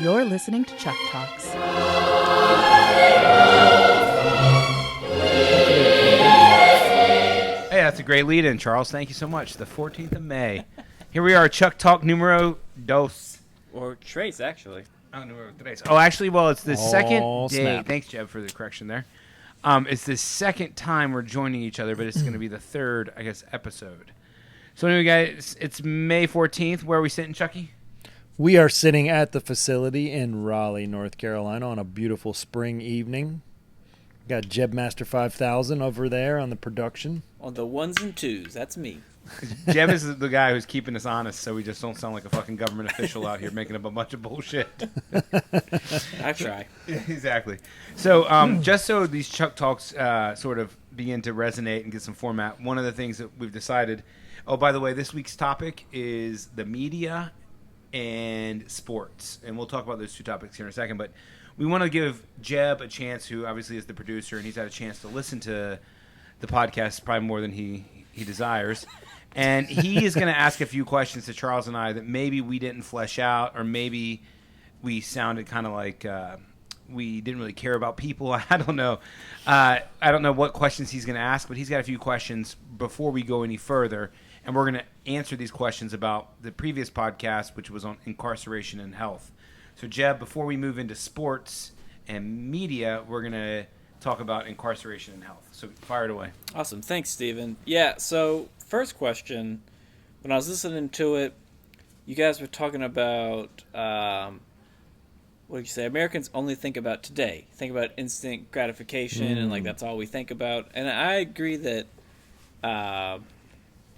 You're listening to Chuck Talks. Hey, that's a great lead-in, Charles. Thank you so much. The 14th of May. Here we are, Chuck Talk numero dos. Or trace, actually. Oh, numero tres. Oh, actually, well, it's the second day. Snap. Thanks, Jeb, for the correction there. It's the second time we're joining each other, but it's going to be the third, I guess, episode. So anyway, guys, it's May 14th. Where are we sitting, Chucky? We are sitting at the facility in Raleigh, North Carolina on a beautiful spring evening. Got Jebmaster 5000 over there on the production. On the ones and twos, that's me. Jeb is the guy who's keeping us honest, so we just don't sound like a fucking government official out here making up a bunch of bullshit. I try. Yeah, exactly. So just so these Chuck Talks sort of begin to resonate and get some format, one of the things that we've decided, oh, by the way, this week's topic is the media and sports. And we'll talk about those two topics here in a second. But we want to give Jeb a chance, who obviously is the producer, and he's had a chance to listen to the podcast probably more than he desires. And he is going to ask a few questions to Charles and I that maybe we didn't flesh out, or maybe we sounded kind of like we didn't really care about people. I don't know. I don't know what questions he's going to ask, but he's got a few questions before we go any further. And we're going to answer these questions about the previous podcast, which was on incarceration and health. So, Jeb, before we move into sports and media, we're going to talk about incarceration and health. So, fire it away. Awesome. Thanks, Steven. Yeah, so first question. When I was listening to it, you guys were talking about, what did you say? Americans only think about today. Think about instant gratification, and like that's all we think about. And I agree that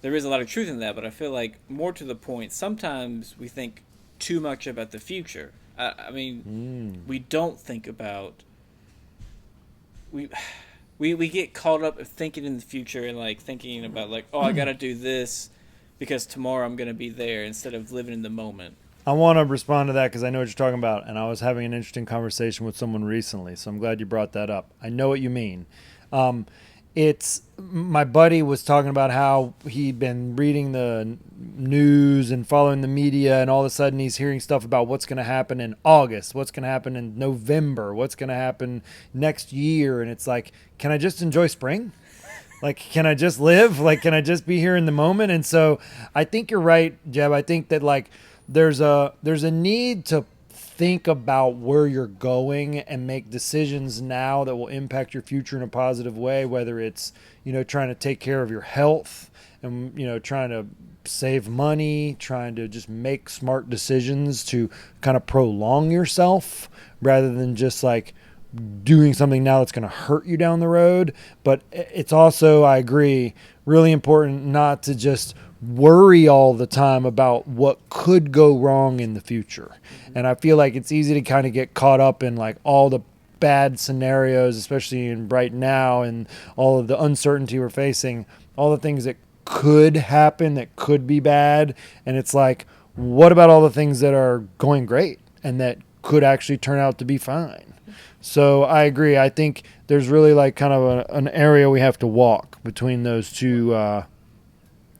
there is a lot of truth in that, but I feel like more to the point, sometimes we think too much about the future. I mean, we don't think about... We get caught up thinking in the future and like thinking about like, oh, I gotta do this because tomorrow I'm gonna be there, instead of living in the moment. I want to respond to that because I know what you're talking about, and I was having an interesting conversation with someone recently, so I'm glad you brought that up. I know what you mean. It's my buddy was talking about how he'd been reading the news and following the media, and all of a sudden he's hearing stuff about what's going to happen in August, what's going to happen in November, what's going to happen next year. And it's like, can I just enjoy spring? Like, can I just live? Like, can I just be here in the moment? And so I think you're right, Jeb. I think that like there's a need to think about where you're going and make decisions now that will impact your future in a positive way, whether it's, trying to take care of your health and, trying to save money, trying to just make smart decisions to kind of prolong yourself rather than just like doing something now that's going to hurt you down the road. But it's also, I agree, really important not to just worry all the time about what could go wrong in the future. And I feel like it's easy to kind of get caught up in like all the bad scenarios, especially in right now, and all of the uncertainty we're facing, all the things that could happen that could be bad. And it's like, what about all the things that are going great and that could actually turn out to be fine? So I agree. I think there's really like kind of an area we have to walk between those two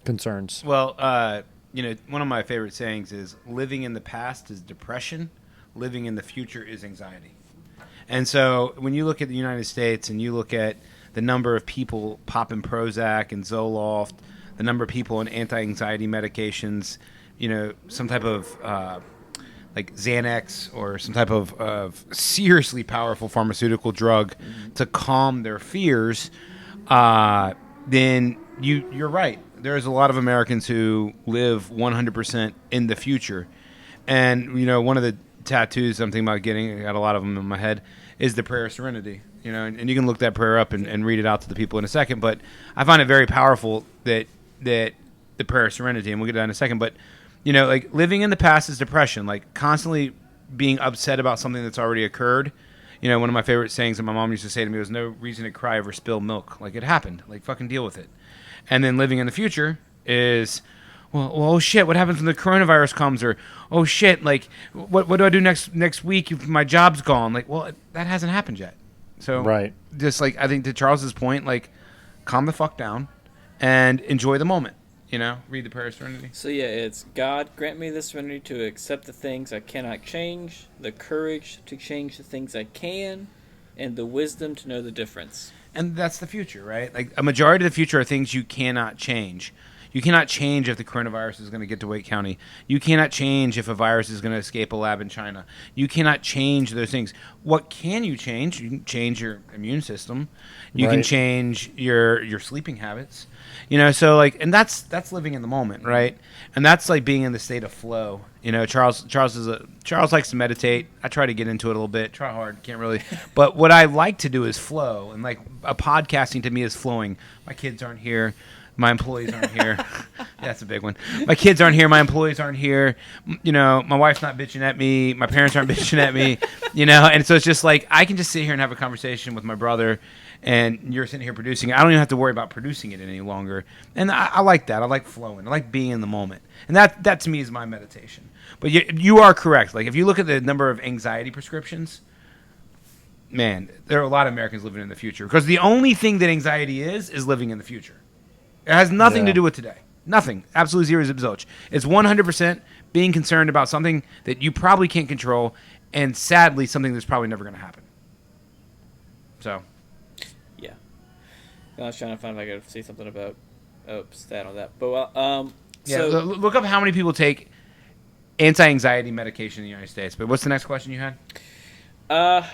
concerns. Well, one of my favorite sayings is living in the past is depression, living in the future is anxiety. And so when you look at the United States and you look at the number of people popping Prozac and Zoloft, the number of people on anti-anxiety medications, some type of like Xanax or some type of seriously powerful pharmaceutical drug to calm their fears, then you're right. There's a lot of Americans who live 100% in the future. And, one of the tattoos I'm thinking about getting, I got a lot of them in my head, is the prayer of serenity. And you can look that prayer up and read it out to the people in a second. But I find it very powerful that the prayer of serenity, and we'll get to that in a second. But, like living in the past is depression, like constantly being upset about something that's already occurred. One of my favorite sayings that my mom used to say to me was, no reason to cry over spilled milk. Like, it happened. Like, fucking deal with it. And then living in the future is, well, oh shit, what happens when the coronavirus comes? Or, oh shit, like, what do I do next week if my job's gone? Like, well, that hasn't happened yet. So, right. Just like, I think to Charles's point, like, calm the fuck down and enjoy the moment. Read the prayer of serenity. So yeah, it's God, grant me the serenity to accept the things I cannot change, the courage to change the things I can, and the wisdom to know the difference. And that's the future, right? Like a majority of the future are things you cannot change. You cannot change if the coronavirus is going to get to Wake County. You cannot change if a virus is going to escape a lab in China. You cannot change those things. What can you change? You can change your immune system. You can change your sleeping habits. So like, and that's living in the moment, right? And that's like being in the state of flow. Charles likes to meditate. I try to get into it a little bit. Try hard, can't really. But what I like to do is flow, and like a podcasting to me is flowing. My kids aren't here. My employees aren't here. That's a big one. My kids aren't here. My employees aren't here. My wife's not bitching at me. My parents aren't bitching at me. And so it's just like I can just sit here and have a conversation with my brother, and you're sitting here producing it. I don't even have to worry about producing it any longer. And I like that. I like flowing. I like being in the moment. And that to me is my meditation. But you are correct. Like if you look at the number of anxiety prescriptions, man, there are a lot of Americans living in the future. Because the only thing that anxiety is living in the future. It has nothing to do with today. Nothing. Absolutely zero zilch. It's 100% being concerned about something that you probably can't control, and sadly, something that's probably never going to happen. So. Yeah. I was trying to find if I could see something about stat on that. But, so look up how many people take anti-anxiety medication in the United States. But what's the next question you had? I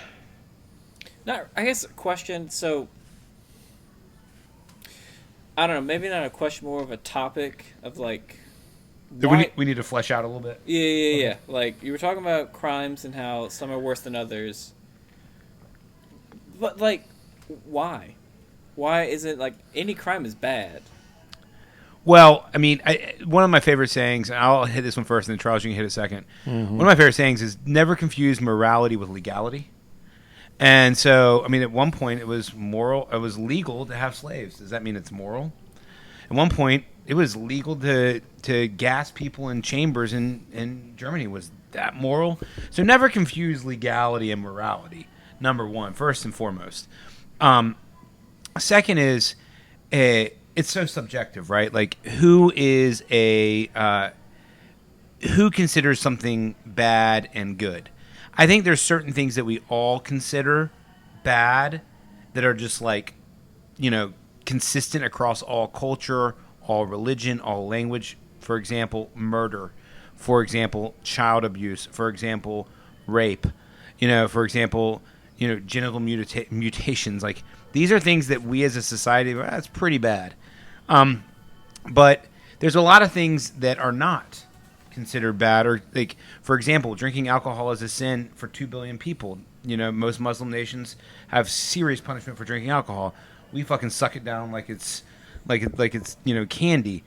guess a question, so... I don't know, maybe not a question, more of a topic of like... We need to flesh out a little bit. Yeah. Like, you were talking about crimes and how some are worse than others. But, like, why? Why is it, like, any crime is bad? Well, I mean, one of my favorite sayings, and I'll hit this one first, and then Charles, you can hit it second. Mm-hmm. One of my favorite sayings is never confuse morality with legality. And so, I mean, at one point it was legal to have slaves. Does that mean it's moral? At one point, it was legal to gas people in chambers in Germany. Was that moral? So never confuse legality and morality, number one, first and foremost. Second is, it's so subjective, right? Like, who considers something bad and good? I think there's certain things that we all consider bad that are just like, consistent across all culture, all religion, all language. For example, murder. For example, child abuse. For example, rape. For example, genital mutations. Like, these are things that we as a society, that's pretty bad. But there's a lot of things that are not considered bad, or like, for example, drinking alcohol is a sin for 2 billion people. Most Muslim nations have serious punishment for drinking alcohol. We fucking suck it down like it's candy.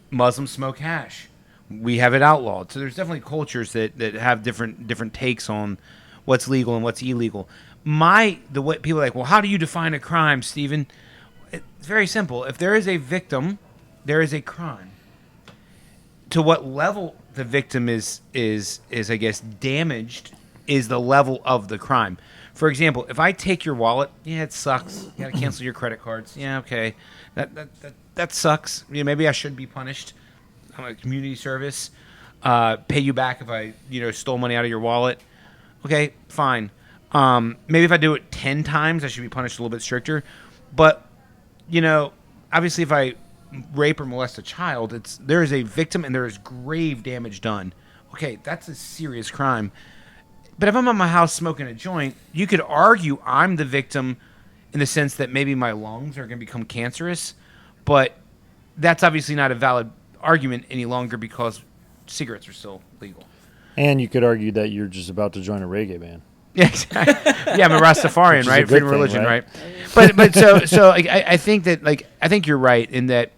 Muslims smoke hash. We have it outlawed. So there's definitely cultures that have different takes on what's legal and what's illegal. The way people are like, well, how do you define a crime, Stephen? It's very simple. If there is a victim, there is a crime. To what level the victim is I guess damaged is the level of the crime. For example, if I take your wallet, yeah, it sucks. You gotta cancel your credit cards. Yeah, okay, that sucks. Maybe I should be punished. I'm a community service. Pay you back if I stole money out of your wallet. Okay, fine. Maybe if I do it 10 times, I should be punished a little bit stricter. But obviously, if I rape or molest a child, there is a victim and there is grave damage done. Okay, that's a serious crime. But if I'm at my house smoking a joint, you could argue I'm the victim in the sense that maybe my lungs are going to become cancerous, but that's obviously not a valid argument any longer because cigarettes are still legal. And you could argue that you're just about to join a reggae band. Yeah, exactly. Yeah, I'm a Rastafarian, right? Freedom of religion, right? But so like, I think that, like, I think you're right in that,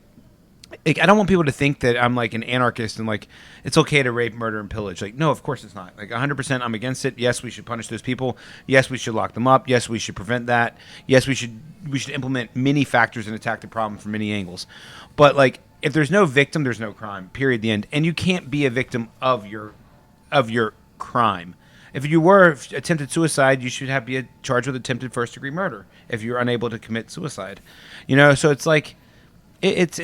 like, I don't want people to think that I'm like an anarchist and like it's okay to rape, murder, and pillage. Like, no, of course it's not. Like, 100% I'm against it. Yes, we should punish those people. Yes, we should lock them up. Yes, we should prevent that. Yes, we should implement many factors and attack the problem from many angles. But like, if there's no victim, there's no crime. Period. The end. And you can't be a victim of your crime. If you were attempted suicide, you should be charged with attempted first-degree murder if you're unable to commit suicide. So it's like, it's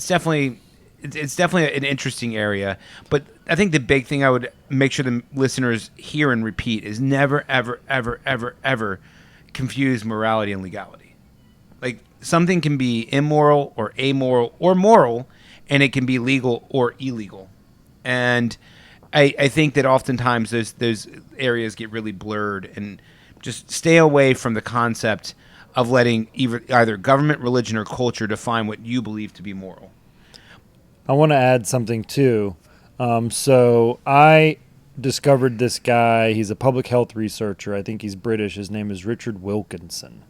definitely, it's definitely an interesting area. But I think the big thing I would make sure the listeners hear and repeat is never, ever, ever, ever, ever confuse morality and legality. Like, something can be immoral or amoral or moral, and it can be legal or illegal. And I think that oftentimes those areas get really blurred, and just stay away from the concept of letting either government, religion, or culture define what you believe to be moral. I want to add something too. So I discovered this guy. He's a public health researcher. I think he's British. His name is Richard Wilkinson.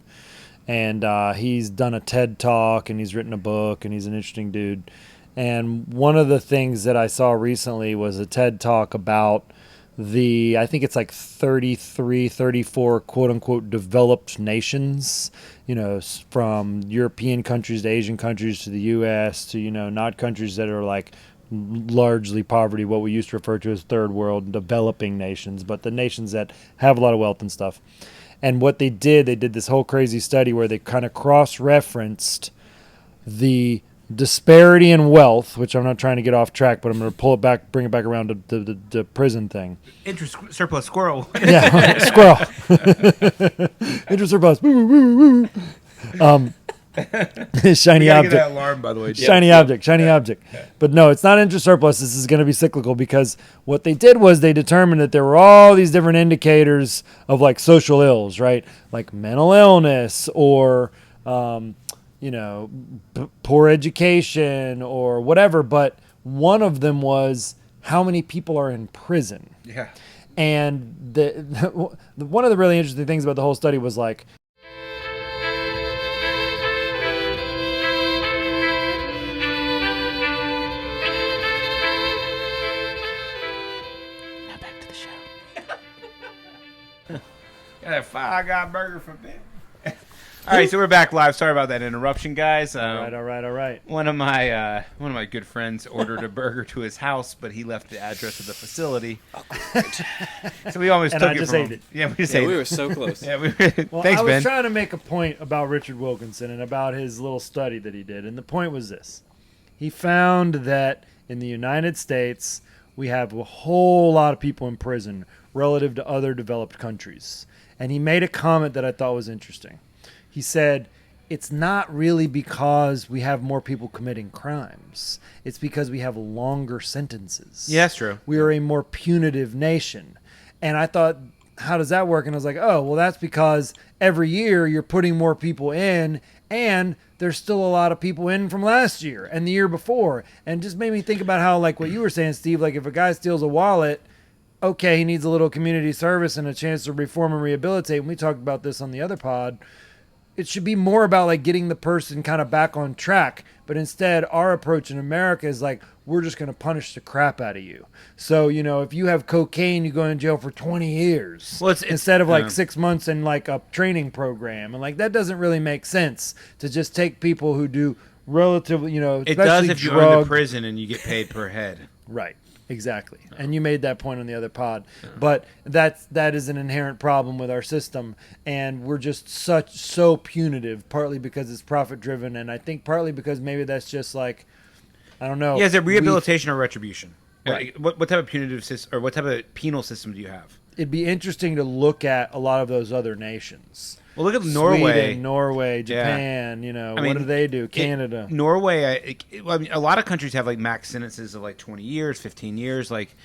And he's done a TED Talk, and he's written a book, and he's an interesting dude. And one of the things that I saw recently was a TED Talk about I think it's like 33, 34 quote-unquote developed nations, from European countries to Asian countries to the U.S. to, not countries that are like largely poverty, what we used to refer to as third world, developing nations, but the nations that have a lot of wealth and stuff. And what they did this whole crazy study where they kind of cross-referenced the disparity in wealth, which I'm not trying to get off track, but I'm going to pull it back, bring it back around to the prison thing. Interest surplus squirrel. Yeah, squirrel. Interest surplus. Woo, woo, woo. Shiny object. Get that alarm, by the way. Shiny object. But no, it's not interest surplus. This is going to be cyclical, because what they did was they determined that there were all these different indicators of like social ills, right? Like mental illness or poor education or whatever, but one of them was how many people are in prison. Yeah. And one of the really interesting things about the whole study was like, Now back to the show. Got a Five Guy burger for Ben. All right, so we're back live. Sorry about that interruption, guys. all right. One of my good friends ordered a burger to his house, but he left the address of the facility. So we almost And took I it just from ate him. it. Yeah, we just ate We it. were so close. Yeah, we Well, thanks, I was Ben. trying to make a point about Richard Wilkinson and about his little study that he did. And the point was this. He found that in the United States, we have a whole lot of people in prison relative to other developed countries. And he made a comment that I thought was interesting. He said, it's not really because we have more people committing crimes. It's because we have longer sentences. Yeah, that's true. We are a more punitive nation. And I thought, how does that work? And I was like, oh, well, that's because every year you're putting more people in, and there's still a lot of people in from last year and the year before. And just made me think about how, like what you were saying, Steve, like if a guy steals a wallet, okay, he needs a little community service and a chance to reform and rehabilitate. And we talked about this on the other pod. It should be more about like getting the person kind of back on track. But instead, our approach in America is like, we're just going to punish the crap out of you. So, if you have cocaine, you go in jail for 20 years. Well, it's instead of like 6 months in like a training program. And like, that doesn't really make sense to just take people who do relatively, It especially does if you own drug. the prison and you get paid per head. Right. Exactly. And you made that point on the other pod. But that is an inherent problem with our system, and we're just so punitive, partly because it's profit driven, and I think partly because maybe that's just like, I don't know. Yeah, is it rehabilitation or retribution? Right. What type of punitive system or what type of penal system do you have? It'd be interesting to look at a lot of those other nations. Well, look at Norway. Sweden, Norway, Japan, what do they do? Canada. Norway, a lot of countries have like max sentences of like 20 years, 15 years. Like,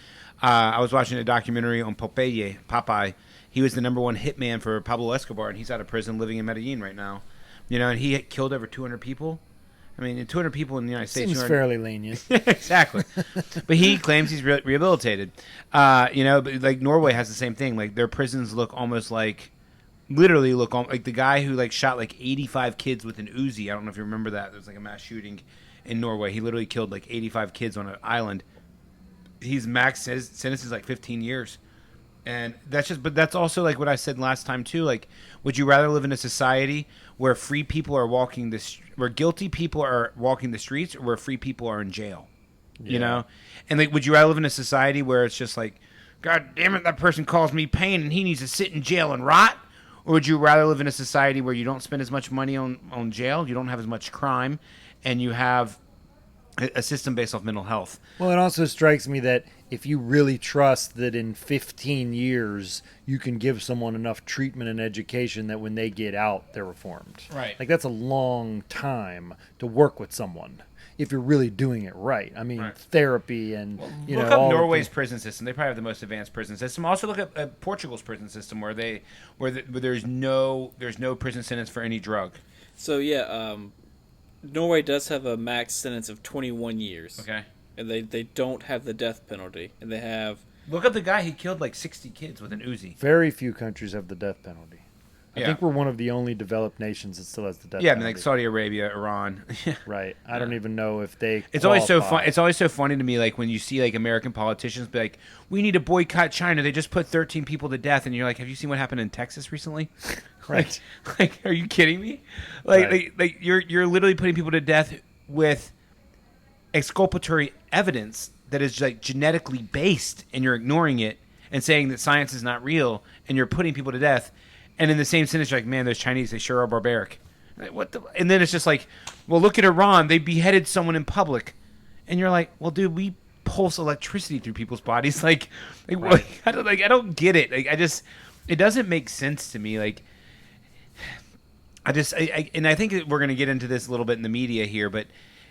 I was watching a documentary on Popeye. He was the number one hitman for Pablo Escobar, and he's out of prison living in Medellin right now. And he had killed over 200 people. I mean, 200 people in the United States. Seems fairly lenient. Exactly. But he claims he's rehabilitated. But like Norway has the same thing. Like their prisons look almost like, literally look like the guy who like shot like 85 kids with an Uzi. I don't know if you remember that. There was like a mass shooting in Norway. He literally killed like 85 kids on an island. He's max sentence is like 15 years. And but that's also like what I said last time too. Like, would you rather live in a society where free people are where guilty people are walking the streets, or where free people are in jail? Yeah. And like, would you rather live in a society where it's just like, God damn it, that person caused me pain and he needs to sit in jail and rot? Or would you rather live in a society where you don't spend as much money on jail, you don't have as much crime, and you have a system based off mental health. Well, it also strikes me that if you really trust that in 15 years you can give someone enough treatment and education that when they get out, they're reformed. Right. Like, that's a long time to work with someone if you're really doing it right. I mean, Right. therapy and, Look all up of Norway's the- prison system. They probably have the most advanced prison system. Also look at Portugal's prison system, where there's no prison sentence for any drug. So yeah, Norway does have a max sentence of 21 years. Okay. And they don't have the death penalty, and they have. Look up the guy. He killed like 60 kids with an Uzi. Very few countries have the death penalty. I Yeah. think we're one of the only developed nations that still has the death Yeah, I penalty. mean, like Saudi Arabia, Iran. Right. I don't even know if they It's always so qualify. fun. It's always so funny to me, like when you see like American politicians be like, "We need to boycott China. They just put 13 people to death," and you're like, "Have you seen what happened in Texas recently?" Right. Like, are you kidding me? Like, Right. like you're literally putting people to death with exculpatory evidence that is like genetically based, and you're ignoring it and saying that science is not real, and you're putting people to death. And in the same sentence, you're like, man, those Chinese, they sure are barbaric. Like, what the? And then it's just like, well, look at Iran. They beheaded someone in public. And you're like, well, dude, we pulse electricity through people's bodies. Like Right. I don't get it. Like, it doesn't make sense to me. Like, and I think that we're going to get into this a little bit in the media here, but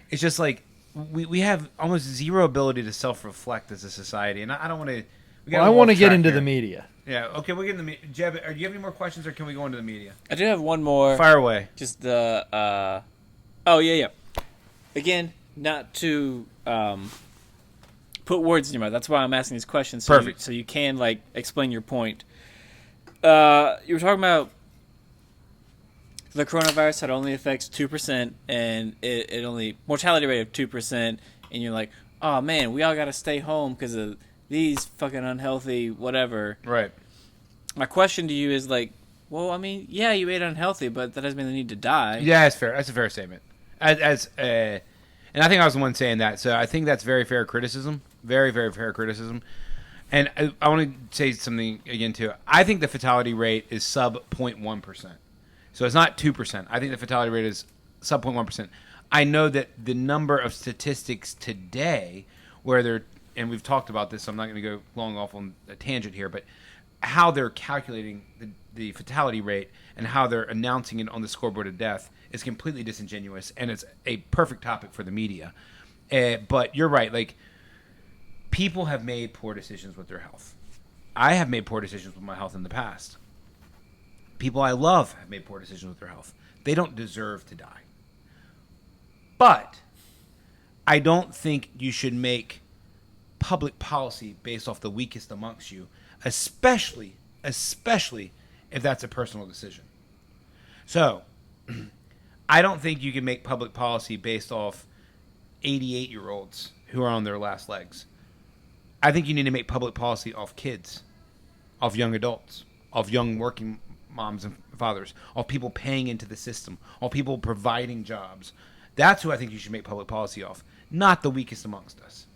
it's just like, we have almost zero ability to self-reflect as a society. And I don't want to. Well, I want to get into the media. Yeah, okay, we'll get into the media. Jeb, do you have any more questions, or can we go into the media? I do have one more. Fire away. Just the. Oh yeah. Again, not to put words in your mouth. That's why I'm asking these questions. So Perfect. so you can like explain your point. You were talking about the coronavirus that only affects 2%, and it only mortality rate of 2%, and you're like, oh man, we all got to stay home because of these fucking unhealthy whatever. Right. My question to you is like, well, I mean, yeah, you ate unhealthy, but that doesn't mean they need to die. Yeah, that's fair. That's a fair statement. And I think I was the one saying that. So I think that's very fair criticism. Very, very fair criticism. And I want to say something again, too. I think the fatality rate is sub 0.1%. So it's not 2%. I think the fatality rate is sub 0.1%. I know that the number of statistics today where they're, and we've talked about this, so I'm not going to go long off on a tangent here, but how they're calculating the fatality rate and how they're announcing it on the scoreboard of death is completely disingenuous, and it's a perfect topic for the media. But you're right. Like, people have made poor decisions with their health. I have made poor decisions with my health in the past. People I love have made poor decisions with their health. They don't deserve to die. But I don't think you should make public policy based off the weakest amongst you, especially if that's a personal decision. So, I don't think you can make public policy based off 88-year-olds who are on their last legs. I think you need to make public policy off kids, off young adults, off young working moms and fathers, off people paying into the system, off people providing jobs. That's who I think you should make public policy off, not the weakest amongst us.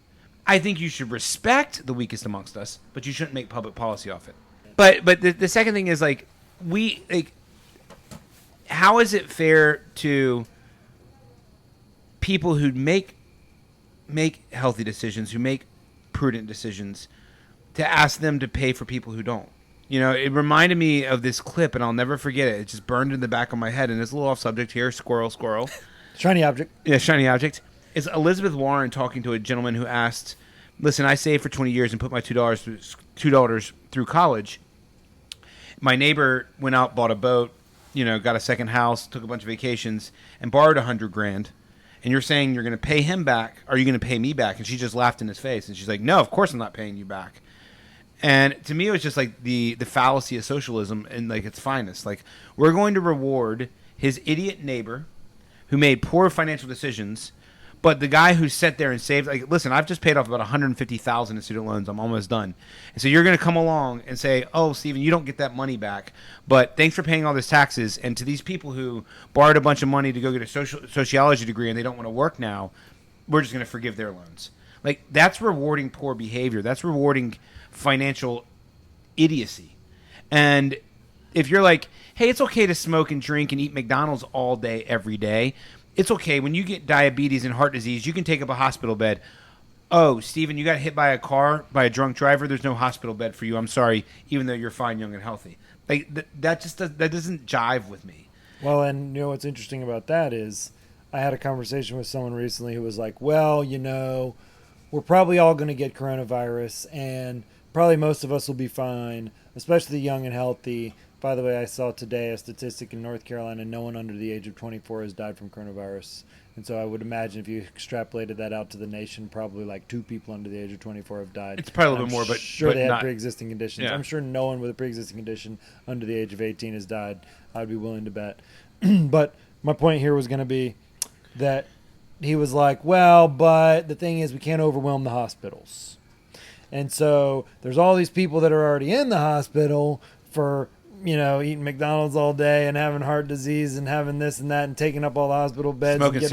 I think you should respect the weakest amongst us, but you shouldn't make public policy off it. But the second thing is, like, how is it fair to people who make healthy decisions, who make prudent decisions, to ask them to pay for people who don't? You know, it reminded me of this clip, and I'll never forget it. It just burned in the back of my head, and it's a little off subject here. Squirrel. Shiny object. Yeah, shiny object. It's Elizabeth Warren talking to a gentleman who asked, listen, I saved for 20 years and put my $2 through college. My neighbor went out, bought a boat, got a second house, took a bunch of vacations, and borrowed $100,000. And you're saying you're going to pay him back? Or are you going to pay me back? And she just laughed in his face. And she's like, no, of course I'm not paying you back. And to me, it was just like the fallacy of socialism in like its finest. Like, we're going to reward his idiot neighbor who made poor financial decisions, but the guy who sat there and saved, like, listen, I've just paid off about $150,000 in student loans. I'm almost done. And so you're going to come along and say, oh, Stephen, you don't get that money back, but thanks for paying all these taxes. And to these people who borrowed a bunch of money to go get a sociology degree and they don't want to work now, we're just going to forgive their loans. Like, that's rewarding poor behavior. That's rewarding financial idiocy. And if you're like, hey, it's okay to smoke and drink and eat McDonald's all day, every day, it's okay. When you get diabetes and heart disease, you can take up a hospital bed. Oh, Stephen, you got hit by a drunk driver. There's no hospital bed for you. I'm sorry, even though you're fine, young, and healthy. Like that doesn't jive with me. Well, and you know what's interesting about that is I had a conversation with someone recently who was like, well, we're probably all going to get coronavirus and probably most of us will be fine, especially the young and healthy. By the way, I saw today a statistic in North Carolina, no one under the age of 24 has died from coronavirus. And so I would imagine if you extrapolated that out to the nation, probably like 2 people under the age of 24 have died. It's probably a little bit more, but sure they not, have pre-existing conditions. Yeah. I'm sure no one with a pre-existing condition under the age of 18 has died. I'd be willing to bet. But my point here was going to be that he was like, well, but the thing is we can't overwhelm the hospitals. And so there's all these people that are already in the hospital for, eating McDonald's all day and having heart disease and having this and that and taking up all the hospital beds. Smoking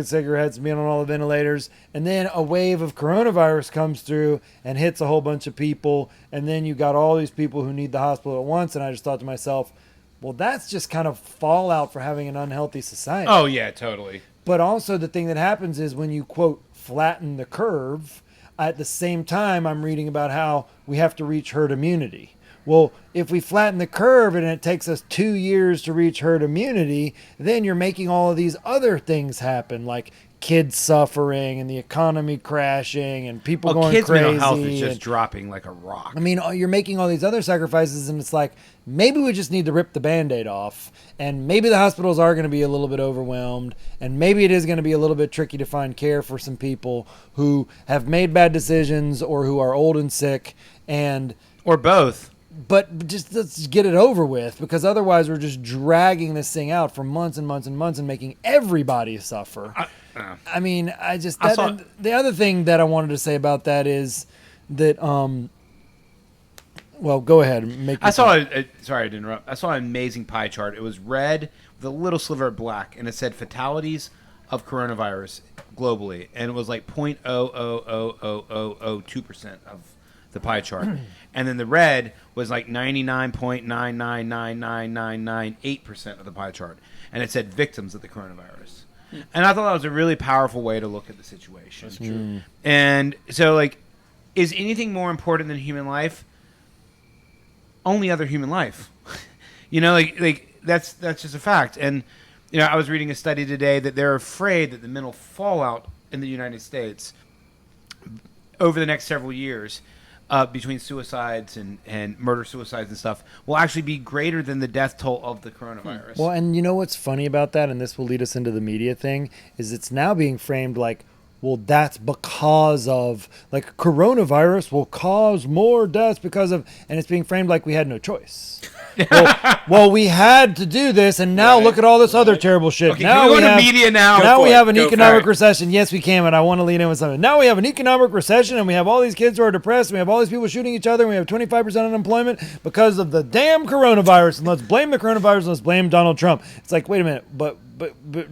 cigarettes, being on all the ventilators. And then a wave of coronavirus comes through and hits a whole bunch of people. And then you got all these people who need the hospital at once. And I just thought to myself, well, that's just kind of fallout for having an unhealthy society. Oh, yeah, totally. But also the thing that happens is when you, quote, flatten the curve, at the same time I'm reading about how we have to reach herd immunity. Well, if we flatten the curve and it takes us 2 years to reach herd immunity, then you're making all of these other things happen, like kids suffering and the economy crashing and people going kids' crazy. Mental health is just dropping like a rock. I mean, you're making all these other sacrifices, and it's like maybe we just need to rip the Band-Aid off, and maybe the hospitals are going to be a little bit overwhelmed, and maybe it is going to be a little bit tricky to find care for some people who have made bad decisions or who are old and sick, or both. But just let's get it over with, because otherwise we're just dragging this thing out for months and months and months and making everybody suffer. I mean, the other thing that I wanted to say about that is that, well, go ahead. Sorry to interrupt. I saw an amazing pie chart. It was red with a little sliver of black, and it said fatalities of coronavirus globally, and it was like 0.00002% of the pie chart. And then the red was like 99.9999998% of the pie chart. And it said victims of the coronavirus. And I thought that was a really powerful way to look at the situation. That's true. And so, like, is anything more important than human life? Only other human life. Like that's just a fact. And, I was reading a study today that they're afraid that the mental fallout in the United States over the next several years between suicides and murder-suicides and stuff will actually be greater than the death toll of the coronavirus. Well, and you know what's funny about that, and this will lead us into the media thing, is it's now being framed like, well, that's because of, like, coronavirus will cause more deaths because of, and it's being framed like we had no choice. well, we had to do this, and now look at all this other terrible shit. Okay, now can we go to media now? Now we have an economic recession. Yes, we can, but I want to lean in with something. Now we have an economic recession, and we have all these kids who are depressed, and we have all these people shooting each other, and we have 25% unemployment because of the damn coronavirus, and let's blame the coronavirus, and let's blame Donald Trump. It's like, wait a minute, but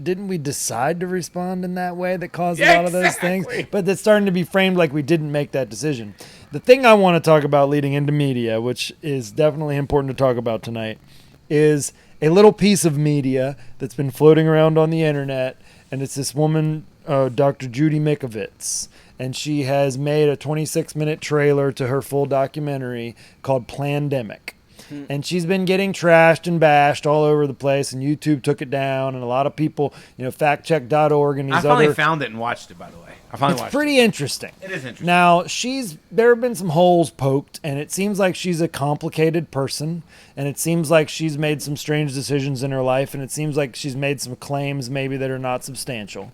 didn't we decide to respond in that way that caused a lot of those things? But it's starting to be framed like we didn't make that decision. The thing I want to talk about leading into media, which is definitely important to talk about tonight, is a little piece of media that's been floating around on the internet, and it's this woman, Dr. Judy Mikovits, and she has made a 26-minute trailer to her full documentary called Plandemic. And she's been getting trashed and bashed all over the place, and YouTube took it down, and a lot of people, factcheck.org and these other... I finally found it and watched it, by the way. It's pretty interesting. It is interesting. Now, there have been some holes poked, and it seems like she's a complicated person, and it seems like she's made some strange decisions in her life, and it seems like she's made some claims maybe that are not substantial.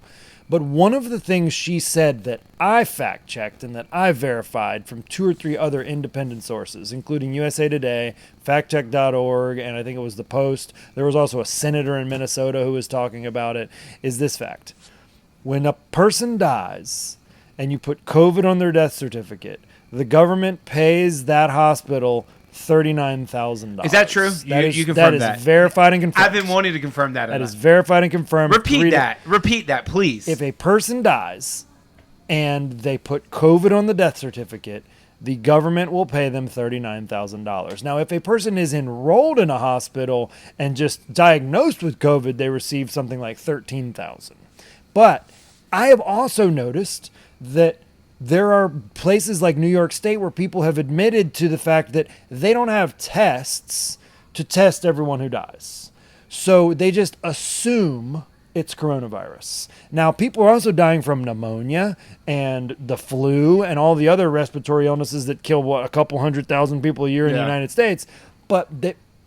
But one of the things she said that I fact-checked and that I verified from 2 or 3 other independent sources, including USA Today, factcheck.org, and I think it was The Post. There was also a senator in Minnesota who was talking about it, is this fact. When a person dies and you put COVID on their death certificate, the government pays that hospital $39,000. Is that true? You confirmed that? That is verified and confirmed. I've been wanting to confirm that. That is verified and confirmed. Repeat that, please. If a person dies and they put COVID on the death certificate, the government will pay them $39,000. Now, if a person is enrolled in a hospital and just diagnosed with COVID, they receive something like $13,000. But I have also noticed that there are places like New York State where people have admitted to the fact that they don't have tests to test everyone who dies. So they just assume it's coronavirus. Now, people are also dying from pneumonia and the flu and all the other respiratory illnesses that kill, a couple 100,000 people a year in the United States. But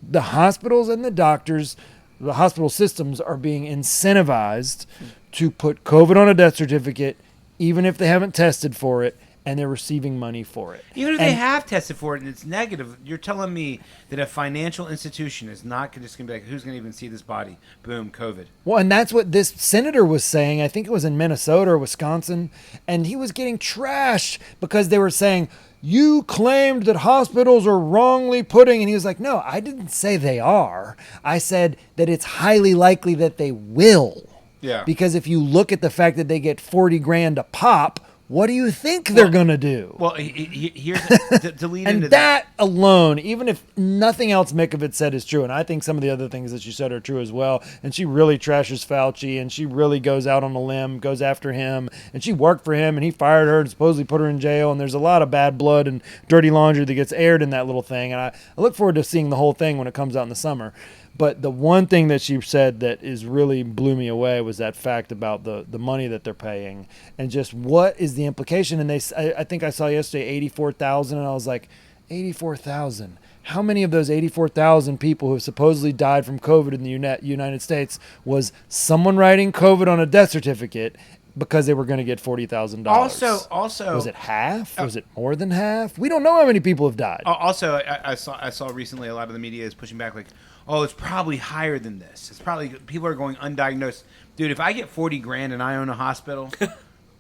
the hospitals and the doctors, the hospital systems are being incentivized to put COVID on a death certificate, even if they haven't tested for it, and they're receiving money for it. Even if they have tested for it and it's negative, you're telling me that a financial institution is not just going to be like, who's going to even see this body? Boom, COVID. Well, and that's what this senator was saying. I think it was in Minnesota or Wisconsin, and he was getting trashed because they were saying, you claimed that hospitals are wrongly putting, and he was like, no, I didn't say they are. I said that it's highly likely that they will. Yeah. Because if you look at the fact that they get 40 grand a pop, what do you think they're going to do? Well, here's to lead and into that alone, even if nothing else Mikovits said is true, and I think some of the other things that she said are true as well, and she really trashes Fauci, and she really goes out on a limb, goes after him, and she worked for him, and he fired her and supposedly put her in jail, and there's a lot of bad blood and dirty laundry that gets aired in that little thing, and I look forward to seeing the whole thing when it comes out in the summer. But the one thing that she said that is really blew me away was that fact about the money that they're paying and just what is the implication. And I think I saw yesterday 84,000, and I was like, 84,000. How many of those 84,000 people who have supposedly died from COVID in the United States was someone writing COVID on a death certificate because they were going to get $40,000? Also, was it half? Was it more than half? We don't know how many people have died. Also, I saw recently a lot of the media is pushing back like, oh, it's probably higher than this. It's probably people are going undiagnosed. Dude, if I get 40 grand and I own a hospital,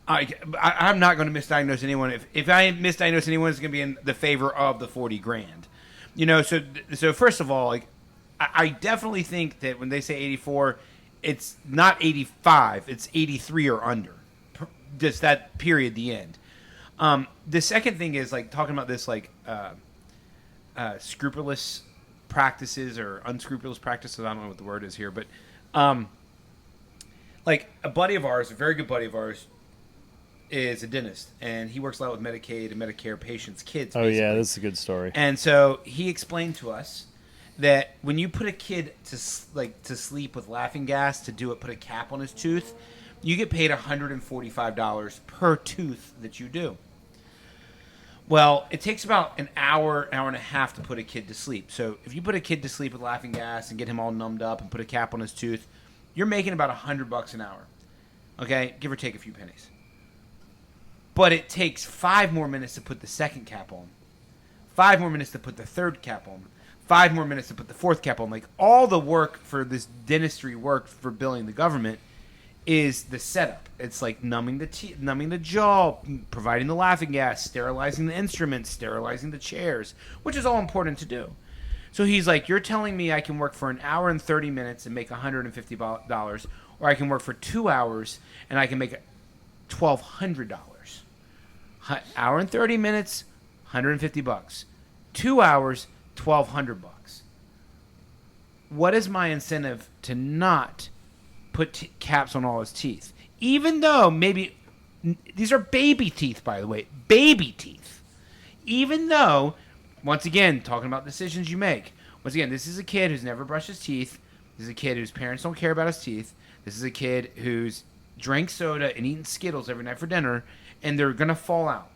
I'm not going to misdiagnose anyone. If I misdiagnose anyone, it's going to be in the favor of the 40 grand. You know, so first of all, like I definitely think that when they say 84, it's not 85, it's 83 or under. Just that period, the end. The second thing is like talking about this like scrupulous practices or unscrupulous practices. I don't know what the word is here, but like a buddy of ours, a very good buddy of ours, is a dentist, and he works a lot with Medicaid and Medicare patients' kids. Oh basically. yeah, this is a good story. And so he explained to us that when you put a kid to sleep with laughing gas to put a cap on his tooth, you get paid $145 per tooth that you do. Well, it takes about an hour and a half to put a kid to sleep. So if you put a kid to sleep with laughing gas and get him all numbed up and put a cap on his tooth, you're making about $100 an hour. Okay? Give or take a few pennies. But it takes 5 more minutes to put the second cap on. 5 more minutes to put the third cap on. 5 more minutes to put the fourth cap on. Like all the work for this dentistry work for billing the government is the setup. It's like numbing the jaw, providing the laughing gas, sterilizing the instruments, sterilizing the chairs, which is all important to do. So he's like, you're telling me I can work for an hour and 30 minutes and make $150, or I can work for 2 hours and I can make $1,200. Hour and 30 minutes, $150. 2 hours, $1,200. What is my incentive to not put caps on all his teeth? Even though maybe these are baby teeth, by the way, baby teeth. Even though, once again, talking about decisions you make. Once again, this is a kid who's never brushed his teeth. This is a kid whose parents don't care about his teeth. This is a kid who's drank soda and eaten Skittles every night for dinner, and they're gonna fall out.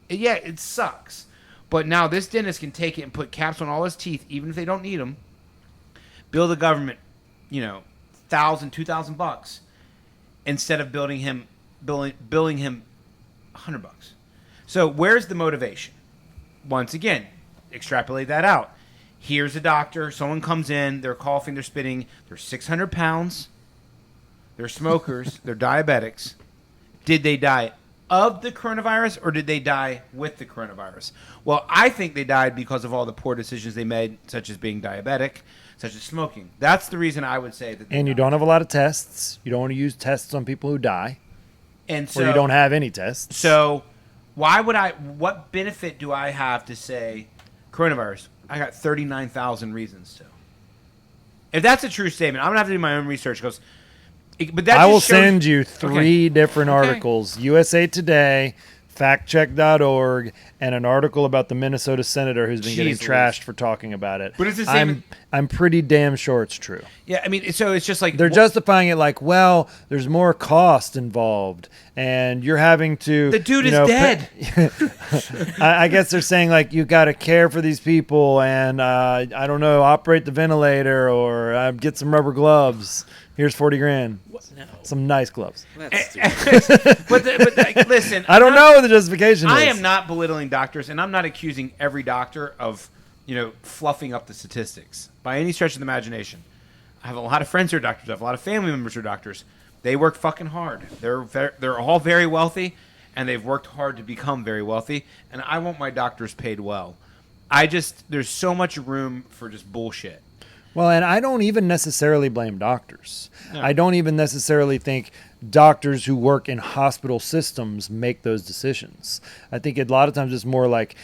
Yeah, it sucks. But now this dentist can take it and put caps on all his teeth, even if they don't need them. Bill the government, $1,000, $2,000, instead of billing him $100. So where's the motivation? Once again, extrapolate that out. Here's a doctor. Someone comes in. They're coughing. They're spitting. They're 600 pounds. They're smokers. They're diabetics. Did they die of the coronavirus, or did they die with the coronavirus? Well, I think they died because of all the poor decisions they made, such as being diabetic, such as smoking. That's the reason I would say that. And you don't have a lot of tests. You don't want to use tests on people who die. And so, or you don't have any tests. So What benefit do I have to say coronavirus? I got 39,000 reasons to. If that's a true statement, I'm going to have to do my own research. But that I will just shows- send you 3 different Okay. articles: USA Today, factcheck.org, and an article about the Minnesota senator who's been getting Jeez trashed Louise. for talking about it. But it's the same- I'm pretty damn sure it's true. Yeah, I mean, so it's just like They're justifying it like, well, there's more cost involved, and you're having to. the dude is you know, dead. I guess they're saying like you got to care for these people, and I don't know, operate the ventilator or get some rubber gloves. Here's $40,000. No. Some nice gloves. That's stupid. but like, listen, I don't know what the justification is. I am not belittling doctors, and I'm not accusing every doctor of, fluffing up the statistics by any stretch of the imagination. I have a lot of friends who are doctors. I have a lot of family members who are doctors. They work fucking hard. They're all very wealthy, and they've worked hard to become very wealthy. And I want my doctors paid well. There's so much room for just bullshit. Well, and I don't even necessarily blame doctors. No. I don't even necessarily think doctors who work in hospital systems make those decisions. I think a lot of times it's more like,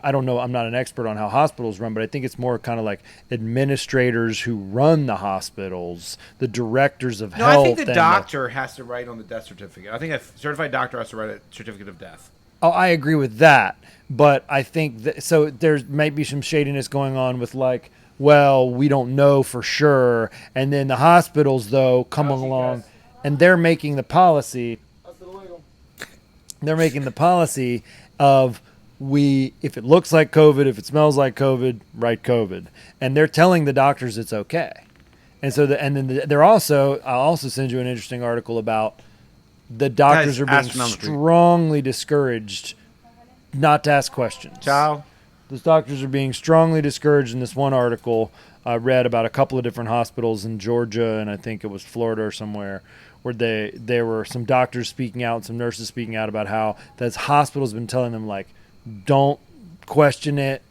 I don't know, I'm not an expert on how hospitals run, but I think it's more kind of like administrators who run the hospitals, the directors of No, health. I think the and doctor has to write on the death certificate. I think a certified doctor has to write a certificate of death. Oh, I agree with that. But I think that, so there might be some shadiness going on with like, well, we don't know for sure. And then the hospitals, though, come along and they're making the policy. They're making the policy of if it looks like COVID, if it smells like COVID, write COVID. And they're telling the doctors it's okay. And so, they're also, I'll also send you an interesting article about the doctors Guys, are being astronomically. strongly discouraged not to ask questions. Ciao. Those doctors are being strongly discouraged in this one article I read about a couple of different hospitals in Georgia and I think it was Florida or somewhere where there were some doctors speaking out and some nurses speaking out about how this hospital's been telling them like, don't question it.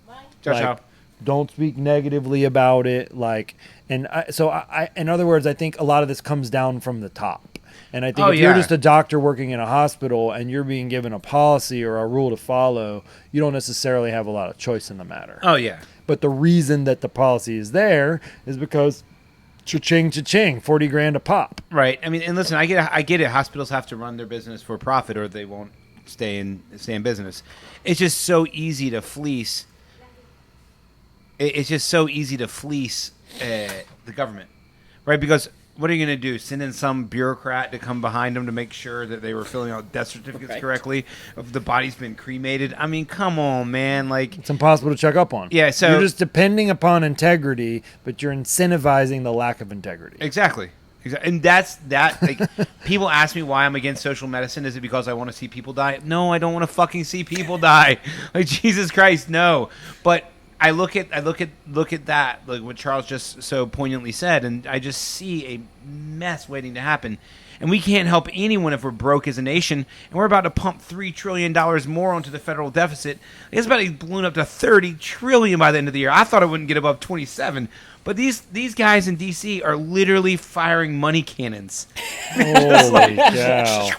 Ciao, like, ciao. don't speak negatively about it. Like, in other words, I think a lot of this comes down from the top. And I think if you're just a doctor working in a hospital and you're being given a policy or a rule to follow, you don't necessarily have a lot of choice in the matter. Oh, yeah. But the reason that the policy is there is because cha-ching, cha-ching, $40,000 a pop. Right. I mean, and listen, I get it. Hospitals have to run their business for profit or they won't stay in business. It's just so easy to fleece. It's just so easy to fleece the government, right? Because what are you going to do? Send in some bureaucrat to come behind them to make sure that they were filling out death certificates correctly? If the body's been cremated? I mean, come on, man. Like, it's impossible to check up on. Yeah, so you're just depending upon integrity, but you're incentivizing the lack of integrity. Exactly. And that's that. Like, people ask me why I'm against social medicine. Is it because I want to see people die? No, I don't want to fucking see people die. Like, Jesus Christ, no. But I look at that, like what Charles just so poignantly said, and I just see a mess waiting to happen. And we can't help anyone if we're broke as a nation, and we're about to pump $3 trillion more onto the federal deficit. It's about to balloon up to $30 trillion by the end of the year. I thought it wouldn't get above 27, but these guys in D.C. are literally firing money cannons. Holy cow.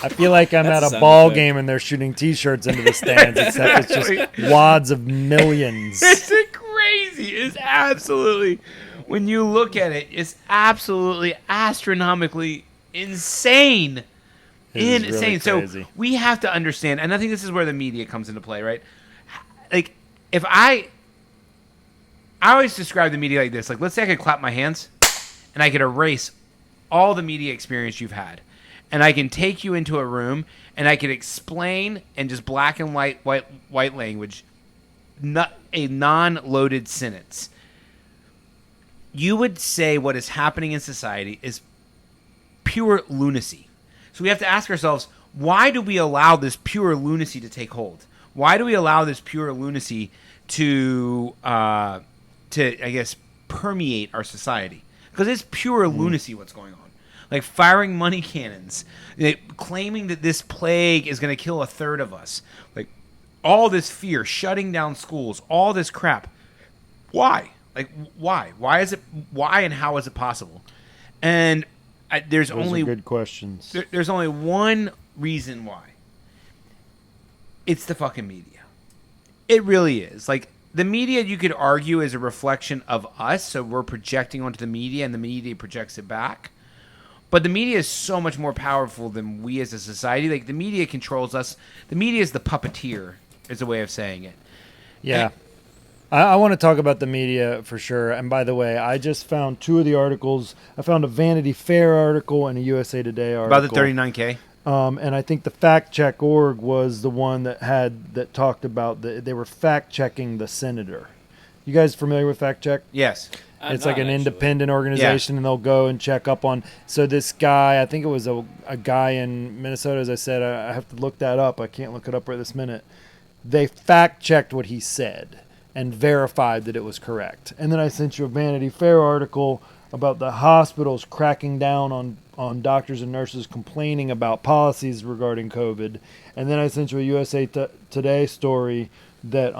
I feel like I'm at a ball game and they're shooting T-shirts into the stands, except it's just wads of millions. It's crazy. It's absolutely, when you look at it, it's absolutely astronomically insane. It is Insane. really crazy. So we have to understand, and I think this is where the media comes into play, right? Like, if I always describe the media like this. Like, let's say I could clap my hands and I could erase all the media experience you've had. And I can take you into a room and I can explain in just black and white language, not a non-loaded sentence. You would say what is happening in society is pure lunacy. So we have to ask ourselves, why do we allow this pure lunacy to take hold? Why do we allow this pure lunacy to I guess, permeate our society? Because it's pure lunacy what's going on. Like firing money cannons, claiming that this plague is going to kill a third of us. Like all this fear, shutting down schools, all this crap. Why? Like why? Why is it? Why and how is it possible? And there's Those only are good questions. there's only one reason why. It's the fucking media. It really is. Like, the media, you could argue, is a reflection of us, so we're projecting onto the media, and the media projects it back. But the media is so much more powerful than we as a society. Like, the media controls us. The media is the puppeteer, is a way of saying it. Yeah. I want to talk about the media for sure. And by the way, I just found two of the articles. I found a Vanity Fair article and a USA Today article. About the 39K? And I think the FactCheck.org was the one that talked about they were fact checking the senator. You guys familiar with FactCheck? Yes. It's like an independent organization, and they'll go and check up on. So this guy, I think it was a guy in Minnesota, as I said, I have to look that up. I can't look it up right this minute. They fact checked what he said and verified that it was correct. And then I sent you a Vanity Fair article about the hospitals cracking down on doctors and nurses complaining about policies regarding COVID. And then I sent you a USA Today story that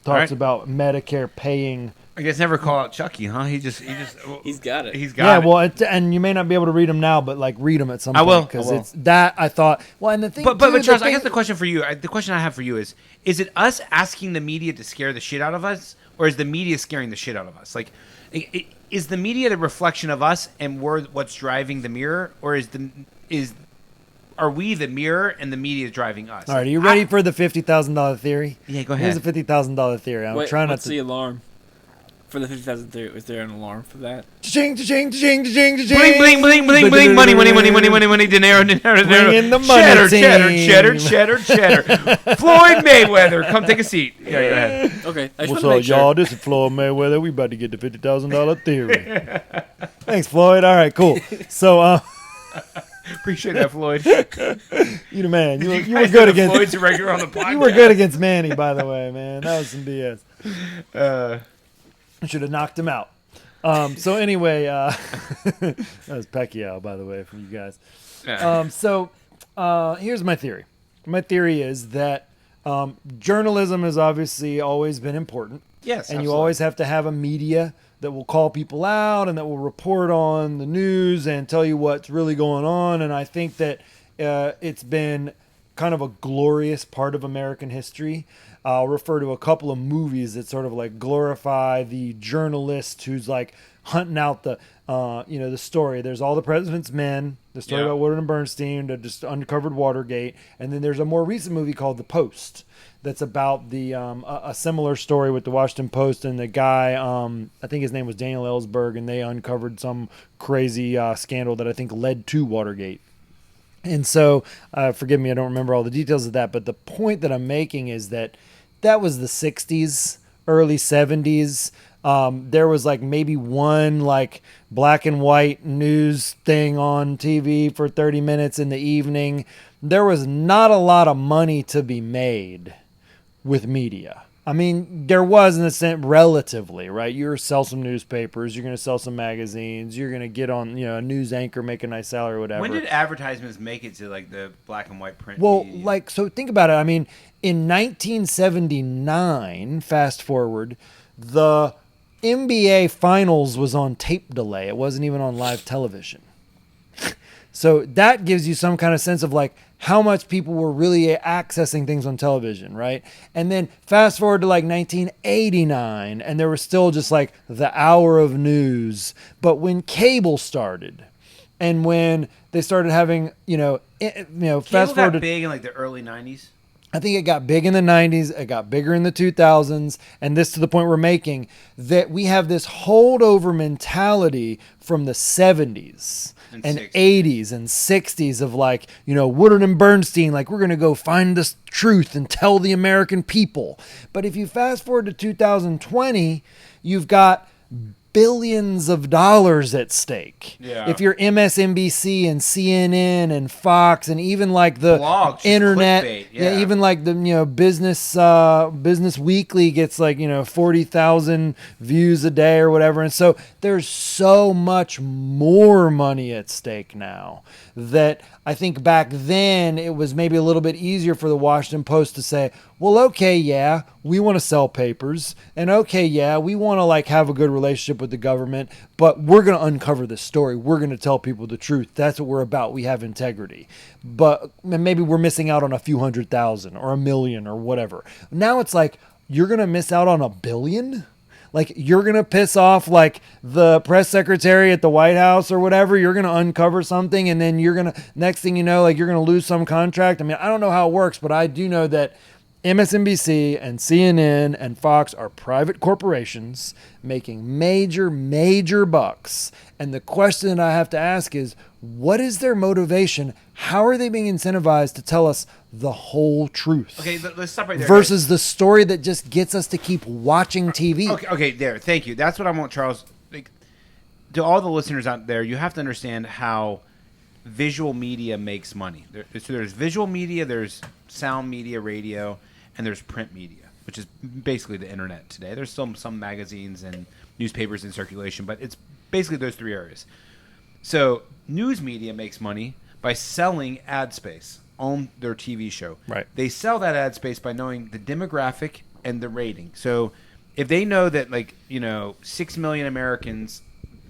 talks about Medicare paying. I guess never call out Chucky, huh? He's got it. He's got it. Well, and you may not be able to read them now, but like read them at some point. I will. Because it's that I thought. Well, and the thing. But Charles, I guess the question for you, the question I have for you is it us asking the media to scare the shit out of us, or is the media scaring the shit out of us? Like, is the media the reflection of us, and we're what's driving the mirror, or are we the mirror and the media is driving us? All right, are you ready for the $50,000 theory? Yeah, go ahead. Here's a $50,000 theory. I'm trying not what's to. the alarm for the 50,000 theory? Was there an alarm for that? Cha-ching, cha-ching, cha-ching, cha-ching, cha-ching. Bling, bling, bling, bling, bling, money, dinero, Bring in the money, cheddar, team. cheddar. Floyd Mayweather, come take a seat. Yeah, go ahead. Okay, I just What's want to up, make sure. y'all? This is Floyd Mayweather. We about to get the $50,000 theory. Thanks, Floyd. All right, cool. So, Appreciate that, Floyd. you the man. You were good against Floyd's a regular on the podcast. You were good against Manny, by the way, man. That was some BS. I should have knocked him out. So anyway, that was Pacquiao, by the way, for you guys. So here's my theory. My theory is that journalism has obviously always been important. Yes, and absolutely. you always have to have a media that will call people out and that will report on the news and tell you what's really going on. And I think that it's been kind of a glorious part of American history. I'll refer to a couple of movies that sort of like glorify the journalist who's like hunting out the story. There's All the President's Men, the story about Woodward and Bernstein that just uncovered Watergate, and then there's a more recent movie called The Post that's about the a similar story with the Washington Post and the guy, I think his name was Daniel Ellsberg, and they uncovered some crazy scandal that I think led to Watergate. And so, forgive me, I don't remember all the details of that, but the point that I'm making is that was the 60s, early 70s. There was like maybe one like black and white news thing on TV for 30 minutes in the evening. There was not a lot of money to be made with media. I mean, there was in a sense, relatively, right? You're going to sell some newspapers, you're going to sell some magazines, you're going to get on, a news anchor, make a nice salary or whatever. When did advertisements make it to like the black and white print? Well, media? so think about it. I mean, in 1979, fast forward, the NBA Finals was on tape delay. It wasn't even on live television. So that gives you some kind of sense of like how much people were really accessing things on television, right? And then fast forward to like 1989, and there was still just like the hour of news. But when cable started, and when they started having, Cable fast forward got to big in like the early 90s. I think it got big in the 90s, it got bigger in the 2000s, and this to the point we're making, that we have this holdover mentality from the 70s and 80s and 60s of like, Woodward and Bernstein, like we're going to go find the truth and tell the American people. But if you fast forward to 2020, you've got billions of dollars at stake. Yeah. If you're MSNBC and CNN and Fox and even like the Blogs, internet, clickbait, yeah. Even like the Business Weekly gets like 40,000 views a day or whatever, and so there's so much more money at stake now that I think back then it was maybe a little bit easier for the Washington Post to say, well, okay, yeah, we want to sell papers, and okay, yeah, we want to like have a good relationship with the government, but we're going to uncover this story. We're going to tell people the truth. That's what we're about. We have integrity. But maybe we're missing out on a few 100,000 or 1 million or whatever. Now it's like, you're going to miss out on 1 billion? Like, you're going to piss off, like, the press secretary at the White House or whatever. You're going to uncover something, and then you're going to, next thing you know, like, you're going to lose some contract. I mean, I don't know how it works, but I do know that MSNBC and CNN and Fox are private corporations making major, major bucks. And the question that I have to ask is, what is their motivation? How are they being incentivized to tell us the whole truth? Okay, let's stop right there. Versus the story that just gets us to keep watching TV. Okay, there. Thank you. That's what I want, Charles. Like, to all the listeners out there, you have to understand how visual media makes money. So there's visual media, there's sound media, radio, and there's print media, which is basically the internet today. There's still some magazines and newspapers in circulation, but it's basically those three areas. So news media makes money by selling ad space on their TV show. Right. They sell that ad space by knowing the demographic and the rating. So if they know that, 6 million Americans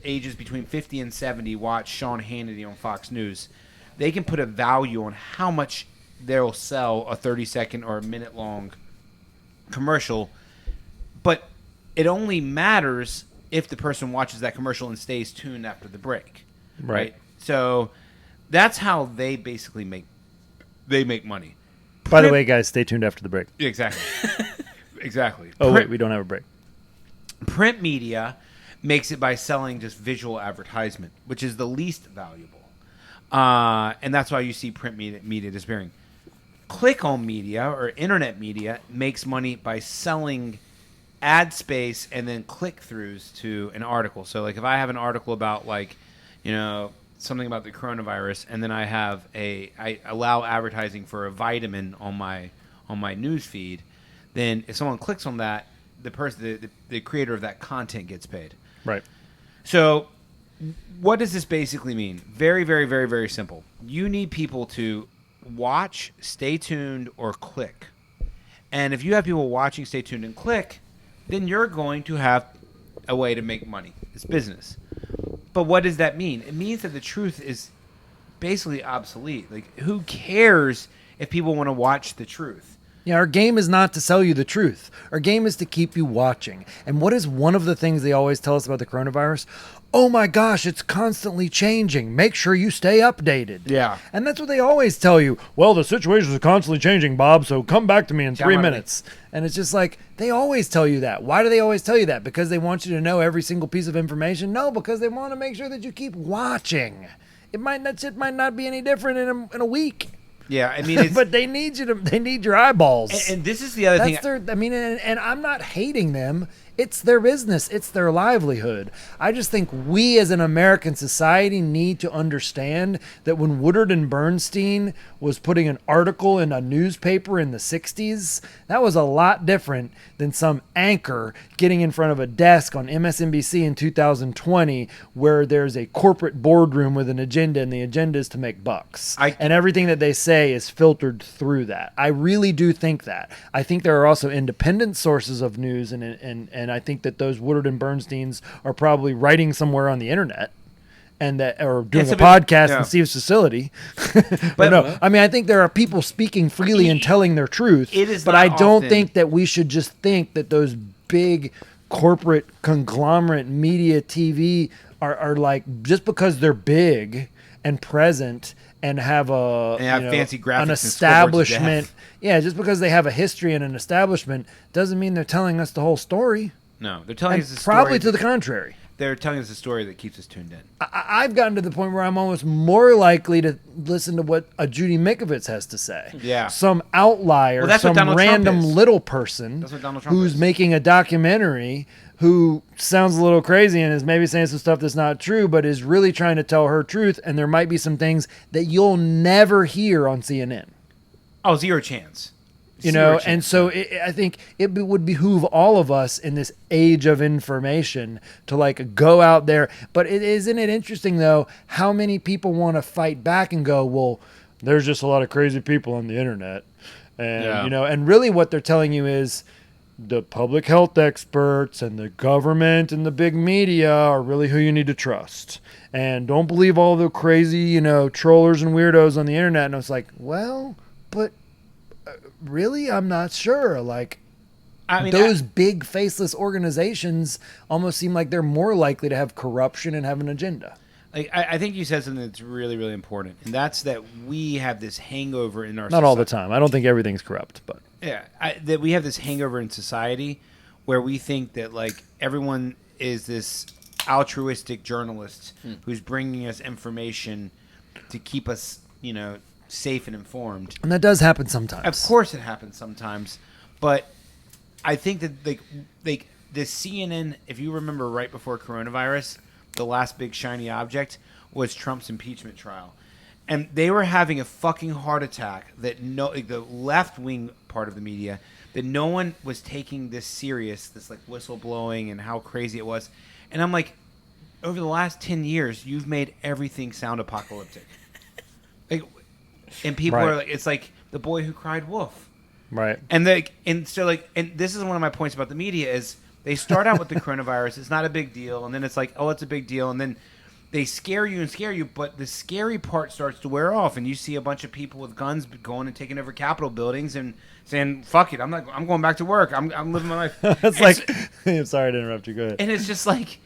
ages between 50 and 70 watch Sean Hannity on Fox News, they can put a value on how much they'll sell a 30-second or a minute-long commercial. But it only matters if the person watches that commercial and stays tuned after the break. Right? So that's how they basically make money. By the way, guys, stay tuned after the break. Exactly. Exactly. Oh, wait, we don't have a break. Print media makes it by selling just visual advertisement, which is the least valuable. And that's why you see print media disappearing. Click-on media or internet media makes money by selling ad space and then click-throughs to an article. So, like, if I have an article about, something about the coronavirus, and then I allow advertising for a vitamin on my news feed, then if someone clicks on that, the creator of that content gets paid. Right. So what does this basically mean? Very, very, very, very simple. You need people to watch, stay tuned, or click. And if you have people watching, stay tuned, and click, then you're going to have a way to make money. It's business. But what does that mean? It means that the truth is basically obsolete. Like, who cares if people want to watch the truth? Yeah, our game is not to sell you the truth. Our game is to keep you watching. And what is one of the things they always tell us about the coronavirus? Oh my gosh, it's constantly changing. Make sure you stay updated. Yeah. And that's what they always tell you. Well, the situation is constantly changing, Bob, so come back to me in 3 minutes. And it's just like, they always tell you that. Why do they always tell you that? Because they want you to know every single piece of information? No, because they want to make sure that you keep watching. It might not be any different in a week. Yeah, I mean, but they need you to. They need your eyeballs. And this is the other thing. And I'm not hating them. It's their business. It's their livelihood. I just think we as an American society need to understand that when Woodard and Bernstein was putting an article in a newspaper in the 60s, that was a lot different than some anchor getting in front of a desk on MSNBC in 2020 where there's a corporate boardroom with an agenda, and the agenda is to make bucks. And everything that they say is filtered through that. I really do think that. I think there are also independent sources of news, and I think that those Woodard and Bernsteins are probably writing somewhere on the internet, and that or doing a podcast in Steve's facility. But no, I mean, I think there are people speaking freely and telling their truth. But I don't think that we should just think that those big corporate conglomerate media TV are like, just because they're big and present and have fancy graphics, an establishment. Yeah, just because they have a history and an establishment doesn't mean they're telling us the whole story. No, they're telling us the story. Probably to the contrary. They're telling us a story that keeps us tuned in. I've gotten to the point where I'm almost more likely to listen to what a Judy Mikovits has to say. Yeah. Some outlier, some random little person who's making a documentary who sounds a little crazy and is maybe saying some stuff that's not true, but is really trying to tell her truth, and there might be some things that you'll never hear on CNN. Oh, zero chance. And so I think it would behoove all of us in this age of information to go out there. But isn't it interesting, though, how many people want to fight back and go, well, there's just a lot of crazy people on the internet. And, and really what they're telling you is the public health experts and the government and the big media are really who you need to trust. And don't believe all the crazy, trollers and weirdos on the internet. And I was like, well, but really, I'm not sure. Like, those big faceless organizations almost seem like they're more likely to have corruption and have an agenda. I think you said something that's really, really important, and that's that we have this hangover in our society. Not all the time. I don't think everything's corrupt, but yeah, that we have this hangover in society where we think that like everyone is this altruistic journalist who's bringing us information to keep us, safe and informed. And that does happen sometimes. Of course, it happens sometimes, but I think that like the CNN, if you remember, right before coronavirus, the last big shiny object was Trump's impeachment trial. And they were having a fucking heart attack that the left-wing part of the media, that no one was taking this serious, this like whistleblowing and how crazy it was. And I'm like, over the last 10 years, you've made everything sound apocalyptic. And people are like, it's like the boy who cried wolf. Right. And this is one of my points about the media is they start out with the coronavirus. It's not a big deal. And then it's like, oh, it's a big deal. And then they scare you, but the scary part starts to wear off. And you see a bunch of people with guns going and taking over Capitol buildings and saying, fuck it. I'm going back to work. I'm living my life. It's like, I'm sorry to interrupt you. Go ahead. And it's just like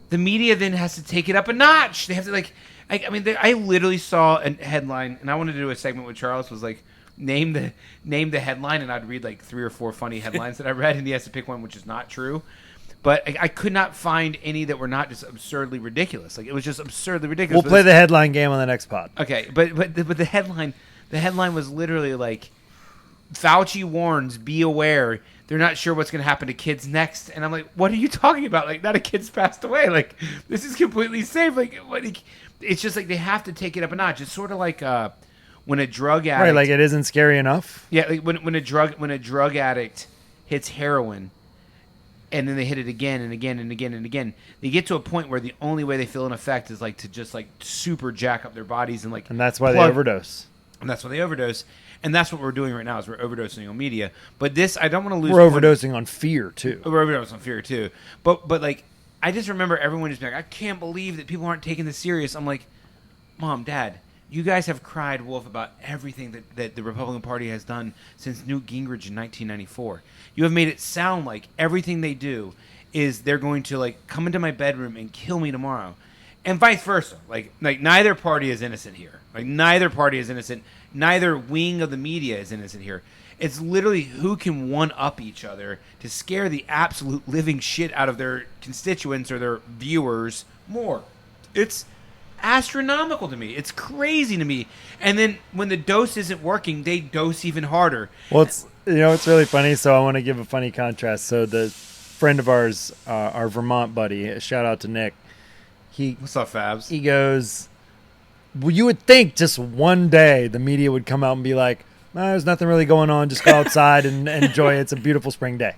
the media then has to take it up a notch. They have to I literally saw a headline, and I wanted to do a segment with Charles, was like, name the headline, and I'd read like 3 or 4 funny headlines that I read, and he has to pick one which is not true. But I could not find any that were not just absurdly ridiculous. Like, it was just absurdly ridiculous. We'll play the headline game on the next pod. Okay, but the headline was literally like, Fauci warns, be aware. They're not sure what's going to happen to kids next. And I'm like, what are you talking about? Like, not a kid's passed away. Like, this is completely safe. Like, what? It's just like they have to take it up a notch. It's sort of like when a drug addict, right? Like, it isn't scary enough. Yeah, like when a drug addict hits heroin, and then they hit it again and again and again and again, they get to a point where the only way they feel an effect is like to just like super jack up their bodies and like. And that's why they overdose. And that's why they overdose. And that's what we're doing right now is we're overdosing on media. But this, I don't want to lose. We're overdosing on fear too. We're overdosing on fear too. But like, I just remember everyone just being like, I can't believe that people aren't taking this serious. I'm like, Mom, Dad, you guys have cried wolf about everything that the Republican Party has done since Newt Gingrich in 1994. You have made it sound like everything they do is they're going to like come into my bedroom and kill me tomorrow. And vice versa. Like neither party is innocent here. Like neither party is innocent. Neither wing of the media is innocent here. It's literally who can one-up each other to scare the absolute living shit out of their constituents or their viewers more. It's astronomical to me. It's crazy to me. And then when the dose isn't working, they dose even harder. Well, it's really funny. So I want to give a funny contrast. So the friend of ours, our Vermont buddy, shout out to Nick. What's up, Fabs? He goes, well, you would think just one day the media would come out and be like, there's nothing really going on. Just go outside and enjoy it. It's a beautiful spring day.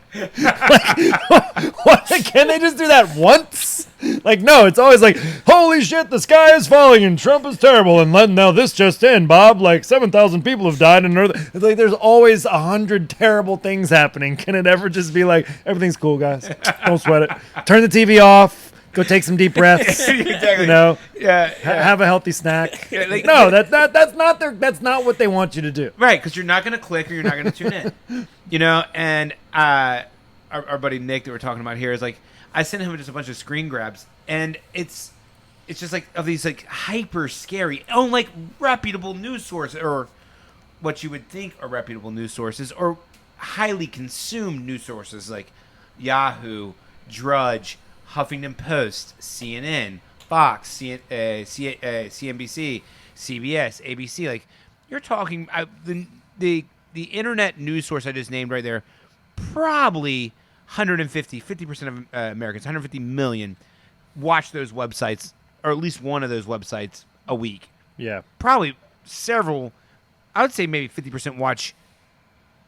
What? Can they just do that once? Like, no, it's always like, holy shit, the sky is falling and Trump is terrible. And now this just in, Bob, like 7,000 people have died. And it's like there's always 100 terrible things happening. Can it ever just be like, everything's cool, guys. Don't sweat it. Turn the TV off. Go take some deep breaths. Exactly. Have a healthy snack. No, that's not what they want you to do. Right, because you're not going to click or you're not going to tune in. And our buddy Nick that we're talking about here is like, I sent him just a bunch of screen grabs, and it's just like of these like hyper scary, like reputable news sources or what you would think are reputable news sources or highly consumed news sources like Yahoo, Drudge, Huffington Post, CNN, Fox, CNBC, CBS, ABC. Like, you're talking the internet news source I just named right there, probably 50% of Americans, 150 million, watch those websites, or at least one of those websites a week. Yeah. Probably several, I would say maybe 50% watch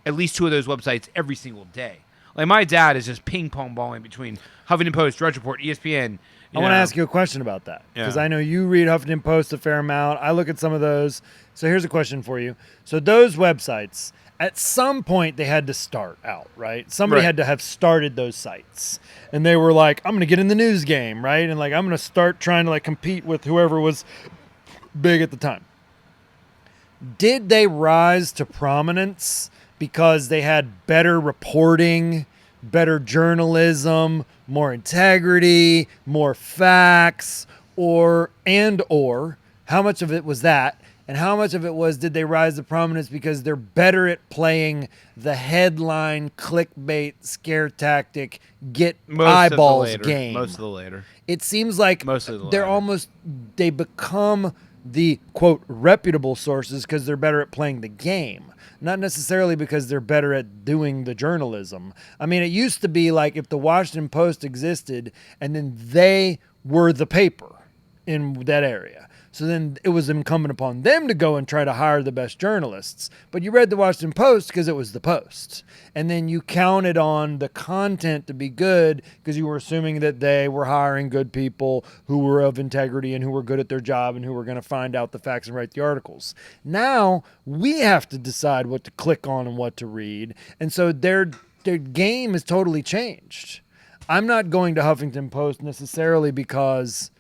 at least 2 of those websites every single day. Like, my dad is just ping-pong balling between Huffington Post, Drudge Report, ESPN. I want to ask you a question about that. Because I know you read Huffington Post a fair amount. I look at some of those. So here's a question for you. So those websites, At some point, they had to start out, right? Somebody Right. had to have started those sites. And they were like, I'm going to get in the news game, right? And like, I'm going to start trying to like compete with whoever was big at the time. Did they rise to prominence because they had better reporting, better journalism, more integrity, more facts, or how much of it was that? And how much of it was, did they rise to prominence because they're better at playing the headline, clickbait, scare tactic, get eyeballs game? Most of the later. It seems like Mostly the they're latter. they become the, quote, reputable sources because they're better at playing the game. Not necessarily because they're better at doing the journalism. I mean, it used to be like if the Washington Post existed and then they were the paper in that area. So then it was incumbent upon them to go and try to hire the best journalists. But you read the Washington Post because it was the Post. And then you counted on the content to be good because you were assuming that they were hiring good people who were of integrity and who were good at their job and who were going to find out the facts and write the articles. Now we have to decide what to click on and what to read. And so their game is totally changed. I'm not going to Huffington Post necessarily because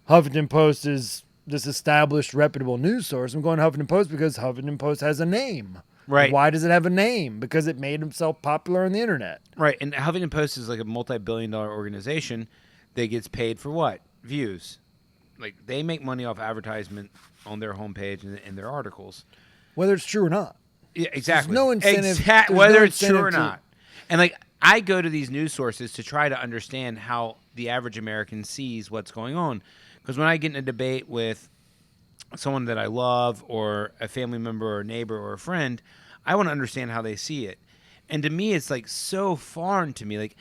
Huffington Post is this established reputable news source. I'm going to Huffington Post because Huffington Post has a name. Right. Why does it have a name? Because it made himself popular on the internet. Right, and Huffington Post is like a multi-billion-dollar organization that gets paid for what? Views. Like, they make money off advertisement on their homepage and in their articles. Whether it's true or not. Yeah, exactly. no incentive- there's whether no it's true or incentive to- not. And, like, I go to these news sources to try to understand how the average American sees what's going on. Because when I get in a debate with someone that I love or a family member or a neighbor or a friend, I want to understand how they see it. And to me, it's like so foreign to me. Like,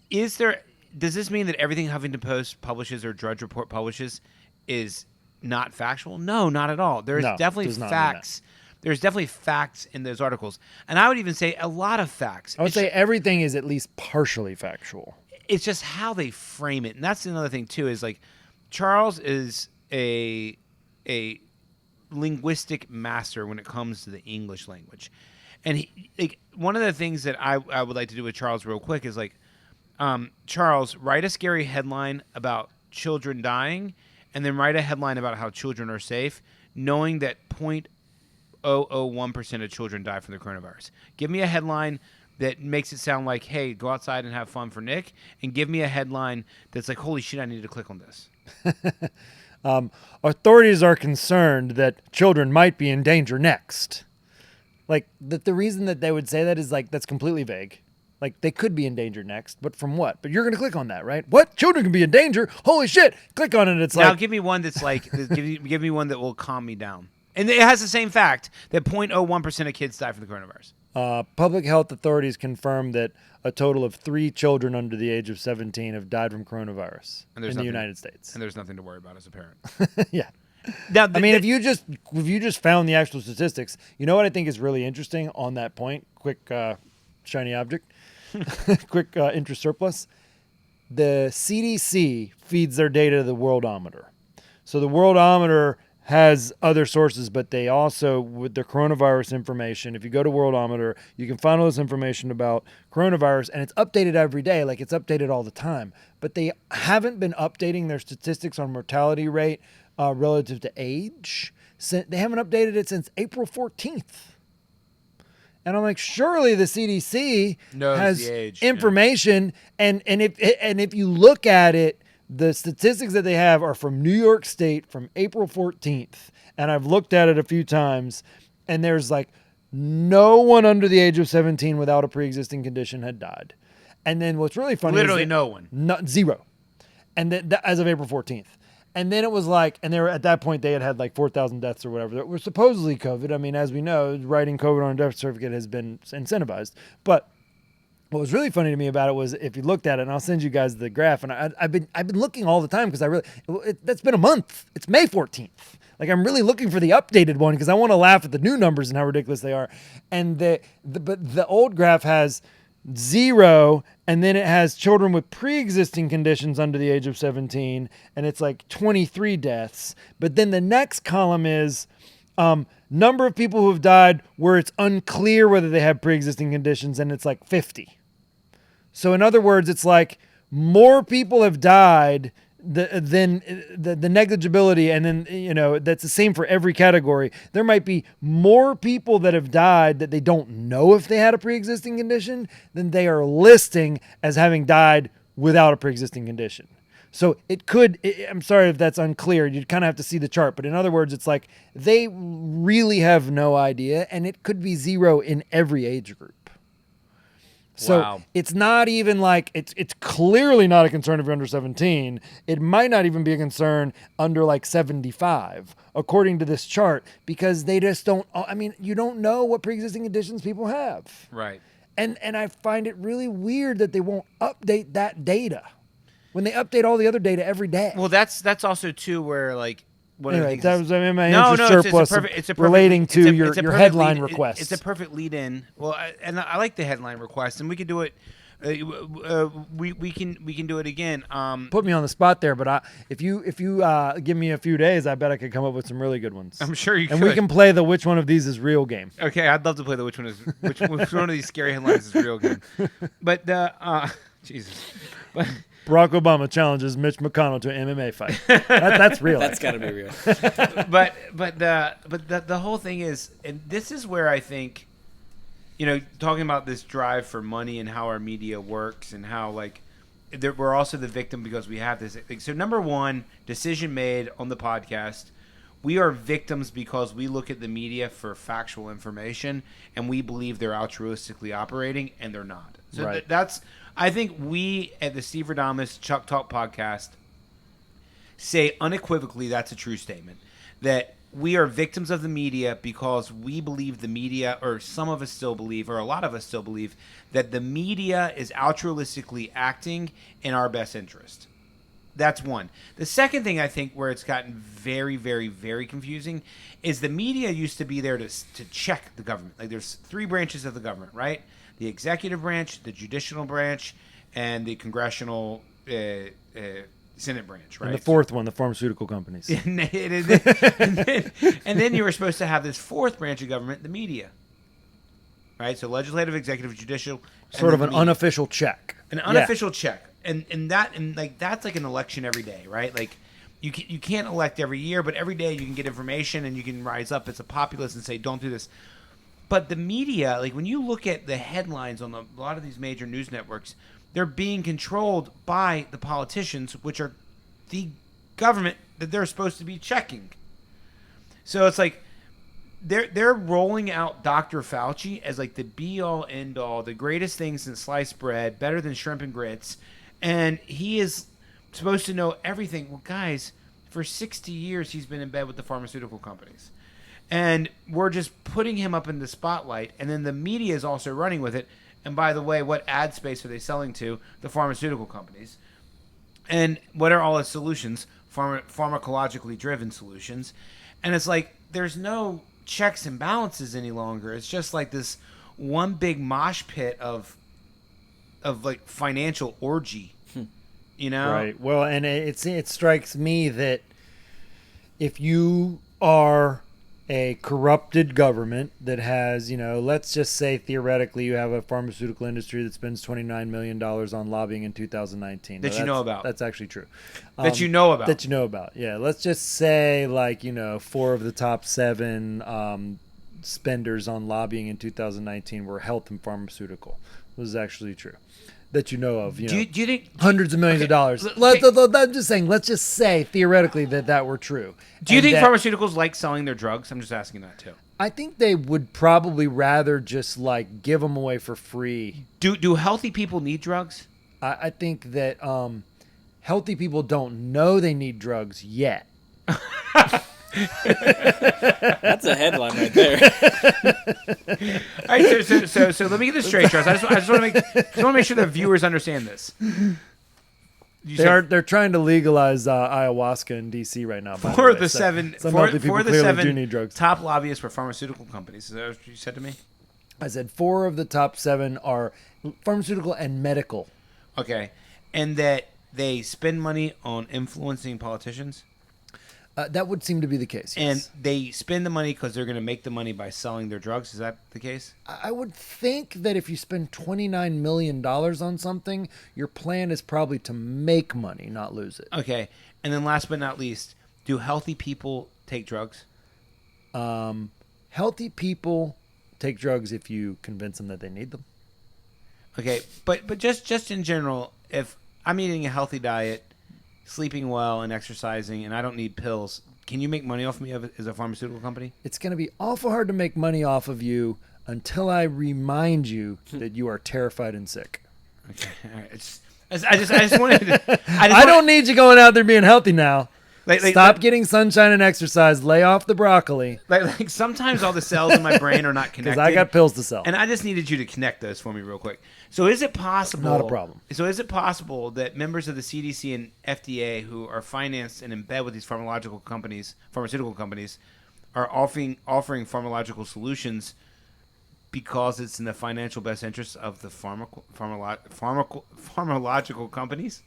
does this mean that everything Huffington Post publishes or Drudge Report publishes is not factual? No, not at all. There's No, definitely does not mean facts. There's definitely facts in those articles. And I would even say a lot of facts. I would say everything is at least partially factual. It's just how they frame it. And that's another thing too, is like Charles is a linguistic master when it comes to the English language. And he, like, one of the things that I would like to do with Charles real quick is like, Charles, write a scary headline about children dying and then write a headline about how children are safe, knowing that 0.001% of children die from the coronavirus. Give me a headline that makes it sound like, hey, go outside and have fun for Nick, and give me a headline that's like, holy shit, I need to click on this. Authorities are concerned that children might be in danger next. Like, the reason that they would say that is like, that's completely vague. Like, they could be in danger next, but from what? But you're going to click on that, right? What? Children can be in danger? Holy shit. Click on it. It's Now like, give me one that's like, give me one that will calm me down. And it has the same fact that 0.01% of kids die from the coronavirus. public health authorities confirmed that a total of 3 children under the age of 17 have died from coronavirus in the United States. And there's nothing to worry about as a parent. Yeah. Now, I mean, if you just found the actual statistics, you know what I think is really interesting on that point? Quick shiny object, quick interest surplus. The CDC feeds their data to the Worldometer. So the Worldometer has other sources, but they also, with the coronavirus information, if you go to Worldometer, you can find all this information about coronavirus, and it's updated every day, like it's updated all the time. But they haven't been updating their statistics on mortality rate relative to age. They haven't updated it since April 14th. And I'm like, surely the CDC knows has the age, information, and if you look at it, the statistics that they have are from New York State from April 14th, and I've looked at it a few times, and there's like no one under the age of 17 without a pre-existing condition had died. And then what's really funny literally is no one. zero, and that as of April 14th. And then it was like, and they were, at that point, they had like 4,000 deaths or whatever that were supposedly COVID. I mean, as we know, writing COVID on a death certificate has been incentivized. But what was really funny to me about it was, if you looked at it, and I'll send you guys the graph, and I've been looking all the time because that's been a month. It's May 14th. Like, I'm really looking for the updated one because I want to laugh at the new numbers and how ridiculous they are. And but the old graph has 0, and then it has children with pre-existing conditions under the age of 17, and it's like 23 deaths. But then the next column is Number of people who have died where it's unclear whether they have pre-existing conditions, and it's like 50. So in other words, it's like more people have died than the negligibility, and then that's the same for every category. There might be more people that have died that they don't know if they had a pre-existing condition than they are listing as having died without a pre-existing condition. So it could, I'm sorry if that's unclear, you'd kind of have to see the chart, but in other words, it's like they really have no idea, and it could be 0 in every age group. So Wow. it's not even like, it's clearly not a concern if you're under 17. It might not even be a concern under like 75, according to this chart, because they just don't, you don't know what pre-existing conditions people have. Right. And I find it really weird that they won't update that data when they update all the other data every day. Well, that's also too where like one of the Anyway, things that is- was my No, interest no, surplus it's a perfect, relating it's to a your perfect headline lead- request. It's a perfect lead in. Well, I like the headline request, and we can do it. We can do it again. Put me on the spot there, but if you give me a few days, I bet I could come up with some really good ones. I'm sure you and could. we can play the which one of these is real game. Okay, I'd love to play the which one of these scary headlines is real game. But Jesus. But Barack Obama challenges Mitch McConnell to an MMA fight. That's real. That's got to be real. but the whole thing is, and this is where I think, talking about this drive for money and how our media works and how we're also the victim because we have this. So number one, decision made on the podcast. We are victims because we look at the media for factual information and we believe they're altruistically operating, and they're not. So Right. that's, I think we at the Steverdamus Chuck Talk podcast say unequivocally that's a true statement, that we are victims of the media because we believe the media, or some of us still believe, or a lot of us still believe, that the media is altruistically acting in our best interest. That's one. The second thing I think where it's gotten very, very, very confusing is the media used to be there to check the government. Like there's 3 branches of the government, right? The executive branch, the judicial branch, and the congressional Senate branch, right? And the fourth one, the pharmaceutical companies. and then you were supposed to have this 4th branch of government, the media, right? So legislative, executive, judicial, Sort of and an the media. unofficial check. An unofficial check, and that's like an election every day, right? Like you can't elect every year, but every day you can get information and you can rise up as a populace and say, don't do this. But the media, like when you look at the headlines on a lot of these major news networks, they're being controlled by the politicians, which are the government that they're supposed to be checking. So it's like they're rolling out Dr. Fauci as like the be-all, end-all, the greatest thing since sliced bread, better than shrimp and grits, and he is supposed to know everything. Well, guys, for 60 years he's been in bed with the pharmaceutical companies. And we're just putting him up in the spotlight, and then the media is also running with it. And by the way, what ad space are they selling to? The pharmaceutical companies. And what are all the solutions? Pharmacologically driven solutions. And it's like there's no checks and balances any longer. It's just like this one big mosh pit of like financial orgy, Right. Well, and it strikes me that if you are a corrupted government that has, let's just say theoretically you have a pharmaceutical industry that spends $29 million on lobbying in 2019. That you know about. That's actually true. That you know about. That you know about. Yeah. Let's just say 4 of the top 7 spenders on lobbying in 2019 were health and pharmaceutical. This is actually true. That you know of, do you think hundreds of millions of dollars. I'm just saying, let's just say theoretically that were true. Do you And think that- pharmaceuticals like selling their drugs? I'm just asking that too. I think they would probably rather just give them away for free. Do healthy people need drugs? I think that healthy people don't know they need drugs yet. That's a headline right there. All right, so let me get this straight, Charles. I just want to make sure the viewers understand this. They're trying to legalize ayahuasca in DC right now. By the for way. the So seven some for, healthy people for the clearly 7 do need drugs. top lobbyists for pharmaceutical companies. Is that what you said to me? I said 4 of the top 7 are pharmaceutical and medical. Okay, and that they spend money on influencing politicians. That would seem to be the case. And Yes. they spend the money because they're going to make the money by selling their drugs. Is that the case? I would think that if you spend $29 million on something, your plan is probably to make money, not lose it. Okay. And then last but not least, do healthy people take drugs? Healthy people take drugs if you convince them that they need them. Okay. But just in general, if I'm eating a healthy diet, sleeping well and exercising, and I don't need pills, can you make money off me as a pharmaceutical company? It's going to be awful hard to make money off of you until I remind you that you are terrified and sick. Okay. All right. I just wanted to. I don't need you going out there being healthy now. Stop Like, getting sunshine and exercise. Lay off the broccoli. like sometimes all the cells in my brain are not connected. Because I got pills to sell. And I just needed you to connect those for me real quick. So is it possible? Not a problem. So is it possible that members of the CDC and FDA who are financed and in bed with these pharmaceutical companies, are offering pharmacological solutions because it's in the financial best interest of the pharmacological companies?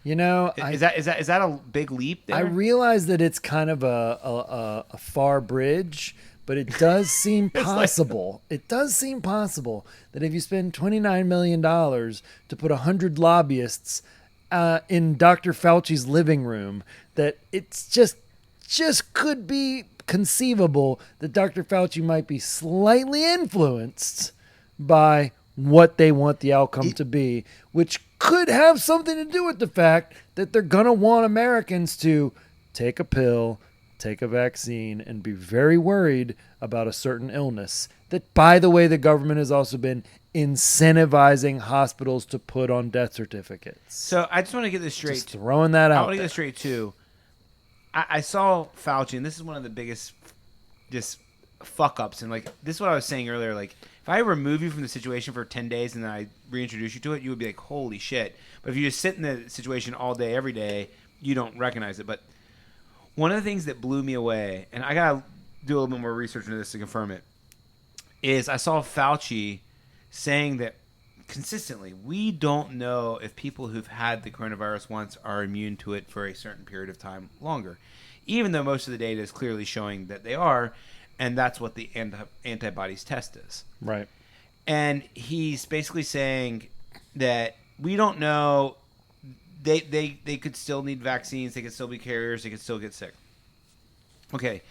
You know, Is that a big leap there? I realize that it's kind of a far bridge, but it does seem possible. It does seem possible that if you spend $29 million to put 100 lobbyists in Dr. Fauci's living room, that it's just could be conceivable that Dr. Fauci might be slightly influenced by what they want the outcome to be, which could have something to do with the fact that they're going to want Americans to take a pill, take a vaccine, and be very worried about a certain illness that, by the way, the government has also been incentivizing hospitals to put on death certificates. So I just want to get this straight. Just throwing that I out want to get there. this straight too. I saw Fauci, and this is one of the biggest just fuck ups. And like this is what I was saying earlier. Like if I remove you from the situation for 10 days and then I reintroduce you to it, you would be like, holy shit. But if you just sit in the situation all day, every day, you don't recognize it. But one of the things that blew me away, and I got to do a little bit more research into this to confirm it, is I saw Fauci saying that consistently, we don't know if people who've had the coronavirus once are immune to it for a certain period of time longer, even though most of the data is clearly showing that they are, and that's what the antibodies test is. Right. And he's basically saying that we don't know. They could still need vaccines. They could still be carriers. They could still get sick. Okay,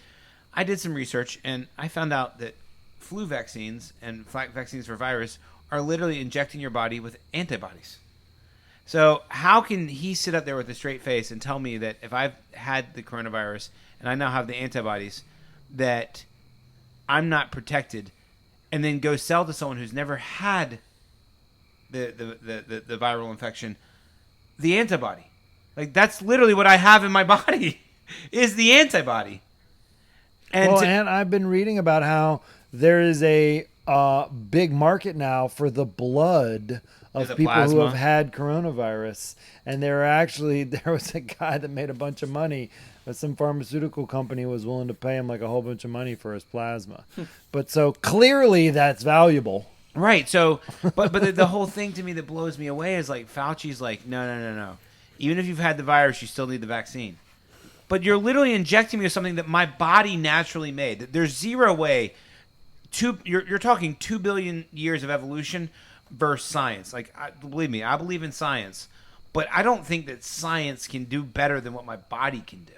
I did some research, and I found out that flu vaccines and vaccines for virus are literally injecting your body with antibodies. So how can he sit up there with a straight face and tell me that if I've had the coronavirus and I now have the antibodies, that I'm not protected, and then go sell to someone who's never had the viral infection the antibody? Like that's literally what I have in my body is the antibody. And And I've been reading about how there is a big market now for the blood of The people plasma. who have had coronavirus. And there was a guy that made a bunch of money, but some pharmaceutical company was willing to pay him like a whole bunch of money for his plasma. But so clearly that's valuable. right. So, but the whole thing to me that blows me away is like Fauci's like, no. Even if you've had the virus, you still need the vaccine. But you're literally injecting me with something that my body naturally made. There's zero way. You're talking 2 billion years of evolution versus science. Like, believe me, I believe in science, but I don't think that science can do better than what my body can do.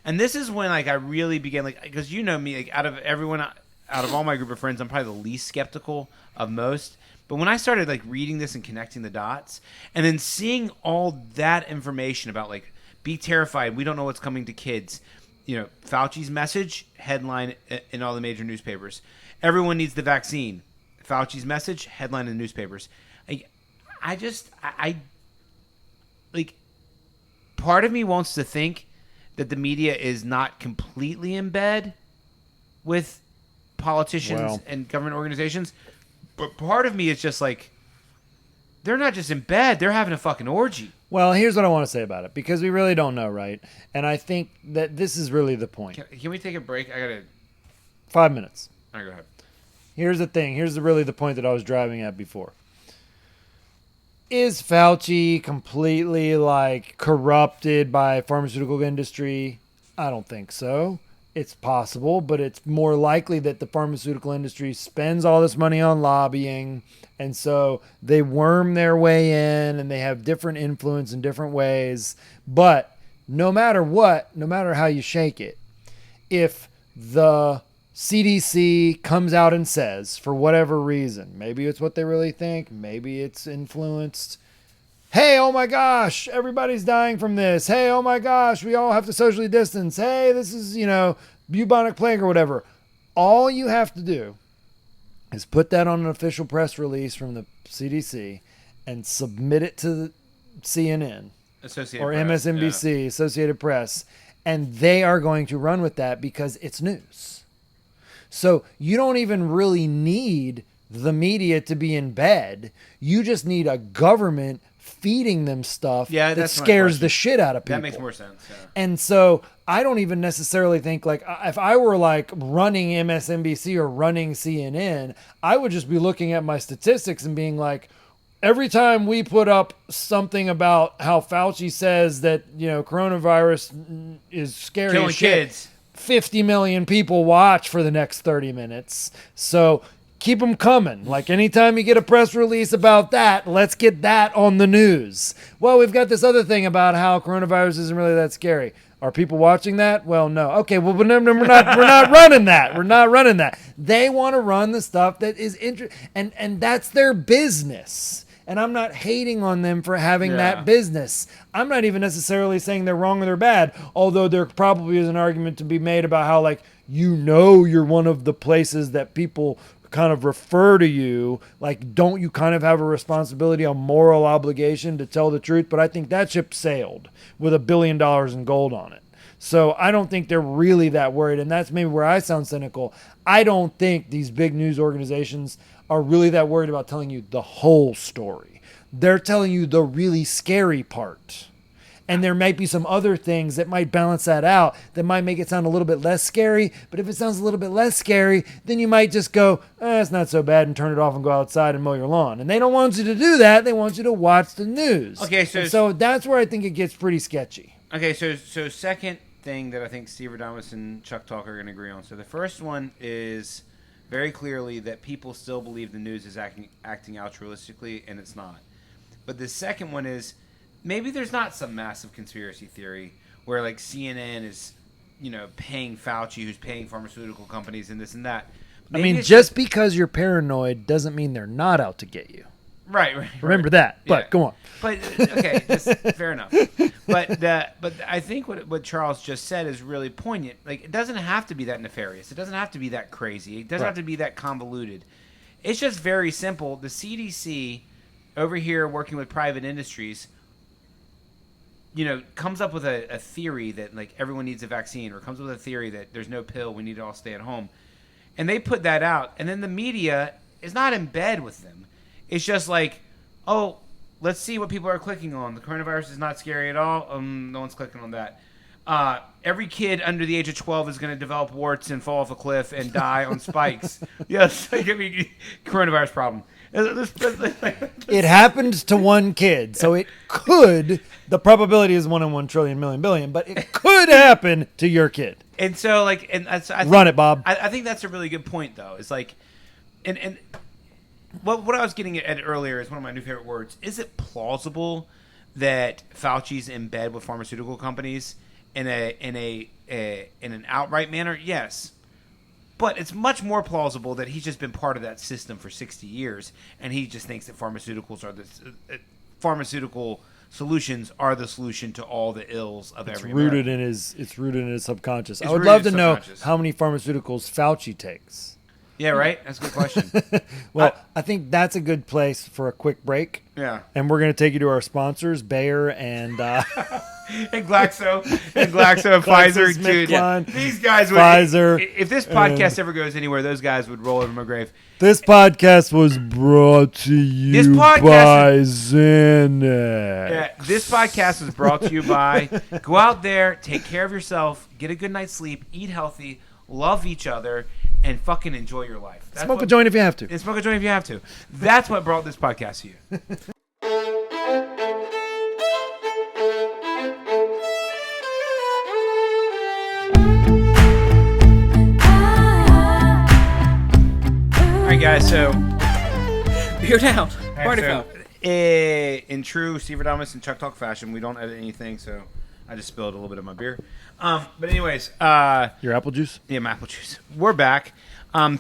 And this is when like I really began, like, because you know me, like out of all my group of friends, I'm probably the least skeptical of most. But when I started like reading this and connecting the dots, and then seeing all that information about like, be terrified, we don't know what's coming to kids. You know, Fauci's message, headline in all the major newspapers. Everyone needs the vaccine. Fauci's message, headline in the newspapers. I part of me wants to think that the media is not completely in bed with politicians and government organizations. But part of me is just like, they're not just in bed, they're having a fucking orgy. Well, here's what I want to say about it, because we really don't know, right? And I think that this is really the point. Can we take a break? I gotta... 5 minutes. All right, go ahead. Here's the thing. Here's really the point that I was driving at before. Is Fauci completely like corrupted by pharmaceutical industry? I don't think so. It's possible, but it's more likely that the pharmaceutical industry spends all this money on lobbying, and so they worm their way in and they have different influence in different ways. But no matter what, no matter how you shake it, if the CDC comes out and says, for whatever reason, maybe it's what they really think, maybe it's influenced, hey, oh my gosh, everybody's dying from this. Hey, oh my gosh, we all have to socially distance. Hey, this is, bubonic plague or whatever. All you have to do is put that on an official press release from the CDC and submit it to the CNN Associated or Press, MSNBC, yeah. Associated Press, and they are going to run with that because it's news. So you don't even really need the media to be in bed. You just need a government feeding them stuff that that's my scares question. the shit out of people. That makes more sense. Yeah. And so I don't even necessarily think, like, if I were like running MSNBC or running CNN, I would just be looking at my statistics and being like, every time we put up something about how Fauci says that, coronavirus is scary Killing as shit, kids. 50 million people watch for the next 30 minutes. So keep them coming. Like, anytime you get a press release about that, let's get that on the news. Well, we've got this other thing about how coronavirus isn't really that scary. Are people watching that? Well, no. Okay, well, but no, we're not running that. We're not running that. They want to run the stuff that is interesting, and that's their business. And I'm not hating on them for having that business. I'm not even necessarily saying they're wrong or they're bad, although there probably is an argument to be made about how, like, you're one of the places that people kind of refer to you. Like, don't you kind of have a responsibility, a moral obligation to tell the truth? But I think that ship sailed with $1 billion in gold on it. So I don't think they're really that worried. And that's maybe where I sound cynical. I don't think these big news organizations are really that worried about telling you the whole story. They're telling you the really scary part. And there might be some other things that might balance that out, that might make it sound a little bit less scary. But if it sounds a little bit less scary, then you might just go, it's not so bad, and turn it off and go outside and mow your lawn. And they don't want you to do that. They want you to watch the news. Okay, so that's where I think it gets pretty sketchy. Okay, so second thing that I think Steverdamus and ChuckTalks are going to agree on. So the first one is very clearly that people still believe the news is acting altruistically, and it's not. But the second one is, maybe there's not some massive conspiracy theory where, like, CNN is, paying Fauci, who's paying pharmaceutical companies and this and that. Maybe just because you're paranoid doesn't mean they're not out to get you. Right. Remember that. But go on. But okay, just fair enough. But I think what Charles just said is really poignant. Like, it doesn't have to be that nefarious. It doesn't have to be that crazy. It doesn't have to be that convoluted. It's just very simple. The CDC over here working with private industries, comes up with a theory that, like, everyone needs a vaccine, or comes with a theory that there's no pill, we need to all stay at home. And they put that out, and then the media is not in bed with them. It's just like, oh, let's see what people are clicking on. The coronavirus is not scary at all. No one's clicking on that. Every kid under the age of 12 is going to develop warts and fall off a cliff and die on spikes. Yes, coronavirus problem. It happened to one kid, so it could. The probability is 1 in 1 trillion million billion, but it could happen to your kid. And so, like, run it, Bob. I think that's a really good point, though. It's like, and what I was getting at earlier is one of my new favorite words. Is it plausible that Fauci's in bed with pharmaceutical companies in an outright manner? Yes. But it's much more plausible that he's just been part of that system for 60 years, and he just thinks that pharmaceutical solutions are the solution to all the ills of every American. It's rooted in his subconscious. I would love to know how many pharmaceuticals Fauci takes. Yeah, right? That's a good question. Well, I think that's a good place for a quick break. Yeah. And we're going to take you to our sponsors, Bayer and... and Glaxo. And Pfizer, dude. Yeah. These guys would... Pfizer. If this podcast ever goes anywhere, those guys would roll over my grave. This podcast was brought to you by Xanax. Yeah, this podcast was brought to you by... Go out there, take care of yourself, get a good night's sleep, eat healthy, love each other, and fucking enjoy your life. Smoke a joint if you have to. And smoke a joint if you have to. That's what brought this podcast to you. Beer down. Party So, foul. in true Steverdamus and Chuck Talk fashion, we don't edit anything, so I just spilled a little bit of my beer. But anyways, Your apple juice? yeah, my apple juice. We're back.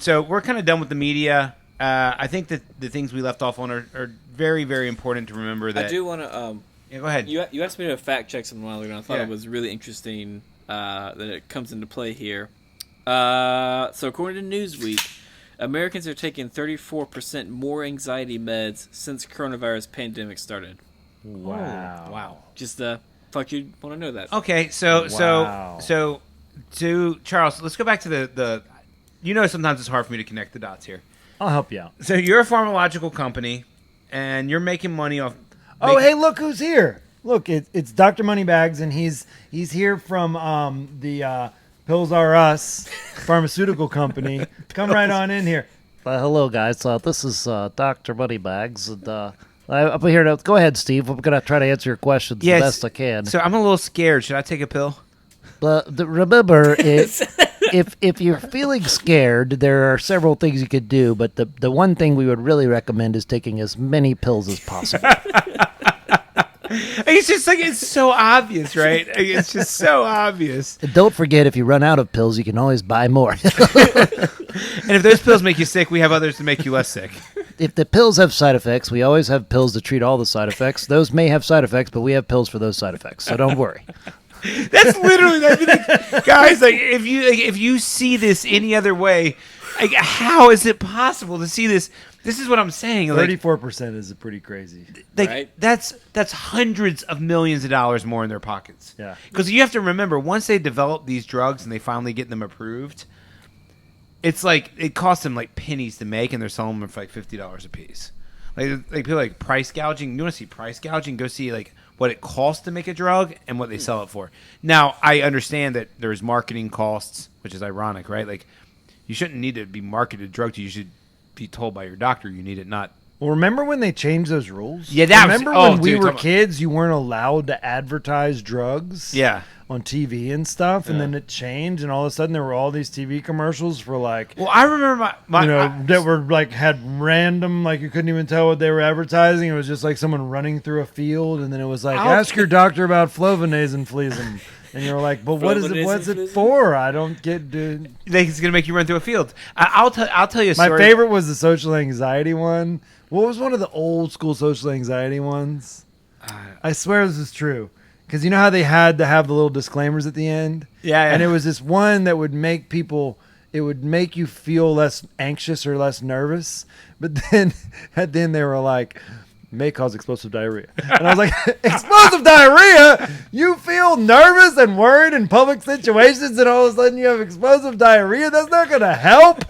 So we're kind of done with the media. I think that the things we left off on are very, very important to remember. That I do want to. Yeah, go ahead. You asked me to fact check something a while ago, and I thought Yeah. it was really interesting that it comes into play here. So according to Newsweek, Americans are taking 34% more anxiety meds since coronavirus pandemic started. Wow. Wow. Just thought you'd want to know that. Okay, so Wow. to Charles, let's go back to the. Sometimes it's hard for me to connect the dots here. I'll help you out. So you're a pharmacological company, and you're making money off. Oh, hey, look who's here. Look, it's Dr. Moneybags, and he's here from the Pills R Us pharmaceutical company. Come right on in here. Hello, guys. This is Dr. Moneybags, and I'm here to go ahead, Steve. I'm going to try to answer your questions the best I can. So I'm a little scared. Should I take a pill? Remember, if you're feeling scared, there are several things you could do, but the one thing we would really recommend is taking as many pills as possible. It's just like it's so obvious, right? It's just so obvious. And don't forget, if you run out of pills, you can always buy more. And if those pills make you sick, we have others to make you less sick. If the pills have side effects, we always have pills to treat all the side effects. Those may have side effects, but we have pills for those side effects, so don't worry. That's literally guys. Like if you see this any other way, like how is it possible to see this? This is what I'm saying. Like, 34% is pretty crazy. like Right. that's hundreds of millions of dollars more in their pockets. Yeah. Because you have to remember, once they develop these drugs and they finally get them approved, it's like it costs them like pennies to make, and they're selling them for like $50 a piece. Like people like price gouging. You want to see price gouging? Go see like what it costs to make a drug and what they sell it for. Now I understand that there's marketing costs, which is ironic, right? Like you shouldn't need to be marketed a drug to you. You should be told by your doctor you need it, not. Well, remember when they changed those rules? Yeah, that was- remember oh, when we dude, were talk about- kids, you weren't allowed to advertise drugs Yeah. on TV and stuff, and Yeah. then it changed, and all of a sudden there were all these TV commercials for like, Well, I remember that were like had random, like you couldn't even tell what they were advertising. It was just like someone running through a field, and then it was like, ask your doctor about Flonase and Fleasem. And you're like, but what is it? Flonase What's and it Fleasem? for? I don't get. Dude. It's gonna make you run through a field. I'll tell you a My story. favorite was the social anxiety one. What was one of the old school social anxiety ones? I swear this is true. Because you know how they had to have the little disclaimers at the end? Yeah, yeah. And it was this one that would make people, it would make you feel less anxious or less nervous. But then at the end they were like, may cause explosive diarrhea. And I was like, explosive diarrhea? You feel nervous and worried in public situations and all of a sudden you have explosive diarrhea? That's not going to help.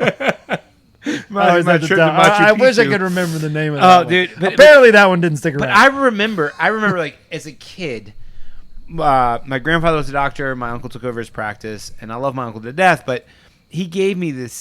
I always have to trip to tell- Machu I wish I Picchu. could remember the name of Oh, that one. dude, but- Apparently that one didn't stick around. But I remember like as a kid, my grandfather was a doctor. My uncle took over his practice, and I love my uncle to death. But he gave me this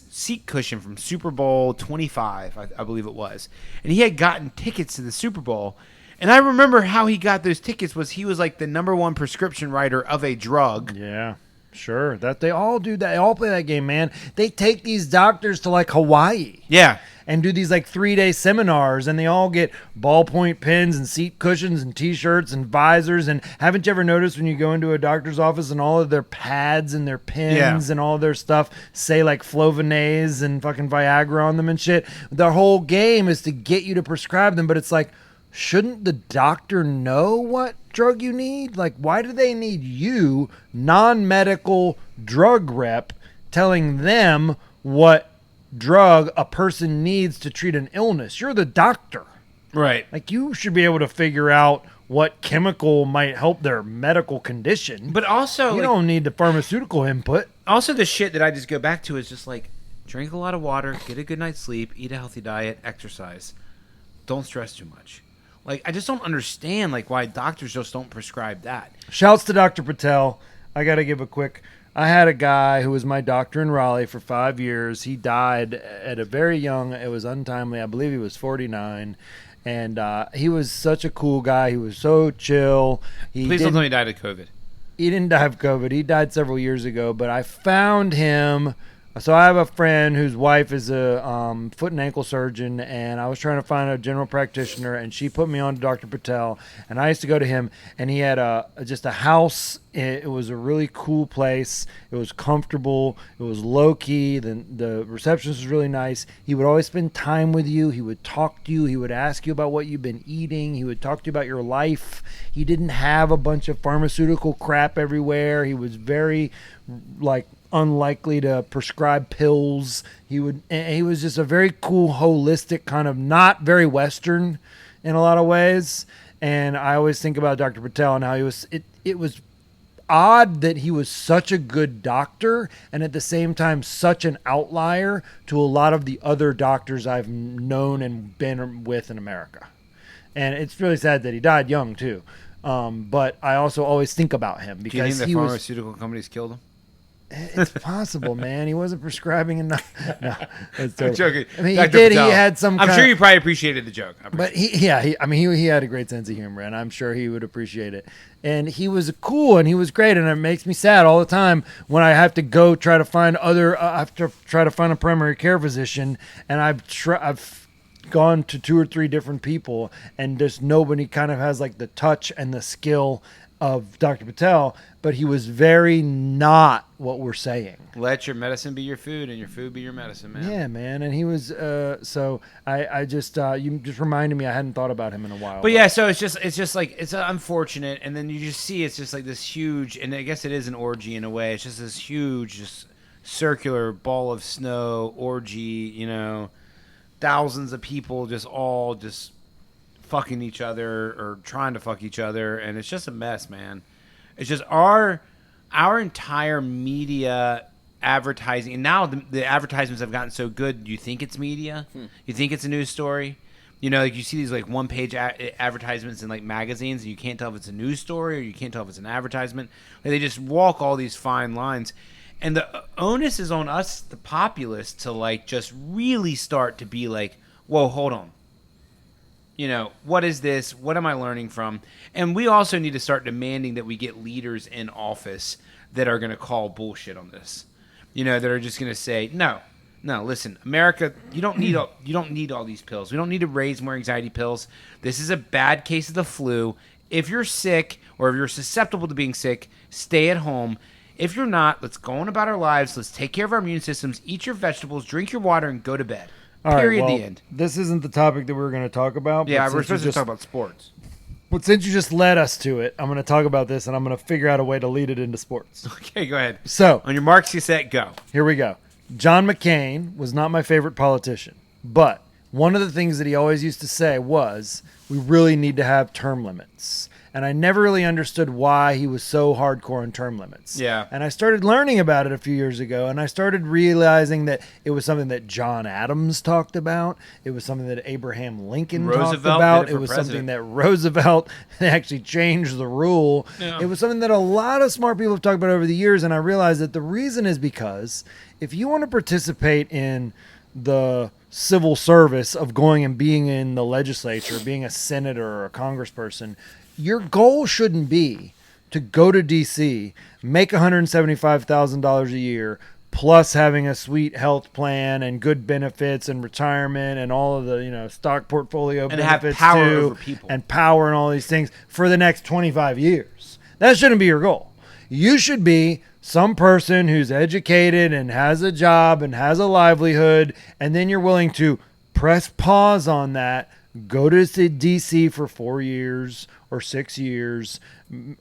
seat cushion from Super Bowl 25, I believe it was, and he had gotten tickets to the Super Bowl. And I remember how he got those tickets was he was like the #1 prescription writer of a drug. Yeah, sure. That they all do that. They all play that game, man. They take these doctors to like Hawaii Yeah. and do these like 3-day seminars, and they all get ballpoint pens and seat cushions and T-shirts and visors. And haven't you ever noticed when you go into a doctor's office and all of their pads and their pens and all their stuff say like Flonase and fucking Viagra on them and shit? The whole game is to get you to prescribe them, but it's like, shouldn't the doctor know what drug you need? Like, why do they need you, non-medical drug rep, telling them what drug a person needs to treat an illness? You're the doctor. Right. Like, you should be able to figure out what chemical might help their medical condition. But also, you don't need the pharmaceutical input. also the shit that I just go back to is just like drink a lot of water, get a good night's sleep, eat a healthy diet, exercise. Don't stress too much. Like, I just don't understand like why doctors just don't prescribe that. Shouts to Dr. Patel. I got to give a quick. I had a guy who was my doctor in Raleigh for 5 years. He died at a very young. It was untimely. I believe he was 49. And he was such a cool guy. He was so chill. Please don't tell me he died of COVID. He didn't die of COVID. He died several years ago. But I found him So I have a friend whose wife is a foot and ankle surgeon, and I was trying to find a general practitioner, and she put me on to Dr. Patel, and I used to go to him, and he had just a house. It was a really cool place. It was comfortable. It was low key. The receptionist was really nice. He would always spend time with you. He would talk to you. He would ask you about what you've been eating. He would talk to you about your life. He didn't have a bunch of pharmaceutical crap everywhere. He was very unlikely to prescribe pills. He was just a very cool, holistic kind of, not very Western in a lot of ways. And I always think about Dr. Patel and how it was odd that he was such a good doctor and at the same time such an outlier to a lot of the other doctors I've known and been with in America. And it's really sad that he died young too. But I also always think about him because do you think the pharmaceutical companies killed him? It's possible, man. He wasn't prescribing enough. No, that's I'm joking. I mean, Dr. he did. Patel. He had some. I'm sure you probably appreciated the joke. But he had a great sense of humor, and I'm sure he would appreciate it. And he was cool, and he was great, and it makes me sad all the time when I have to go try to find I have to try to find a primary care physician, and I've gone to 2 or 3 different people, and just nobody kind of has like the touch and the skill of Dr. Patel, but he was very not what we're saying. Let your medicine be your food and your food be your medicine, man. Yeah, man. And he was, so I just, you just reminded me I hadn't thought about him in a while. But yeah, so it's just like, it's unfortunate. And then you just see, it's just like this huge, and I guess it is an orgy in a way. It's just this huge, just circular ball of snow orgy, thousands of people just all just fucking each other or trying to fuck each other, and it's just a mess, man. It's just our entire media advertising, and now the advertisements have gotten so good. You think it's media, you think it's a news story. Like you see these like one-page advertisements in like magazines, and you can't tell if it's a news story or you can't tell if it's an advertisement. Like, they just walk all these fine lines, and the onus is on us, the populace, to like just really start to be like, whoa, hold on. What is this? What am I learning from? And we also need to start demanding that we get leaders in office that are going to call bullshit on this. That are just going to say, no, listen, America, you don't need all these pills. We don't need to raise more anxiety pills. This is a bad case of the flu. If you're sick or if you're susceptible to being sick, stay at home. If you're not, let's go on about our lives. Let's take care of our immune systems, eat your vegetables, drink your water, and go to bed. Period. The end. This isn't the topic that we were going to talk about. Yeah, we're supposed to talk about sports. But since you just led us to it, I'm going to talk about this, and I'm going to figure out a way to lead it into sports. Okay, go ahead. So, on your marks, you set, go. Here we go. John McCain was not my favorite politician, but one of the things that he always used to say was, we really need to have term limits. And I never really understood why he was so hardcore on term limits. Yeah. And I started learning about it a few years ago, and I started realizing that it was something that John Adams talked about. It was something that Abraham Lincoln talked about. It was something that Roosevelt actually changed the rule. Yeah. It was something that a lot of smart people have talked about over the years, and I realized that the reason is because if you want to participate in the civil service of going and being in the legislature, being a senator or a congressperson, your goal shouldn't be to go to D.C., make $175,000 a year, plus having a sweet health plan and good benefits and retirement and all of the stock portfolio and benefits have power too, over people and power and all these things for the next 25 years. That shouldn't be your goal. You should be some person who's educated and has a job and has a livelihood, and then you're willing to press pause on that, go to D.C. for 4 years or 6 years,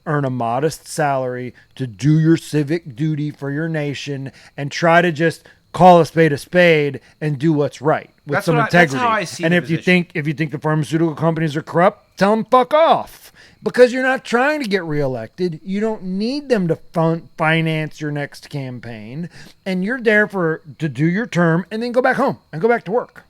earn a modest salary to do your civic duty for your nation, and try to just call a spade and do what's right with some integrity. That's how I see and if you think the pharmaceutical companies are corrupt, tell them fuck off. Because you're not trying to get reelected. You don't need them to finance your next campaign. And you're there to do your term and then go back home and go back to work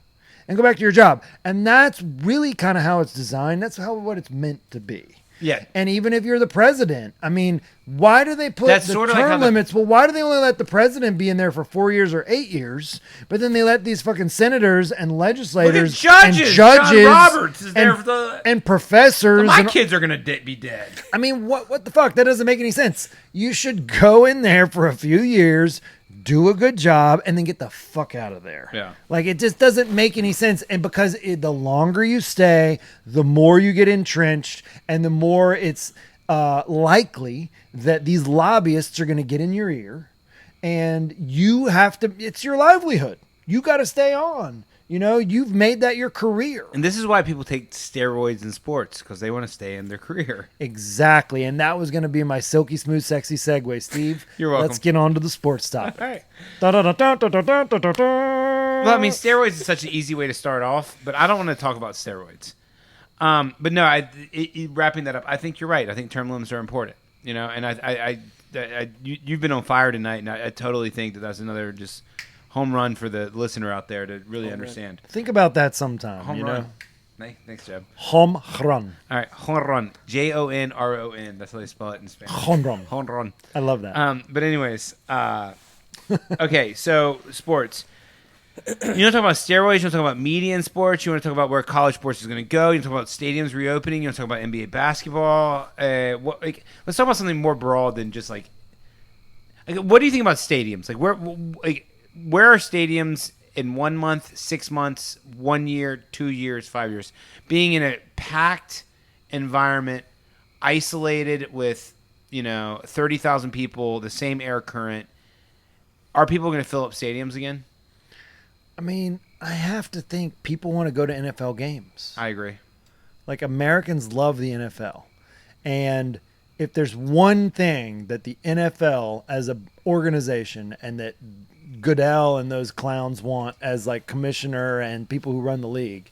and go back to your job. And that's really kind of how it's designed. That's what it's meant to be. Yeah. And even if you're the president, I mean, why do they put That's the sort of term like limits? Well, why do they only let the president be in there for 4 years or 8 years, but then they let these fucking senators and legislators judges. and judges John Roberts is there for the and professors? My kids are gonna be dead. I mean, what the fuck? That doesn't make any sense. You should go in there for a few years, do a good job, and then get the fuck out of there. Yeah. Like, it just doesn't make any sense. And because the longer you stay, the more you get entrenched, and the more it's likely that these lobbyists are going to get in your ear, and you have to, it's your livelihood. You got to stay on. You know, you've made that your career. And this is why people take steroids in sports, because they want to stay in their career. Exactly. And that was going to be my silky smooth, sexy segue, Steve. You're welcome. Let's get on to the sports topic. All right. Well, Well, I mean, steroids is such an easy way to start off, but I don't want to talk about steroids. But no, wrapping that up, I think you're right. I think term limits are important. You know, and you've been on fire tonight, and I totally think that that's another just home run for the listener out there to really understand. think about that sometime. Home you run. know? Thanks, Jeb. Home run. All right, home run. Jonron. That's how they spell it in Spanish. Home run. Home run. I love that. But anyways, okay, so sports. You want to talk about steroids? You want to talk about media in sports? You want to talk about where college sports is going to go? You want to talk about stadiums reopening? You want to talk about NBA basketball? Let's talk about something more broad than just like what do you think about stadiums? Where are stadiums in 1 month, 6 months, 1 year, 2 years, 5 years? Being in a packed environment, isolated with 30,000 people, the same air current. Are people going to fill up stadiums again? I mean, I have to think people want to go to NFL games. I agree. Like, Americans love the NFL. And if there's one thing that the NFL as an organization and that Goodell and those clowns want as like commissioner and people who run the league,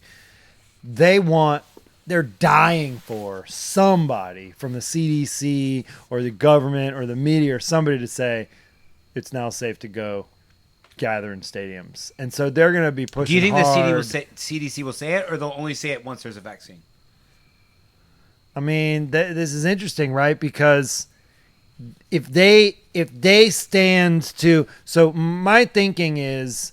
they're dying for somebody from the CDC or the government or the media or somebody to say it's now safe to go gather in stadiums. And so they're going to be pushing. Do you think hard. the CDC will say it, or they'll only say it once there's a vaccine? I mean, this is interesting, right? Because if they stand to, so my thinking is,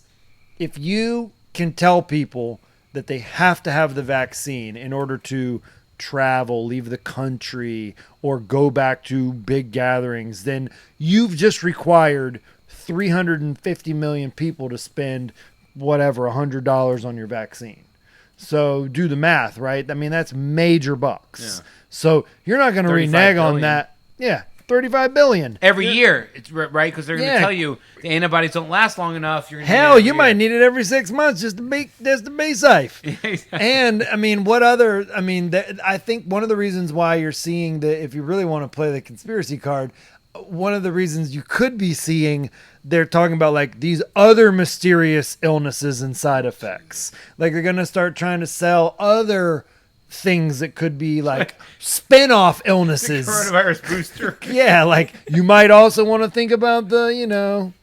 if you can tell people that they have to have the vaccine in order to travel, leave the country, or go back to big gatherings, then you've just required 350 million people to spend whatever $100 on your vaccine. So do the math, right? I mean, that's major bucks. Yeah. So you're not going to renege on that. Yeah, 35 billion every year. It's right because they're going to Yeah. tell you the antibodies don't last long enough. You're gonna Hell, need it every you might year. need it every 6 months just to be safe. And I mean, I think one of the reasons why you're seeing if you really want to play the conspiracy card, one of the reasons you could be seeing, they're talking about like these other mysterious illnesses and side effects. Like they're going to start trying to sell other things that could be like spin-off illnesses. Coronavirus booster. Yeah, like you might also want to think about the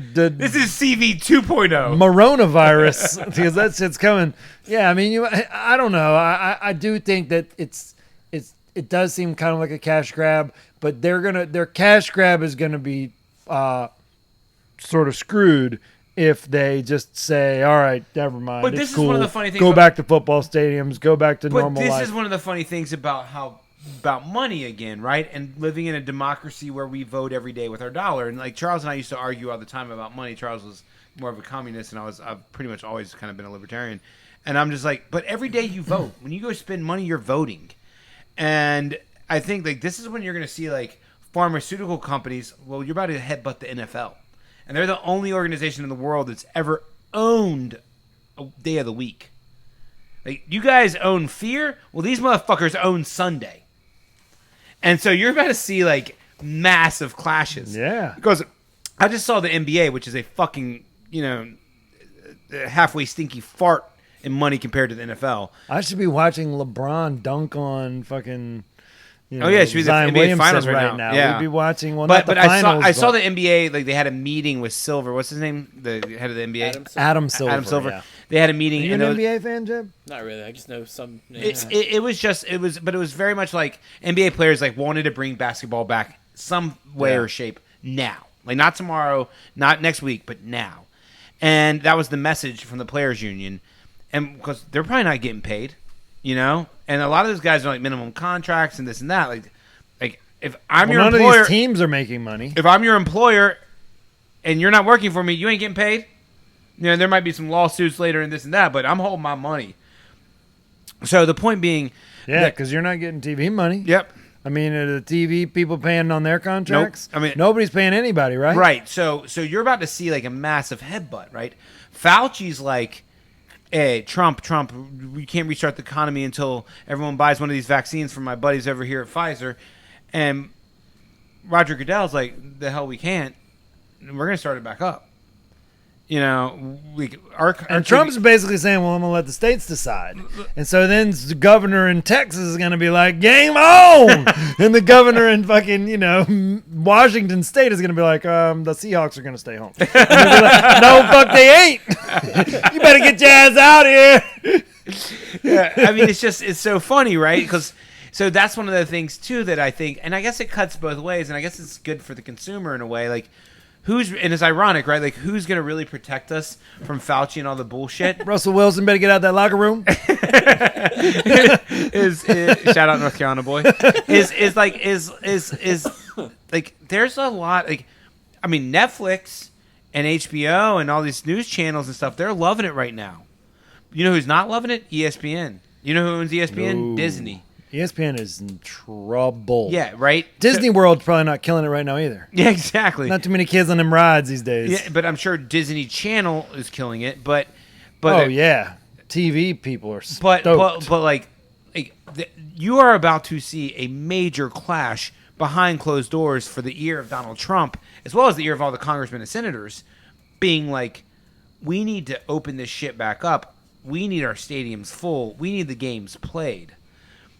This is CV 2.0. Coronavirus because that shit's coming. Yeah, I mean, I don't know. I do think that it does seem kind of like a cash grab, but their cash grab is gonna be sort of screwed if they just say, all right, never mind. But it's this is cool. one of the funny things Go about- back to football stadiums. Go back to But normal this life. is one of the funny things about money again, right? And living in a democracy where we vote every day with our dollar. And like Charles and I used to argue all the time about money. Charles was more of a communist, and I've pretty much always kind of been a libertarian. And I'm just like, but every day you vote. When you go spend money, you're voting. And I think like this is when you're going to see like pharmaceutical companies. Well, you're about to headbutt the NFL, and they're the only organization in the world that's ever owned a day of the week. Like, you guys own fear? Well, these motherfuckers own Sunday. And so you're about to see, like, massive clashes. Yeah. Because I just saw the NBA, which is a fucking, halfway stinky fart in money compared to the NFL. I should be watching LeBron dunk on fucking. Oh, yeah, it should be the Zion NBA Williamson finals right now. Yeah. We'd be watching. Well, But not the I finals, saw but the NBA, like, they had a meeting with Silver. What's his name? The head of the NBA? Adam Silver. Adam Silver. Yeah. They had a meeting. Are you and an it was- NBA fan, Jeb? Not really. I just know some. It was very much like NBA players like wanted to bring basketball back some way or shape now, like not tomorrow, not next week, but now. And that was the message from the players union, and because they're probably not getting paid, and a lot of those guys are like minimum contracts and this and that. Like if I'm your None employer, of these teams are making money. if I'm your employer, and you're not working for me, you ain't getting paid. There might be some lawsuits later and this and that, but I'm holding my money. So the point being, Yeah, because you're not getting TV money. Yep. I mean, are the TV people paying on their contracts? Nope. I mean, nobody's paying anybody, right? Right. So you're about to see like a massive headbutt, right? Fauci's like, hey, Trump, we can't restart the economy until everyone buys one of these vaccines from my buddies over here at Pfizer. And Roger Goodell's like, the hell we can't. We're going to start it back up. And Trump's basically saying, well, I'm going to let the states decide. And so then the governor in Texas is going to be like, game on! And the governor in fucking, Washington State is going to be like, the Seahawks are going to stay home. And they'll be like, no, fuck, they ain't. You better get your ass out here. Yeah, I mean, it's so funny, right? So that's one of the things, too, that I think, and I guess it cuts both ways, and I guess it's good for the consumer in a way, like, and it's ironic, right? Like, who's going to really protect us from Fauci and all the bullshit? Russell Wilson better get out that locker room. Shout out North Carolina boy. Is like there's a lot, like, I mean, Netflix and HBO and all these news channels and stuff, they're loving it right now. You know who's not loving it? ESPN. You know who owns ESPN? No. Disney. ESPN is in trouble. Yeah, right? Disney World's probably not killing it right now either. Yeah, exactly. Not too many kids on them rides these days. Yeah, but I'm sure Disney Channel is killing it. But oh yeah, TV people are stoked. But you are about to see a major clash behind closed doors for the ear of Donald Trump, as well as the ear of all the congressmen and senators, being like, we need to open this shit back up. We need our stadiums full. We need the games played.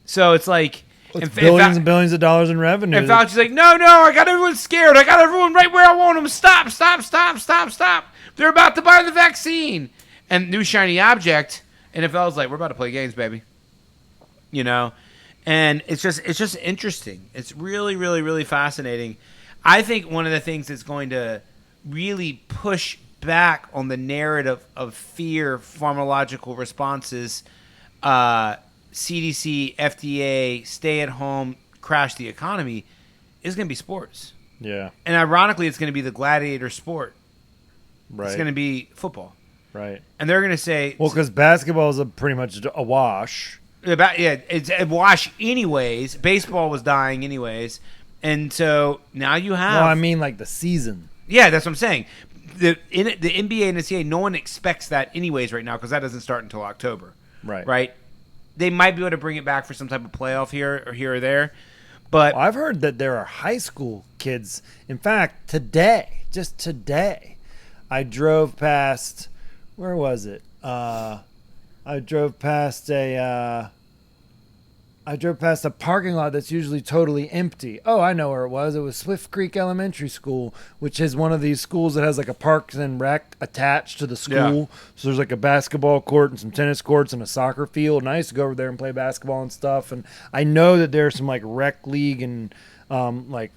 So it's like... billions and billions of dollars in revenue. And Fauci's like, no, I got everyone scared. I got everyone right where I want them. Stop. They're about to buy the vaccine. And new shiny object, NFL's like, we're about to play games, baby. And it's just interesting. It's really, really, really fascinating. I think one of the things that's going to really push back on the narrative of fear, pharmacological responses, CDC, FDA, stay at home, crash the economy, is going to be sports. Yeah. And ironically, it's going to be the gladiator sport. Right. It's going to be football. Right. And they're going to say... Well, because basketball is pretty much a wash. It's a wash anyways. Baseball was dying anyways. And so now you have... No, I mean like the season. Yeah, that's what I'm saying. The NBA and the NCAA, no one expects that anyways right now because that doesn't start until October. Right. Right? They might be able to bring it back for some type of playoff here or there. But I've heard that there are high school kids. In fact, just today, I drove past... Where was it? I drove past a parking lot that's usually totally empty. Oh, I know where it was. It was Swift Creek Elementary School, which is one of these schools that has like a Parks and Rec attached to the school. Yeah. So there's like a basketball court and some tennis courts and a soccer field. And I used to go over there and play basketball and stuff. And I know that there's some like rec league and like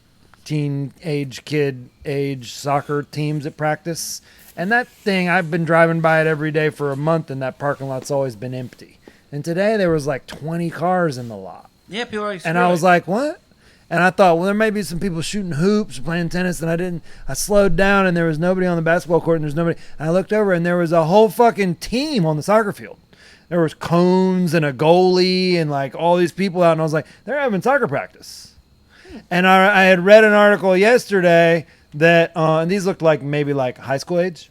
teenage kid age soccer teams that practice. And that thing, I've been driving by it every day for a month, and that parking lot's always been empty. And today there was like 20 cars in the lot. Yeah, people are like, and I was like, what? And I thought, well, there may be some people shooting hoops or playing tennis, and I slowed down, and there was nobody on the basketball court, and there's nobody. And I looked over, and there was a whole fucking team on the soccer field. There was cones and a goalie and like all these people out, and I was like, they're having soccer practice. And I had read an article yesterday that and these looked like maybe like high school age.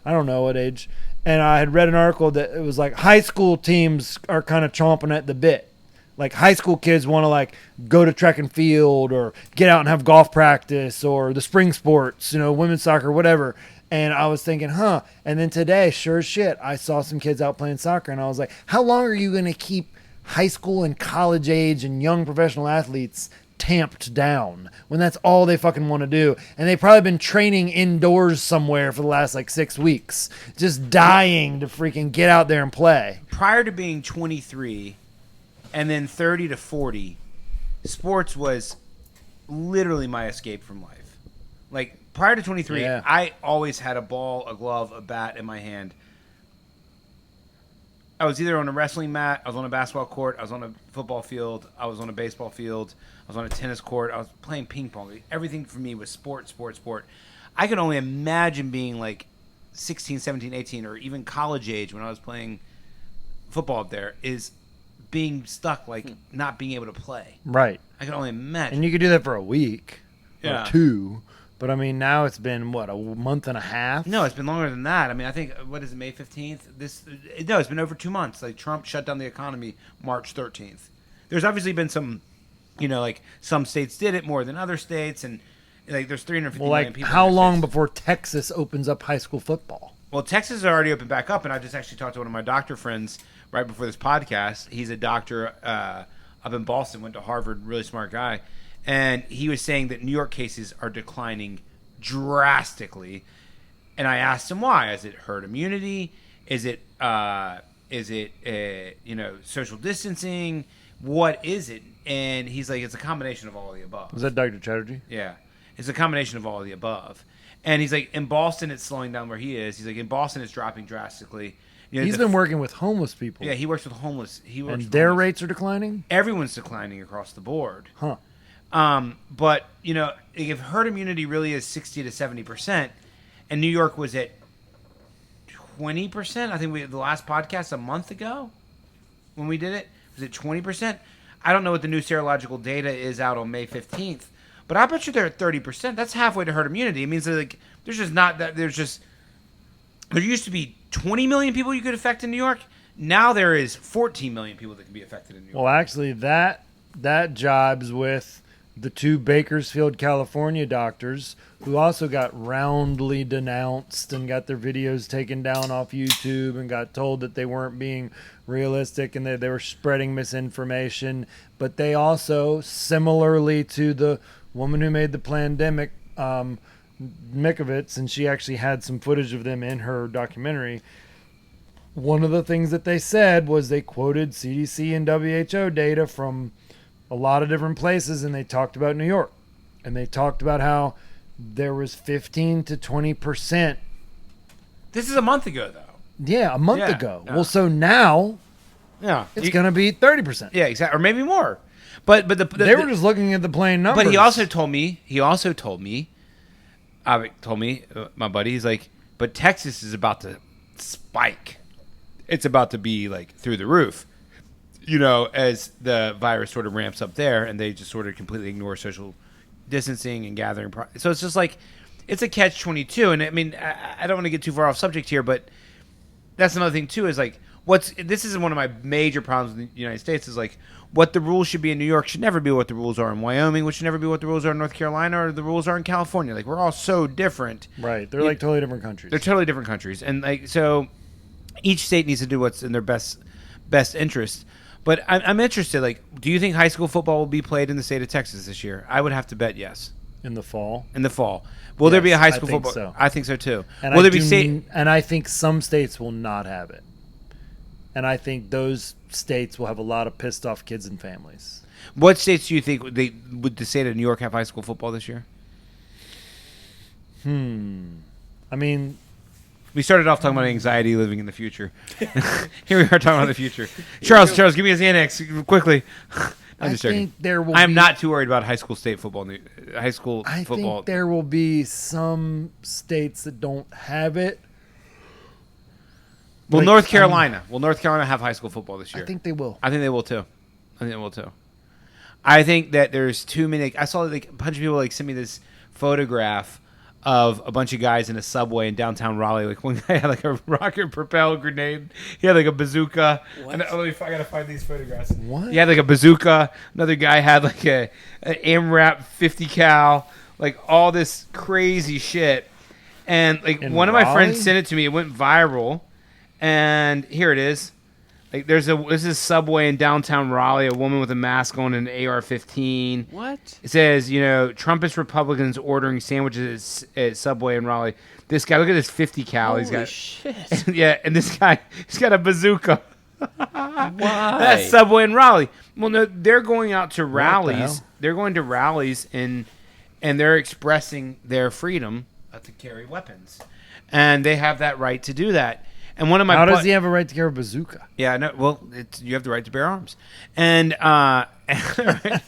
I don't know what age. And I had read an article that it was like high school teams are kind of chomping at the bit. Like high school kids want to like go to track and field or get out and have golf practice or the spring sports, women's soccer, whatever. And I was thinking, huh. And then today, sure as shit, I saw some kids out playing soccer. And I was like, how long are you going to keep high school and college age and young professional athletes tamped down when that's all they fucking want to do? And they've probably been training indoors somewhere for the last like 6 weeks, just dying to freaking get out there and play. Prior to being 23 and then 30 to 40, sports was literally my escape from life. Like prior to 23, yeah. I always had a ball, a glove, a bat in my hand. I was either on a wrestling mat, I was on a basketball court, I was on a football field, I was on a baseball field, I was on a tennis court, I was playing ping pong. Everything for me was sport. I could only imagine being like 16, 17, 18, or even college age when I was playing football up there, is being stuck, like not being able to play. Right. I can only imagine. And you could do that for a week Yeah. or two. But, I mean, now it's been, what, a month and a half? No, it's been longer than that. I mean, I think, what is it, May 15th? No, it's been over 2 months. Like, Trump shut down the economy March 13th. There's obviously been some, like, some states did it more than other states, and, like, there's 350 Well, million like, people. how in the long states. before Texas opens up high school football? Well, Texas has already opened back up, and I just actually talked to one of my doctor friends right before this podcast. He's a doctor up in Boston, went to Harvard, really smart guy, and he was saying that New York cases are declining drastically. And I asked him why. Is it herd immunity? Is it social distancing? What is it? And he's like, it's a combination of all of the above. Was that Dr. Chatterjee? Yeah. It's a combination of all of the above. And he's like, in Boston, it's slowing down where he is. He's like, in Boston, it's dropping drastically. You know, He's been working with homeless people. Yeah, he works with homeless. And their rates are declining? Everyone's declining across the board. Huh. But, if herd immunity really is 60 to 70%, and New York was at 20%, I think the last podcast a month ago when we did it, was it 20%? I don't know what the new serological data is out on May 15th, but I bet you they're at 30%. That's halfway to herd immunity. It means that, like, there's just not that, there used to be 20 million people you could affect in New York. Now there is 14 million people that can be affected in New York. Well, actually, that jibes with the two Bakersfield, California doctors who also got roundly denounced and got their videos taken down off YouTube and got told that they weren't being realistic and they were spreading misinformation. But they also, similarly to the woman who made the pandemic, Mikovits, and she actually had some footage of them in her documentary. One of the things that they said was they quoted CDC and WHO data from a lot of different places, and they talked about New York. And they talked about how there was 15 to 20%. This is a month ago, though. Yeah, a month Yeah, ago. yeah. Well, so now Yeah, it's going to be 30%. Yeah, exactly, or maybe more. But They were just looking at the plain numbers. But he also told me, my buddy, he's like, but Texas is about to spike. It's about to be like through the roof, as the virus sort of ramps up there, and they just sort of completely ignore social distancing and gathering. So it's just like, it's a catch-22. And I mean, I don't want to get too far off subject here, but that's another thing too, is like, this is one of my major problems in the United States, is like, what the rules should be in New York should never be what the rules are in Wyoming, which should never be what the rules are in North Carolina, or the rules are in California. Like, we're all so different. Right. They're like totally different countries. They're totally different countries. And like, so each state needs to do what's in their best interest. But I'm interested, like, do you think high school football will be played in the state of Texas this year? I would have to bet yes. In the fall? In the fall. Will there be a high school I think football? so. I think so too. And Will there be and I think some states will not have it. And I think those states will have a lot of pissed off kids and families. What states do you think would the state of New York have high school football this year? I mean, we started off talking about anxiety living in the future. Here we are talking about the future. Charles, give me a Xanax quickly. I'm just joking. I'm not too worried about high school football. I think there will be some states that don't have it. Will North Carolina have high school football this year? I think they will. I think they will too. I think that there's too many. I saw like a bunch of people like send me this photograph of a bunch of guys in a subway in downtown Raleigh. Like, one guy had like a rocket propelled grenade. He had like a bazooka. What? I gotta find these photographs. What? He had like a bazooka. Another guy had like an AMRAP 50 cal. Like all this crazy shit. And like In one of my Raleigh? friends sent it to me. It went viral. And here it is. Like this is Subway in downtown Raleigh. A woman with a mask on and an AR-15. What? It says, Trumpist Republicans ordering sandwiches at Subway in Raleigh. This guy, look at this 50 cal. Holy shit. Yeah, and this guy, he's got a bazooka. Why? That's Subway in Raleigh. Well, no, they're going out to the rallies. hell? They're going to rallies and they're expressing their freedom to carry weapons, and they have that right to do that. And one of my How does he have a right to carry a bazooka? Yeah, no. Well, you have the right to bear arms, and All right.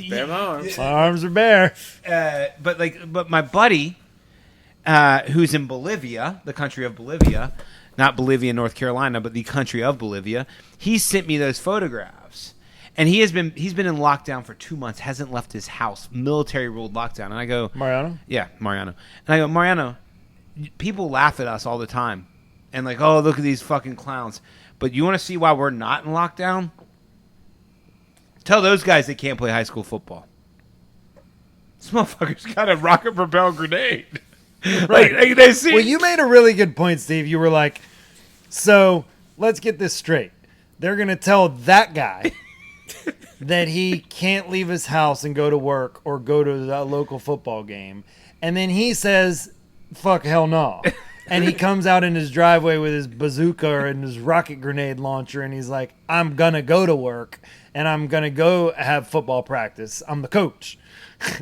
Bear my arms. Arms are bare. but my buddy, who's in Bolivia, the country of Bolivia, not Bolivia, North Carolina, but the country of Bolivia. He sent me those photographs, and he's been in lockdown for 2 months, hasn't left his house, military ruled lockdown. And I go, Mariano? yeah, Mariano. And I go, Mariano, people laugh at us all the time, and like, oh, look at these fucking clowns. But you want to see why we're not in lockdown? Tell those guys they can't play high school football. This motherfucker's got a rocket propelled grenade. Right. Like, they see. Well, you made a really good point, Steve. You were like, so let's get this straight. They're going to tell that guy that he can't leave his house and go to work or go to the local football game. And then he says, fuck, hell no. And he comes out in his driveway with his bazooka and his rocket grenade launcher, and he's like, I'm going to go to work, and I'm going to go have football practice. I'm the coach.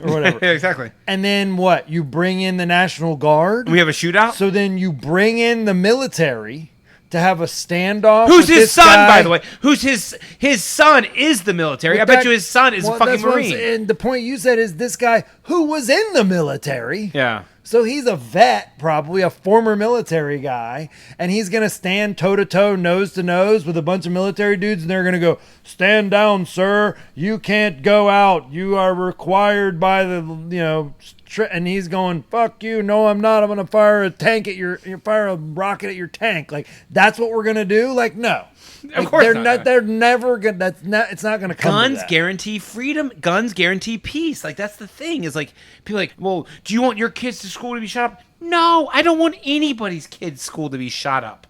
Or whatever. Yeah, exactly. And then what? You bring in the National Guard? We have a shootout? So then you bring in the military to have a standoff. Who's with his this son, guy? by the way? Who's his son is the military. I bet you his son is a fucking that's what I'm Marine. saying. And the point you said is this guy who was in the military. Yeah. So he's a vet, probably a former military guy, and he's going to stand toe-to-toe, nose-to-nose with a bunch of military dudes, and they're going to go, stand down, sir. You can't go out. You are required by the, and he's going, fuck you. No, I'm not. I'm going to fire a rocket at your tank. Like, that's what we're going to do? Like, no. Of course not. They're never going to, it's not going to come to Guns that. guarantee freedom. Guns guarantee peace. Like, that's the thing. Is like, people are like, well, do you want your kids to school to be shot up? No, I don't want anybody's kids' school to be shot up.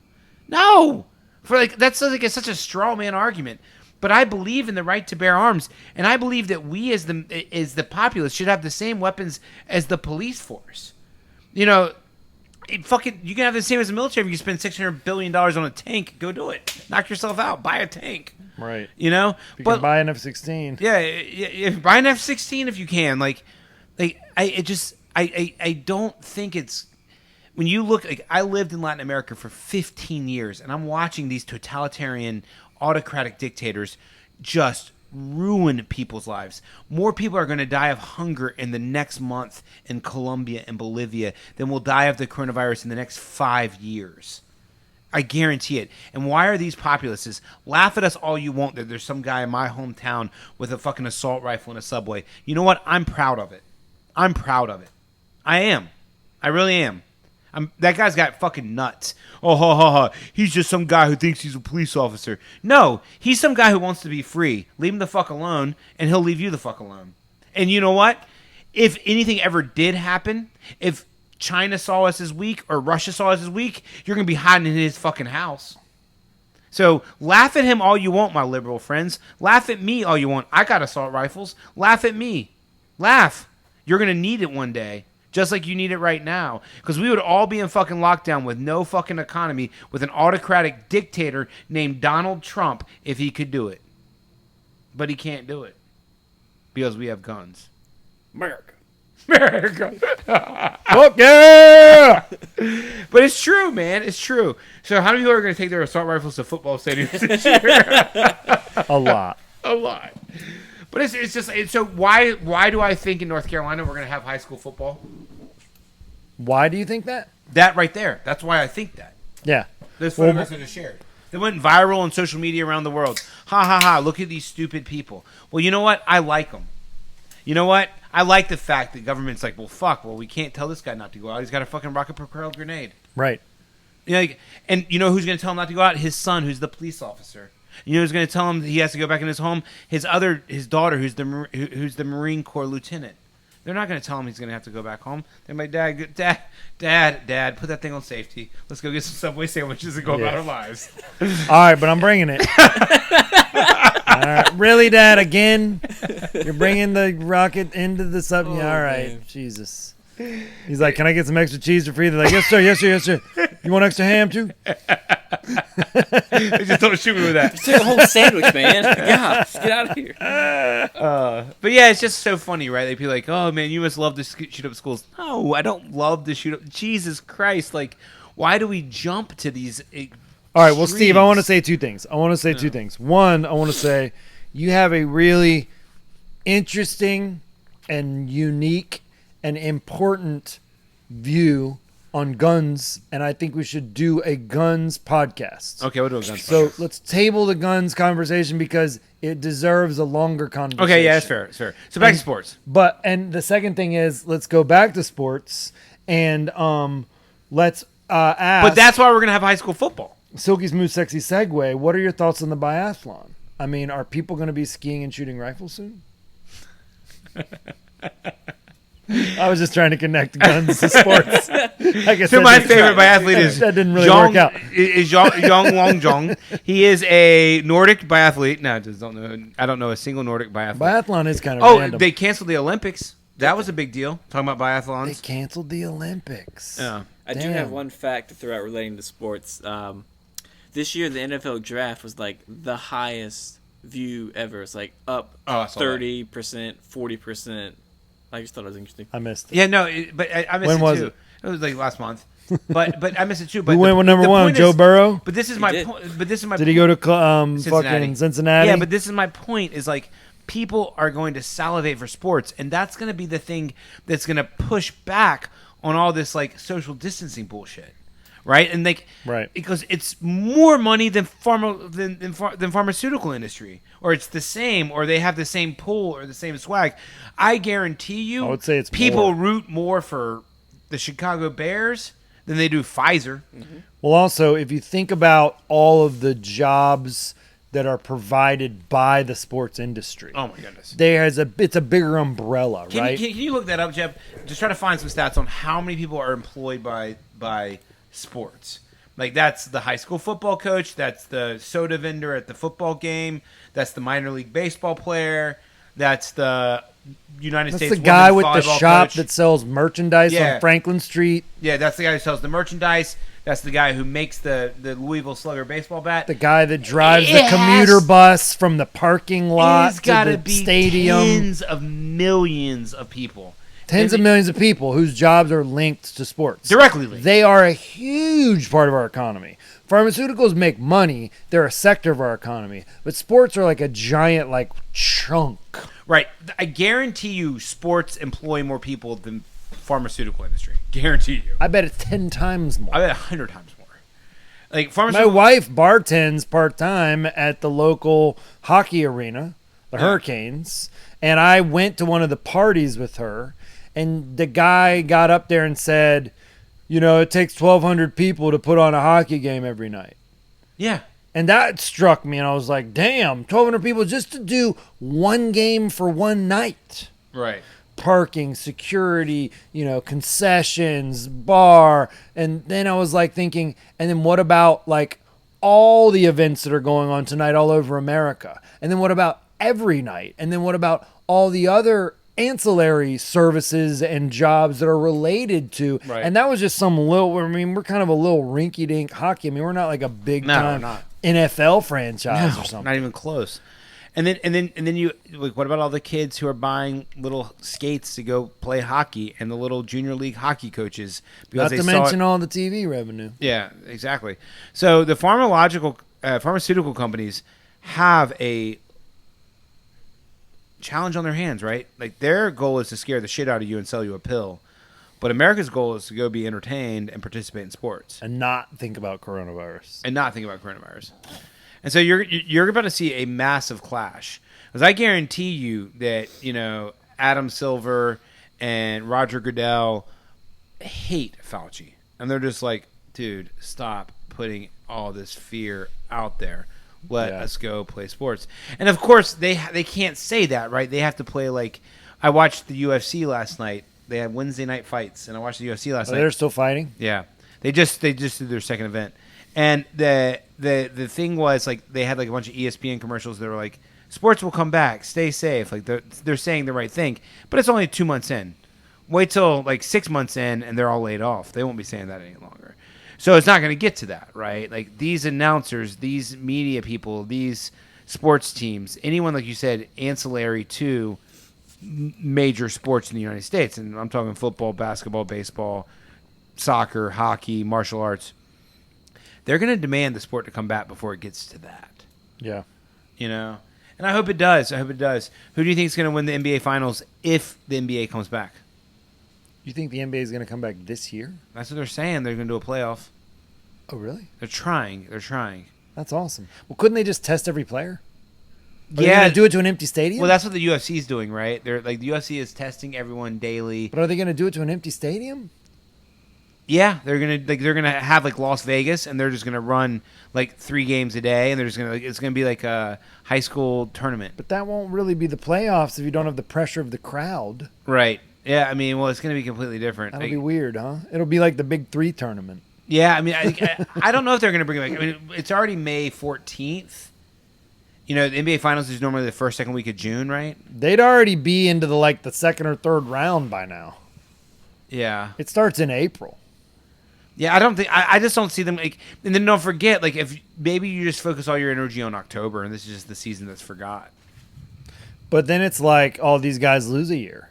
No. That's like such a straw man argument. But I believe in the right to bear arms, and I believe that we as the populace should have the same weapons as the police force. You know, you can have the same as the military. If you spend $600 billion on a tank, go do it. Knock yourself out. Buy a tank. Right. You know? You can buy an F-16. Yeah, buy an F-16 if you can. I don't think it's... When you look... Like, I lived in Latin America for 15 years, and I'm watching these totalitarian, autocratic dictators just ruin people's lives. More people are going to die of hunger in the next month in Colombia and Bolivia than will die of the coronavirus in the next 5 years. I guarantee it. And why are these populists? Laugh at us all you want that there's some guy in my hometown with a fucking assault rifle in a subway. You know what? I'm proud of it. I'm proud of it. I am. I really am. That guy's got fucking nuts. Oh, ha, ha, ha. He's just some guy who thinks he's a police officer. No, he's some guy who wants to be free. Leave him the fuck alone, and he'll leave you the fuck alone. And you know what? If anything ever did happen, if China saw us as weak or Russia saw us as weak, you're going to be hiding in his fucking house. So laugh at him all you want, my liberal friends. Laugh at me all you want. I got assault rifles. Laugh at me. Laugh. You're going to need it one day. Just like you need it right now. Because we would all be in fucking lockdown with no fucking economy with an autocratic dictator named Donald Trump if he could do it. But he can't do it. Because we have guns. America. Fuck yeah! But it's true, man. It's true. So how many people are going to take their assault rifles to football stadiums this year? A lot. A lot. But it's just so why do I think in North Carolina we're going to have high school football? Why do you think that? That right there. That's why I think that. Yeah. Those photographs are just shared. They went viral on social media around the world. Ha ha ha! Look at these stupid people. Well, you know what? I like them. You know what? I like the fact that government's like, well, fuck. Well, we can't tell this guy not to go out. He's got a fucking rocket propelled grenade. Right. You know, and you know who's going to tell him not to go out? His son, who's the police officer. You know who's going to tell him he has to go back in his home? His daughter, who's the Marine Corps lieutenant. They're not going to tell him he's going to have to go back home. They're like, Dad, put that thing on safety. Let's go get some Subway sandwiches and go about our lives. All right, but I'm bringing it. All right. Really, Dad? Again? You're bringing the rocket into the sub? Oh, yeah, all right. man. Jesus. He's like, can I get some extra cheese for free? They're like, yes, sir, yes, sir, yes, sir. You want extra ham, too? They just don't shoot me with that. Take a whole sandwich, man. Yeah, just get out of here. But yeah, it's just so funny, right? They'd be like, oh, man, you must love to shoot up schools. No, I don't love to shoot up. Jesus Christ. Like, why do we jump to these All right, well, Steve, I want to extremes? say two things. Two things. One, I want to say you have a really interesting and unique and important view on guns, and I think we should do a guns podcast. Okay, we'll do a guns. So podcast. let's table the guns conversation because it deserves a longer conversation. Okay, yeah, that's fair. It's fair. So back to sports. And the second thing is, let's go back to sports and let's ask. But that's why we're gonna have high school football. Silky Smooth Sexy Segue. What are your thoughts on the biathlon? I mean, are people going to be skiing and shooting rifles soon? I was just trying to connect guns to sports. I guess So my favorite biathlete is that didn't really Zhong, work out. Is Zhong Wong Zhong. He is a Nordic biathlete. No, I just don't know. I don't know a single Nordic biathlete. Biathlon is kind of Oh, random. they canceled the Olympics. That was a big deal. Talking about biathlons. They canceled the Olympics. Yeah. I do Damn. have one fact to throw out relating to sports. This year, the NFL draft was like the highest view ever. It's like up I saw that. 30%, 40%. I just thought it was interesting. I missed it. Yeah, no, but I missed When it was too. it? It was like last month. But I missed it too. But Who went with number one? point Joe is- Burrow? But this is He my did. point. But this is my. Did he go to Cincinnati. fucking Cincinnati? Yeah, but this is my point. Is like people are going to salivate for sports, and that's going to be the thing that's going to push back on all this like social distancing bullshit, right? And like, Right. because it's more money than pharmaceutical industry, or it's the same, or they have the same pull or the same swag. I guarantee you, I would say it's people more. root more for the Chicago Bears than they do Pfizer. Well, also, if you think about all of the jobs that are provided by the sports industry, Oh my goodness. it's a bigger umbrella, Can, right? you, can you look that up, Jeff? Just try to find some stats on how many people are employed by sports. Like that's the high school football coach, that's the soda vendor at the football game, that's the minor league baseball player, that's the United That's States the guy with women's the volleyball shop coach. that sells merchandise Yeah. on Franklin Street. Yeah, that's the guy who sells the merchandise. That's the guy who makes the Louisville Slugger baseball bat. The guy that drives It the commuter has- bus from the parking lot It's to got the to be stadium. tens of millions of people. Tens of And- millions of people whose jobs are linked to sports. Directly linked. They are a huge part of our economy. Pharmaceuticals make money. They're a sector of our economy. But sports are like a giant like chunk. Right. I guarantee you sports employ more people than pharmaceutical industry. Guarantee you. I bet it's 10 times more. I bet 100 times more. Like My pharmaceutical. wife bartends part-time at the local hockey arena, the Yeah. Hurricanes, and I went to one of the parties with her, and the guy got up there and said, you know, it takes 1,200 people to put on a hockey game every night. Yeah. And that struck me, and I was like, damn, 1,200 people just to do one game for one night. Right. Parking, security, you know, concessions, bar. And then I was like thinking, and then what about like all the events that are going on tonight all over America? And then what about every night? And then what about all the other ancillary services and jobs that are related to? Right. And that was just some little, I mean, we're kind of a little rinky dink hockey. I mean, we're not like a big No, time we're not. NFL franchise or No, something. not even close. And then you like, what about all the kids who are buying little skates to go play hockey and the little junior league hockey coaches because Not they to saw mention it. all the TV revenue. Yeah, exactly. So the pharmaceutical companies have a challenge on their hands, right? Like their goal is to scare the shit out of you and sell you a pill. But America's goal is to go be entertained and participate in sports And not think about coronavirus. and not think about coronavirus. And so you're about to see a massive clash. Because I guarantee you that, you know, Adam Silver and Roger Goodell hate Fauci. And they're just like, dude, stop putting all this fear out there. Let us go play sports. And of course, they can't say that, right? They have to play like I watched the UFC last night. They had Wednesday night fights, and I watched the UFC last night. They're still fighting? Yeah, they just did their second event, and the thing was like they had like a bunch of ESPN commercials that were like, "Sports will come back, stay safe." Like they're saying the right thing, but it's only 2 months in. Wait till like 6 months in, and they're all laid off. They won't be saying that any longer. So it's not going to get to that, right? Like these announcers, these media people, these sports teams, anyone like you said, ancillary to major sports in the United States, and I'm talking football, basketball, baseball, soccer, hockey, martial arts. They're going to demand the sport to come back before it gets to that. Yeah. You know, and I hope it does. I hope it does. Who do you think is going to win the NBA Finals if the NBA comes back? You think the NBA is going to come back this year? That's what they're saying. They're going to do a playoff. Oh, really? They're trying. They're trying. That's awesome. Well, couldn't they just test every player? Are they Yeah. going to do it to an empty stadium? Well, that's what the UFC is doing, right? They're like the UFC is testing everyone daily. But are they going to do it to an empty stadium? Yeah, they're gonna have like Las Vegas, and they're just gonna run like 3 games a day, and they're just gonna it's gonna be like a high school tournament. But that won't really be the playoffs if you don't have the pressure of the crowd. Right. Yeah. I mean, well, it's gonna be completely different. That'll Like, be weird, huh? It'll be like the Big 3 tournament. yeah. I mean, I don't know if they're gonna bring it back. I mean, it's already May 14th. You know, the NBA Finals is normally the first, second week of June, right? They'd already be into the second or third round by now. Yeah. It starts in April. Yeah, I just don't see them like. And then don't forget, like, if maybe you just focus all your energy on October, and this is just the season that's forgot. But then it's like all these guys lose a year.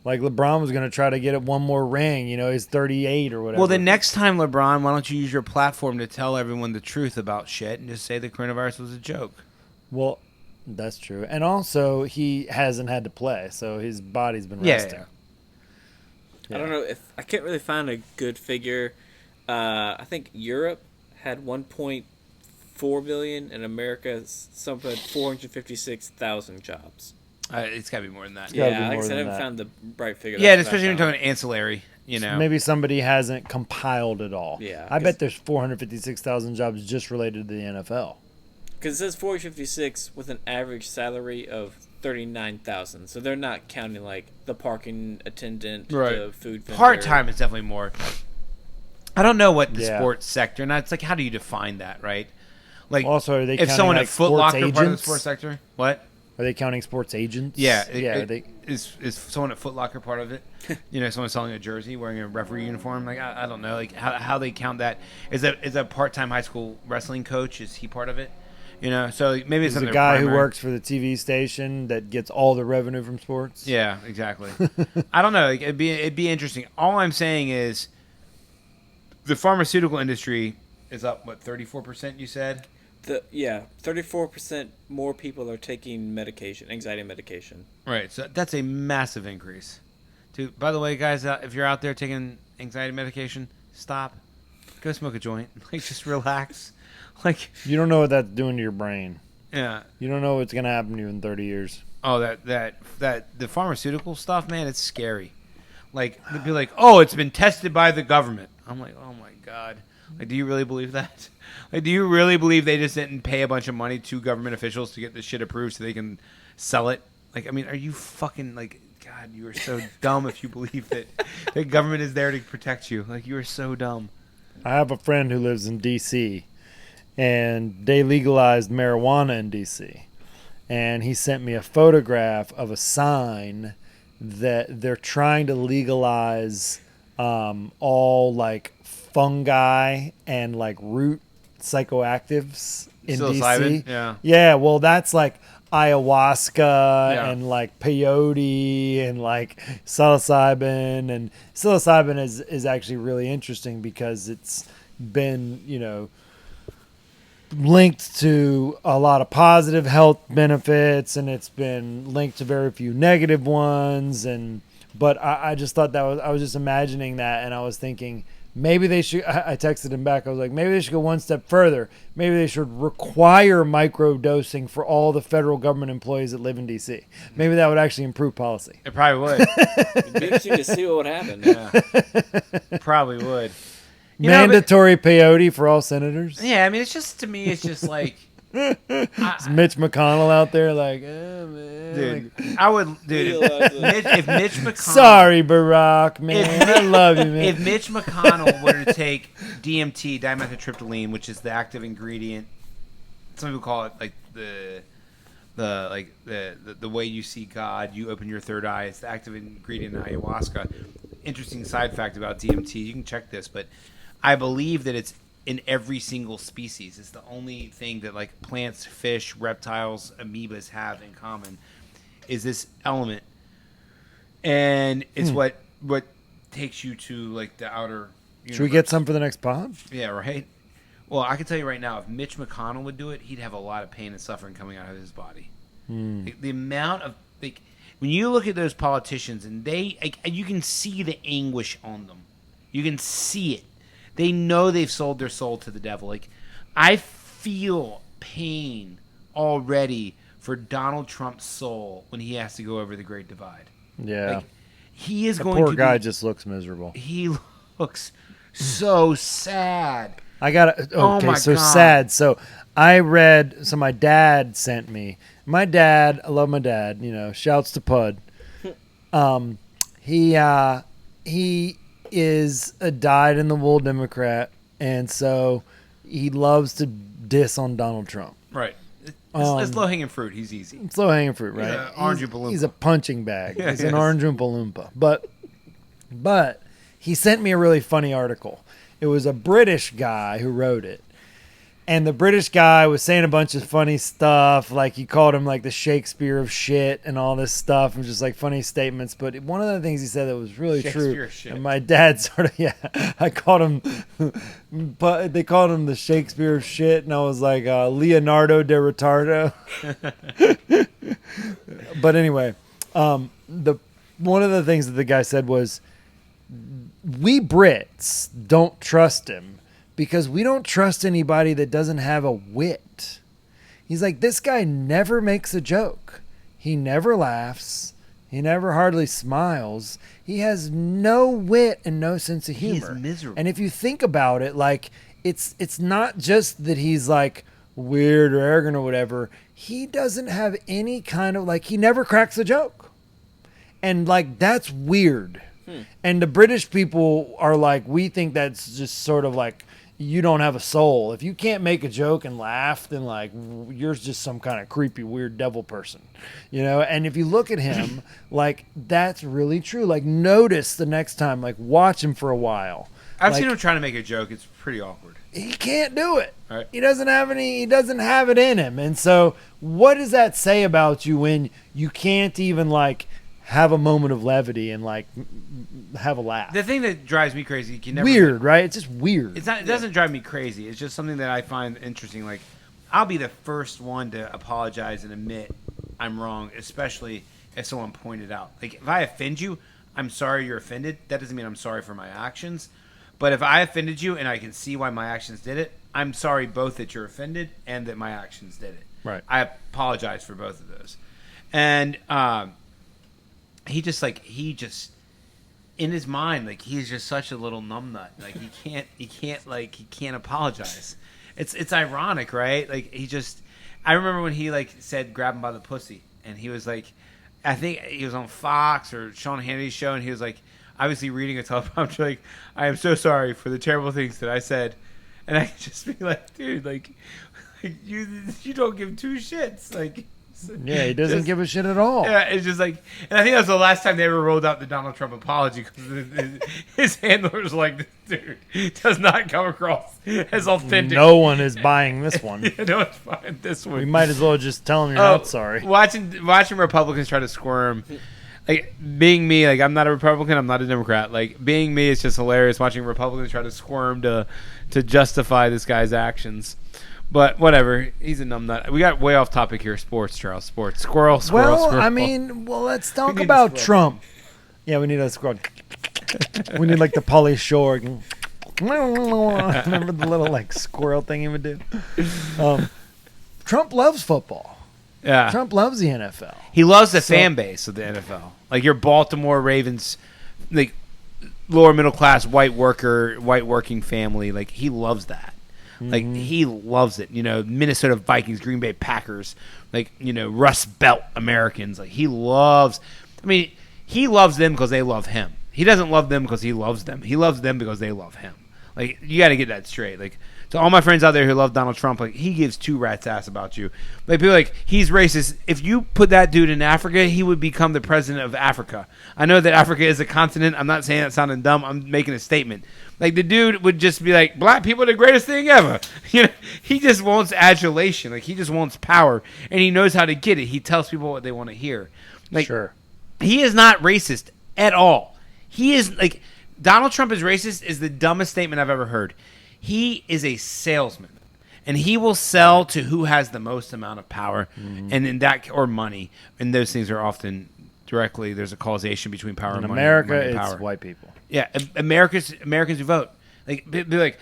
Like LeBron was going to try to get it one more ring. You know, he's 38 or whatever. Well, then next time, LeBron, why don't you use your platform to tell everyone the truth about shit and just say the coronavirus was a joke? Well, that's true. And also, he hasn't had to play, so his body's been resting. Yeah. I don't know if I can't really find a good figure. I think Europe had 1.4 billion, and America some had 456,000 jobs. It's got to be more than that. gotta be Yeah, like I more said, I than haven't that. found the right figure. Yeah, That's especially when what I you're talking ancillary, you know. Maybe somebody hasn't compiled it all. Yeah, I bet there's 456,000 jobs just related to the NFL. Because it says 456 with an average salary of 39,000. So they're not counting like the parking attendant, the food vendor. Part-time is definitely more. I don't know what the Yeah. sports sector, and it's like, how do you define that, right? Like, Also, are they if counting someone like at Foot sports Locker part of the agents? sports sector, what? Are they counting sports agents? Yeah, they. Is someone at Foot Locker part of it? You know, someone selling a jersey, wearing a referee uniform. Like, I don't know, like how they count that. Is a part-time high school wrestling coach? Is he part of it? You know, so maybe it's There's a something guy who primary. works for the TV station that gets all the revenue from sports. Yeah, exactly. I don't know. Like, it'd be interesting. All I'm saying is, the pharmaceutical industry is up. What, 34%? You said. 34% more people are taking medication, anxiety medication. Right. So that's a massive increase. Dude, by the way, guys, if you're out there taking anxiety medication, stop. Go smoke a joint. Like, just relax. Like, You don't know what that's doing to your brain. yeah. You don't know what's going to happen to you in 30 years. Oh, that the pharmaceutical stuff, man, it's scary. Like, they'd be like, oh, it's been tested by the government. I'm like, oh my God. Like, do you really believe that? Like, do you really believe they just didn't pay a bunch of money to government officials to get this shit approved so they can sell it? Like, I mean, are you fucking, like, God, you are so dumb if you believe that the government is there to protect you. Like, you are so dumb. I have a friend who lives in D.C., and they legalized marijuana in D.C., and he sent me a photograph of a sign that they're trying to legalize all, like, fungi and, like, root psychoactives in Psilocybin? DC. Yeah. Yeah, well, that's like ayahuasca Yeah. and like peyote and like psilocybin. And psilocybin is actually really interesting because it's been, you know, linked to a lot of positive health benefits, and it's been linked to very few negative ones. But I just thought I was just imagining that, and I was thinking, maybe they should. I texted him back. I was like, maybe they should go one step further. Maybe they should require microdosing for all the federal government employees that live in D.C. Maybe that would actually improve policy. It probably would. It'd be interesting to see what would happen. Yeah. Probably would. You know, but- Mandatory peyote for all senators. Yeah, I mean, it's just, to me, it's just like... Is Mitch McConnell out there like, oh, man. Dude, like, I would... Dude, if Mitch McConnell... sorry, Barack, man. I love you, man. If Mitch McConnell were to take DMT, dimethyltryptamine, which is the active ingredient, some people call it like the way you see God, you open your third eye. It's the active ingredient in ayahuasca. Interesting side fact about DMT. You can check this, but I believe that it's in every single species. It's the only thing that like plants, fish, reptiles, amoebas have in common is this element, and it's what takes you to like the outer universe. Should we get some for the next pod? Yeah, right. Well, I can tell you right now, if Mitch McConnell would do it, he'd have a lot of pain and suffering coming out of his body. The amount of like, when you look at those politicians and you can see the anguish on them. You can see it. They know they've sold their soul to the devil. Like, I feel pain already for Donald Trump's soul when he has to go over the Great Divide. Yeah. Like, he is The going to poor guy just looks miserable. He looks so sad. I got to Oh my so God. sad. So I read, so my dad sent me. My dad, I love my dad, shouts to Pud. He is a dyed-in-the-wool Democrat, and so he loves to diss on Donald Trump. Right. It's low-hanging fruit. He's easy. It's low-hanging fruit, right? He's a Orange Oompa Loompa. He's a punching bag. Yeah, He's he an is. Orange Oompa Loompa. But he sent me a really funny article. It was a British guy who wrote it. And the British guy was saying a bunch of funny stuff, like he called him like the Shakespeare of shit and all this stuff, and just like funny statements. But one of the things he said that was really true, Shakespeare of shit. and my dad sort of, I called him, but they called him the Shakespeare of shit, and I was like Leonardo de Retardo. But anyway, one of the things that the guy said was, we Brits don't trust him because we don't trust anybody that doesn't have a wit. He's like, this guy never makes a joke. He never laughs. He never hardly smiles. He has no wit and no sense of humor. He's miserable. And if you think about it, like, it's not just that he's like weird or arrogant or whatever. He doesn't have any kind of, like, he never cracks a joke. And like, that's weird. And the British people are like, we think that's just sort of like, you don't have a soul. If you can't make a joke and laugh, then like you're just some kind of creepy, weird devil person, And if you look at him, like, that's really true. Like, notice the next time, like, watch him for a while. I've Like, seen him trying to make a joke. It's pretty awkward. he can't do it. Right. He doesn't have it in him. And so what does that say about you when you can't even like have a moment of levity and like have a laugh? The thing that drives me crazy, you can never Weird, right? It's just weird. It's not. It doesn't drive me crazy. It's just something that I find interesting. Like, I'll be the first one to apologize and admit I'm wrong, especially if someone pointed out. Like, if I offend you, I'm sorry you're offended. That doesn't mean I'm sorry for my actions. But if I offended you and I can see why my actions did it, I'm sorry both that you're offended and that my actions did it. Right. I apologize for both of those. And he just in his mind, like, he's just such a little numbnut. Like, he can't apologize. It's ironic, right? Like, I remember when he like said grab him by the pussy, and he was like, I think he was on Fox or Sean Hannity's show, and he was like, obviously reading a teleprompter, like, I am so sorry for the terrible things that I said, and I could just be like, dude, like you don't give two shits, like. Yeah, he doesn't give a shit at all. Yeah, it's just like, and I think that was the last time they ever rolled out the Donald Trump apology, because his handler was like, this dude does not come across as authentic. No one is buying this one. Yeah, no one's buying this one. We might as well just tell him you're not sorry. Watching Republicans try to squirm, like, being me, like, I'm not a Republican, I'm not a Democrat. Like, being me is just hilarious. Watching Republicans try to squirm to justify this guy's actions. But whatever, he's a numbnut. We got way off topic here. Sports, Charles. Sports. Squirrel. I mean, let's talk about Trump. Yeah, we need a squirrel. We need like the Pauly Shore. Remember the little like squirrel thing he would do? Trump loves football. Yeah. Trump loves the NFL. He loves the fan base of the NFL. Like, your Baltimore Ravens, like, lower middle class white working family. Like, he loves that. Like, he loves it. Minnesota Vikings, Green Bay Packers, like, Rust Belt Americans. Like, he loves them because they love him. He doesn't love them because he loves them. He loves them because they love him. Like, you got to get that straight. Like, to all my friends out there who love Donald Trump, like, he gives two rats ass about you. Like, people are like, he's racist. If you put that dude in Africa, he would become the president of Africa. I know that Africa is a continent. I'm not saying that sounding dumb. I'm making a statement. Like, the dude would just be like, black people are the greatest thing ever. He just wants adulation. Like, he just wants power, and he knows how to get it. He tells people what they want to hear. Like, Sure. He is not racist at all. He is, like, Donald Trump is racist is the dumbest statement I've ever heard. He is a salesman, and he will sell to who has the most amount of power, and in that, or money, and those things are often directly there's a causation between power In and money. America, money and it's power. white people. Yeah, Americans who vote. Like, be like,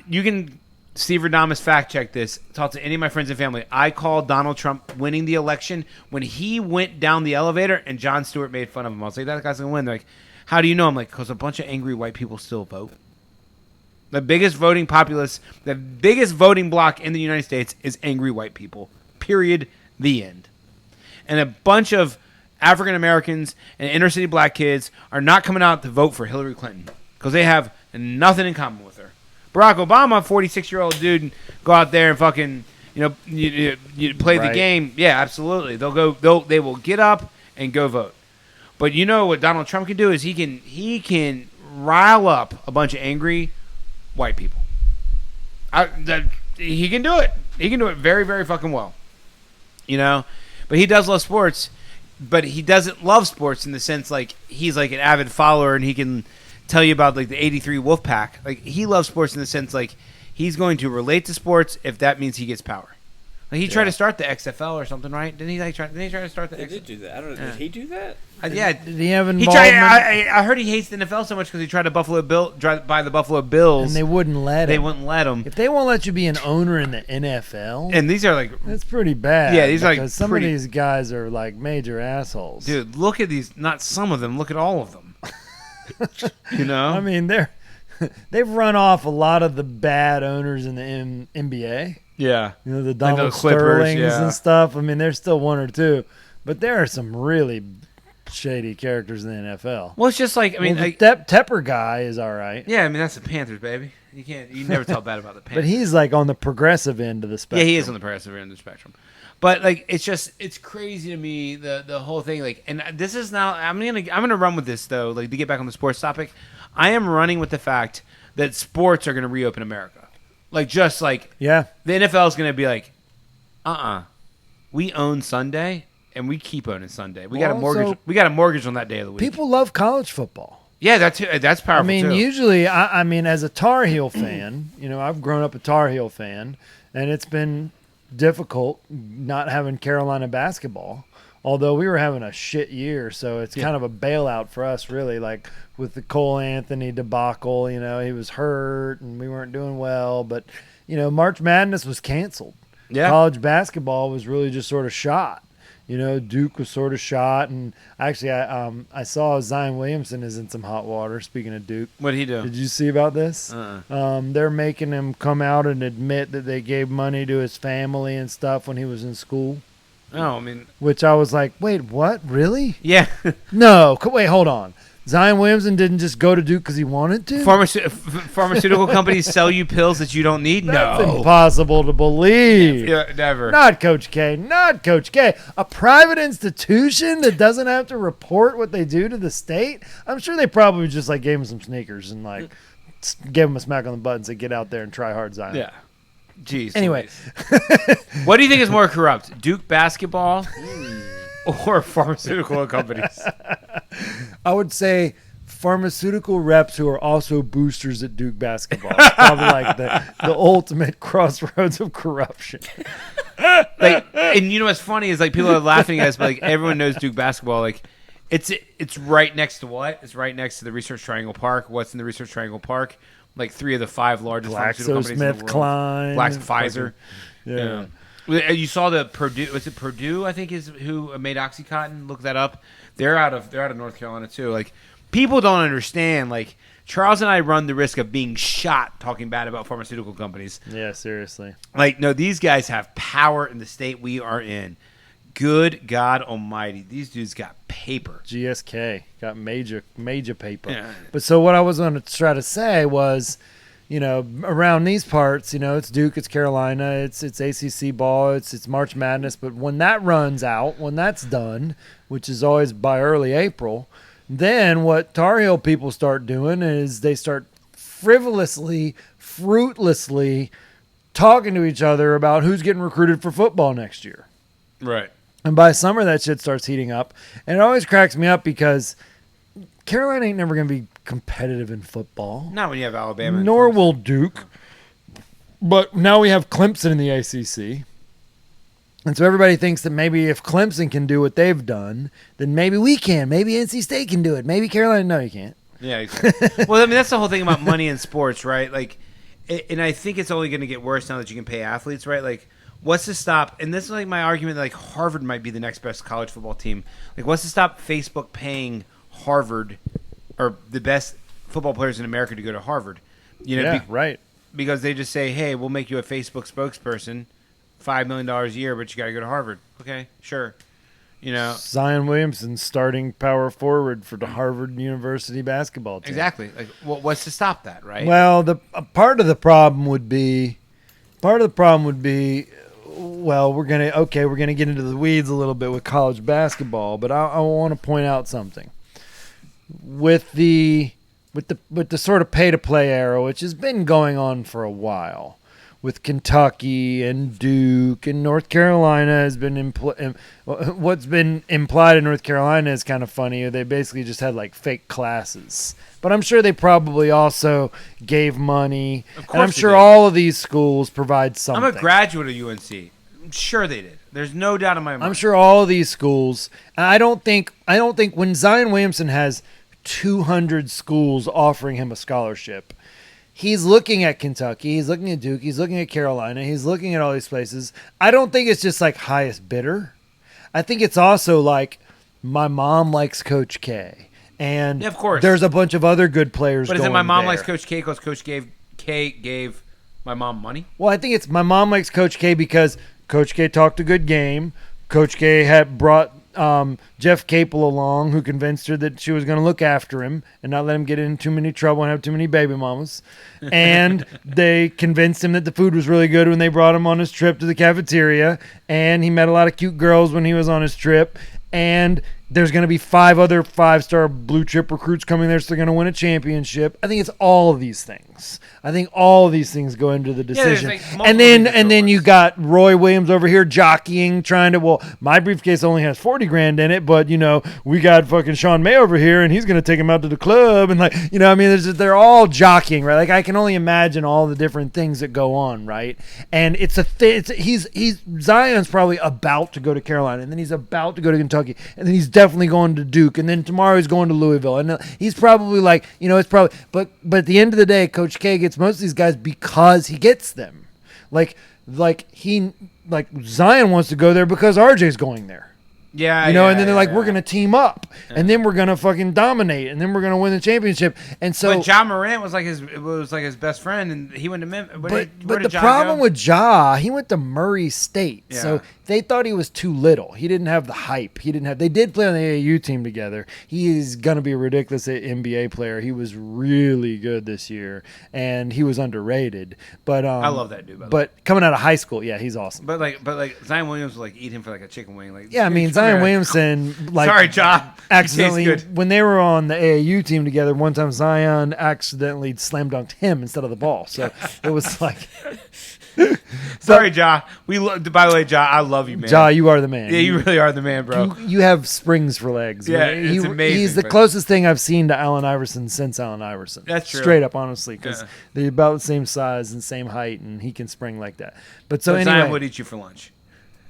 you can Steverdamus fact check this. Talk to any of my friends and family. I called Donald Trump winning the election when he went down the elevator and Jon Stewart made fun of him. I was like, that guy's gonna win. They're like, how do you know? I'm like, because a bunch of angry white people still vote. The biggest voting populace, the biggest voting bloc in the United States is angry white people. Period. The end. And a bunch of African Americans and inner city black kids are not coming out to vote for Hillary Clinton because they have nothing in common with her. Barack Obama, 46-year-old dude, go out there and fucking, you play the game. Yeah, absolutely. They will get up and go vote. But you know what Donald Trump can do is he can rile up a bunch of angry white people. He can do it. He can do it very, very fucking well. But he does love sports. But he doesn't love sports in the sense like he's like an avid follower and he can tell you about like the '83 Wolfpack. Like he loves sports in the sense like he's going to relate to sports if that means he gets power. Like he tried to start the XFL or something, right? Didn't he try to start the? They did do that. I don't know. Yeah. Did he do that? Yeah. Did he have He involvement? tried. I heard he hates the NFL so much because he tried to buy the Buffalo Bills. And they wouldn't let him. They wouldn't let him. If they won't let you be an owner in the NFL, And these are like, that's pretty bad. Yeah, these are like because some pretty- of these guys are like major assholes. dude, look at these. Not some of them. Look at all of them. I mean, they've run off a lot of the bad owners in the NBA. Yeah. The Donald those Clippers, Sterlings yeah. and stuff. I mean, there's still one or two, but there are some really shady characters in the NFL. Well, it's just like The like, Tepper guy is all right. yeah. I mean, that's the Panthers, baby. You never tell bad about the Panthers. But he's like on the progressive end of the spectrum. Yeah, he is on the progressive end of the spectrum. But like, it's crazy to me the whole thing. Like, and this is now I'm gonna run with this though. Like to get back on the sports topic, I am running with the fact that sports are gonna reopen America. Like just like Yeah. the NFL is gonna be like, we own Sunday and we keep owning Sunday. We got a mortgage. Also- We got a mortgage on that day of the week. People love college football. Yeah, that's powerful. I mean, too. usually, I mean, as a Tar Heel fan, I've grown up a Tar Heel fan, and it's been difficult not having Carolina basketball. Although we were having a shit year, so it's kind of a bailout for us, really. Like with the Cole Anthony debacle, he was hurt and we weren't doing well. But March Madness was canceled. Yeah. College basketball was really just sort of shot. Duke was sort of shot, and actually, I saw Zion Williamson is in some hot water. Speaking of Duke, What'd he do? did you see about this? They're making him come out and admit that they gave money to his family and stuff when he was in school. Oh, I mean, Which I was like, wait, what? Really? yeah. No, wait, hold on. Zion Williamson didn't just go to Duke because he wanted to? Pharmaceutical companies sell you pills that you don't need? That's No. impossible to believe. Yeah, never. Not Coach K. Not Coach K. A private institution that doesn't have to report what they do to the state? I'm sure they probably just like gave him some sneakers and like gave him a smack on the butt and said, get out there and try hard, Zion. Yeah. Jeez. Anyway. What do you think is more corrupt, Duke basketball or pharmaceutical companies? I would say pharmaceutical reps who are also boosters at Duke basketball. It's probably like the ultimate crossroads of corruption. Like, and you know what's funny is like people are laughing at us, but like everyone knows Duke basketball. Like, it's right next to what? It's right next to the Research Triangle Park. What's in the Research Triangle Park? Like 3 of the 5 largest pharmaceutical companies in the world. GlaxoSmithKline. Pfizer. Yeah. You saw the Purdue. Was it Purdue? I think is who made OxyContin. Look that up. They're out of North Carolina too. Like people don't understand. Like Charles and I run the risk of being shot talking bad about pharmaceutical companies. Yeah, seriously. Like no, these guys have power in the state we are in. Good God Almighty, these dudes got paper. GSK got major paper. Yeah. But so what I was going to try to say was, around these parts, it's Duke, it's Carolina, it's ACC ball, it's March Madness. But when that runs out, when that's done, which is always by early April, then what Tar Heel people start doing is they start frivolously, fruitlessly talking to each other about who's getting recruited for football next year. Right. And by summer, that shit starts heating up. And it always cracks me up because Carolina ain't never going to be competitive in football. Not when you have Alabama. and Nor Clemson. will Duke. But now we have Clemson in the ACC. And so everybody thinks that maybe if Clemson can do what they've done, then maybe we can. Maybe NC State can do it. Maybe Carolina. No, you can't. Yeah, exactly. Well, I mean, that's the whole thing about money in sports, right? Like, and I think it's only going to get worse now that you can pay athletes, right? Like, what's to stop? And this is like my argument that like Harvard might be the next best college football team. Like, what's to stop Facebook paying Harvard or the best football players in America to go to Harvard? You know, Right. Because they just say, hey, we'll make you a Facebook spokesperson, $5 million a year, but you got to go to Harvard. Okay, sure. You know, Zion Williamson starting power forward for the Harvard University basketball team. exactly. Like, what's to stop that, right? Well, part of the problem would be, well, we're gonna get into the weeds a little bit with college basketball, but I want to point out something with the sort of pay to play era, which has been going on for a while. With Kentucky and Duke and North Carolina has been what's been implied in North Carolina is kind of funny. They basically just had like fake classes, but I'm sure they probably also gave money. Of course and I'm they sure did. all of these schools provide something. I'm a graduate of UNC. I'm sure they did. There's no doubt in my mind. I'm sure all of these schools. And I don't think when Zion Williamson has 200 schools offering him a scholarship. He's looking at Kentucky. He's looking at Duke. He's looking at Carolina. He's looking at all these places. I don't think it's just like highest bidder. I think it's also like my mom likes Coach K. And Yeah, of course. there's a bunch of other good players But is going it my mom there. likes Coach K because Coach K gave my mom money? Well, I think it's my mom likes Coach K because Coach K talked a good game. Coach K had brought Jeff Capel along, who convinced her that she was going to look after him and not let him get in too many trouble and have too many baby mamas. And they convinced him that the food was really good when they brought him on his trip to the cafeteria. And he met a lot of cute girls when he was on his trip. And there's going to be 5 other 5-star blue chip recruits coming there, so they're going to win a championship. I think it's all of these things. I think all of these things go into the there's, decision. like, multiple and things then you towards. got Roy Williams over here jockeying, trying to, well, my briefcase only has 40 grand in it, but, you know, we got fucking Sean May over here, and he's going to take him out to the club. And, like, you know, I mean, they're all jockeying, right? Like, I can only imagine all the different things that go on, right? And it's Zion's probably about to go to Carolina, and then he's about to go to Kentucky, and then he's definitely going to Duke, and then tomorrow he's going to Louisville. And he's probably like, you know, it's probably, but at the end of the day, Coach K gets most of these guys because he gets them. Like Zion wants to go there because RJ's going there. Yeah, You know, yeah, and then they're yeah, like, yeah. we're going to team up, and then we're going to fucking dominate, and then we're going to win the championship. And so, But John Morant was like his best friend, and he went to Memphis. but the problem with Ja, he went to Murray State, Yeah. so they thought he was too little. He didn't have the hype. They did play on the AAU team together. He is going to be a ridiculous NBA player. He was really good this year, and he was underrated. But I love that dude. By the way. But coming out of high school, yeah, he's awesome. But Zion Williams would like eat him for like a chicken wing. Like, Yeah, I mean, Zion Williamson, like, Sorry, Ja. accidentally, He tastes good. when they were on the AAU team together, one time Zion accidentally slam dunked him instead of the ball. So it was like, Sorry, Ja. By the way, Ja, I love you, man. Ja, you are the man. Yeah, you really are the man, bro. You have springs for legs. Yeah, man. it's amazing, He's the but- closest thing I've seen to Allen Iverson since Allen Iverson. That's true. Straight up, honestly, because Yeah. they're about the same size and same height, and he can spring like that. But so But anyway, Zion would eat you for lunch.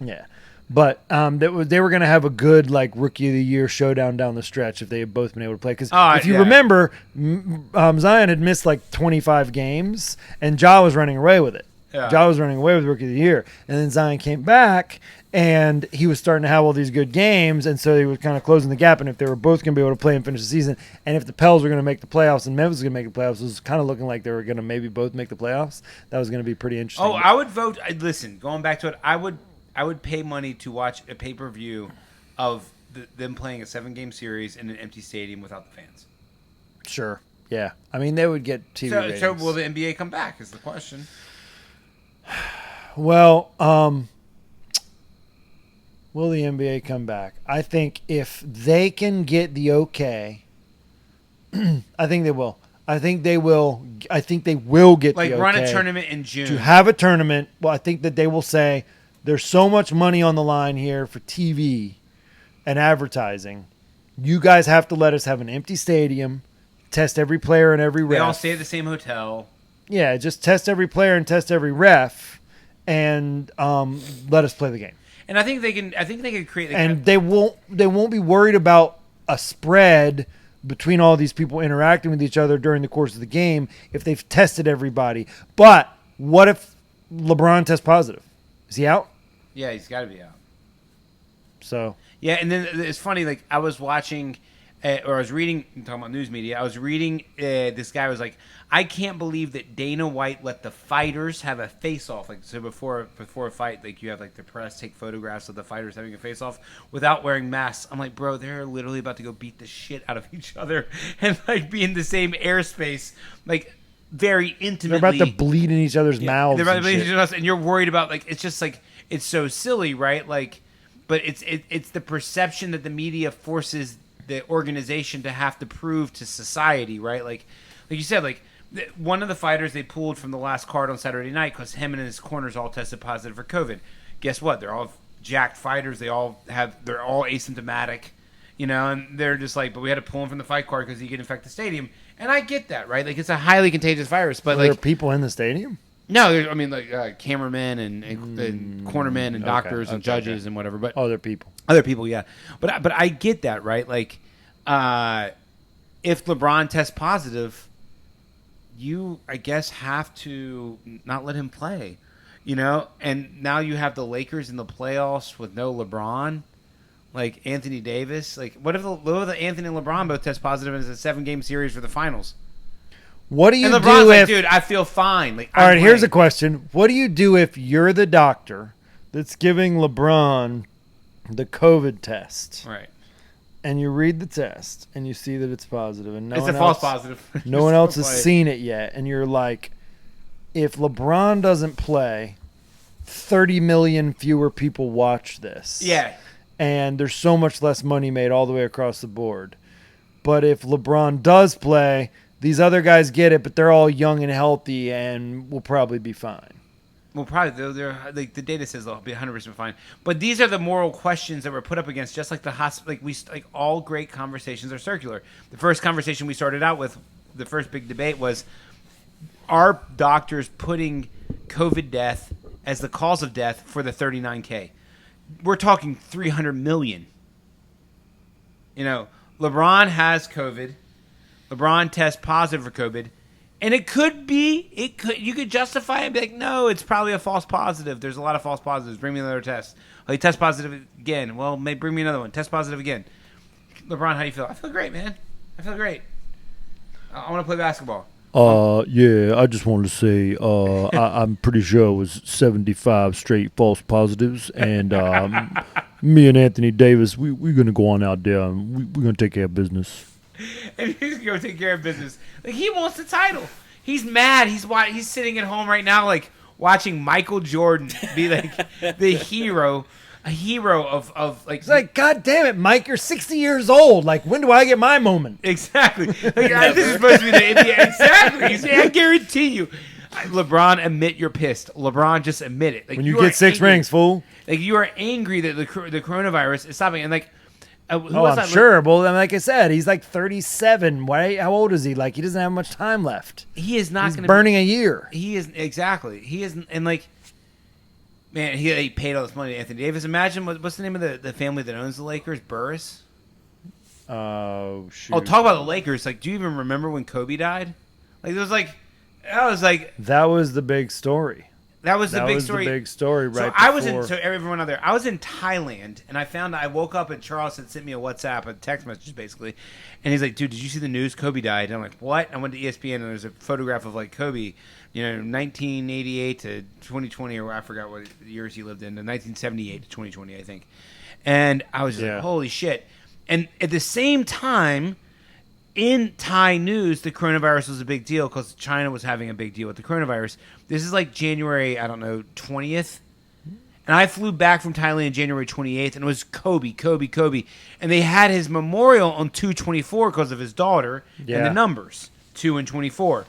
yeah. But they were going to have a good like rookie of the year showdown down the stretch if they had both been able to play. Because if you yeah. remember, Zion had missed like 25 games, and Ja was running away with it. Yeah. Ja was running away with rookie of the year, and then Zion came back, and he was starting to have all these good games, and so he was kind of closing the gap. And if they were both going to be able to play and finish the season, and if the Pels were going to make the playoffs and Memphis was going to make the playoffs, it was kind of looking like they were going to maybe both make the playoffs. That was going to be pretty interesting. Oh, I would vote. Listen, going back to it, I would pay money to watch a pay-per-view of them playing a 7-game series in an empty stadium without the fans. Sure. Yeah. I mean, they would get TV ratings. So will the NBA come back is the question. Well, will the NBA come back? I think if they can get the okay, I think they will. I think they will get Like the okay run a tournament in June. to have a tournament. Well, I think that they will say there's so much money on the line here for TV and advertising. You guys have to let us have an empty stadium, test every player and every ref. They all stay at the same hotel. Yeah, just test every player and test every ref, and let us play the game. And I think they can. I think they can create. And they won't be worried about a spread between all these people interacting with each other during the course of the game if they've tested everybody. But what if LeBron tests positive? Is he out? Yeah, he's got to be out. So yeah, and then it's funny. Like I was watching, or I was reading. I'm talking about news media. I was reading. This guy was like, I can't believe that Dana White let the fighters have a face-off. Like so, before a fight, like you have like the press take photographs of the fighters having a face-off without wearing masks. I'm like, bro, they're literally about to go beat the shit out of each other and like be in the same airspace, like very intimately. they're about to bleed in each other's mouths. They're about to bleed in shit. each other's mouths, and you're worried about like it's just like it's so silly, right? Like, but it's the perception that the media forces the organization to have to prove to society, right? Like you said, like. One of the fighters they pulled from the last card on Saturday night because him and his corners all tested positive for COVID. Guess what? They're all jacked fighters. They're all asymptomatic, you know, and they're just like, but we had to pull him from the fight card because he could infect the stadium. And I get that, right? Like it's a highly contagious virus, but Were there like people in the stadium? no, I mean like cameramen and cornermen and doctors and judges and whatever. But Other people. other people, yeah. But I get that, right? Like if LeBron tests positive. You, I guess, have to not let him play, you know? And now you have the Lakers in the playoffs with no LeBron, like Anthony Davis. Like, what if the Anthony and LeBron both test positive and it's a 7-game series for the finals? What do you And LeBron's do like, if... dude, I feel fine. Like, All right, here's a question. What do you do if you're the doctor that's giving LeBron the COVID test? Right. And you read the test and you see that it's positive and It's a false positive. no one else has seen it yet, and you're like, if LeBron doesn't play, 30 million fewer people watch this. Yeah. And there's so much less money made all the way across the board. But if LeBron does play, these other guys get it, but they're all young and healthy and will probably be fine. Well, probably they're like the data says they'll be 100% fine. But these are the moral questions that we're put up against. Just like like all great conversations are circular. The first conversation we started out with, the first big debate was, are doctors putting COVID death as the cause of death for the 39K? We're talking 300 million. You know, LeBron has COVID. LeBron tests positive for COVID. And you could justify it and be like, no, it's probably a false positive. There's a lot of false positives. Bring me another test. Oh, he test positive again. Well, maybe bring me another one. Test positive again. LeBron, how do you feel? I feel great, man. I feel great. I want to play basketball. Yeah, I just wanted to say I'm pretty sure it was 75 straight false positives. And me and Anthony Davis, we're going to go on out there and we're going to take care of business. And he's going to take care of business. Like, he wants the title. He's mad. He's sitting at home right now, like, watching Michael Jordan be, like, the hero. A hero of like... It's like, God damn it, Mike, you're 60 years old. Like, when do I get my moment? Exactly. Like, this is supposed to be the NBA. Exactly. I guarantee you. LeBron, admit you're pissed. LeBron, just admit it. Like, when you get 6 rings, fool. Like, you are angry that the coronavirus is stopping. And, like... I'm sure. Well, like I said, he's like 37. Why? How old is he? Like, he doesn't have much time left. He is not going to burning a year. He is exactly. He isn't, and like, man, he paid all this money to Anthony Davis. Imagine what's the name of the family that owns the Lakers? Burris. Oh shoot. Oh, talk about the Lakers. Like, do you even remember when Kobe died? Like, that was the big story. That was the big story. Right. So everyone out there, I was in Thailand, and I woke up and Charles had sent me a WhatsApp, a text message basically, and he's like, "Dude, did you see the news? Kobe died." And I'm like, "What?" I went to ESPN, and there's a photograph of like Kobe, 1988 to 2020, or I forgot what years he lived in, 1978 to 2020, I think. And I was just like, "Holy shit!" And at the same time, in Thai news, the coronavirus was a big deal because China was having a big deal with the coronavirus. This is like January, 20th. And I flew back from Thailand January 28th, and it was Kobe. And they had his memorial on 2/24 because of his daughter and the numbers, 2 and 24.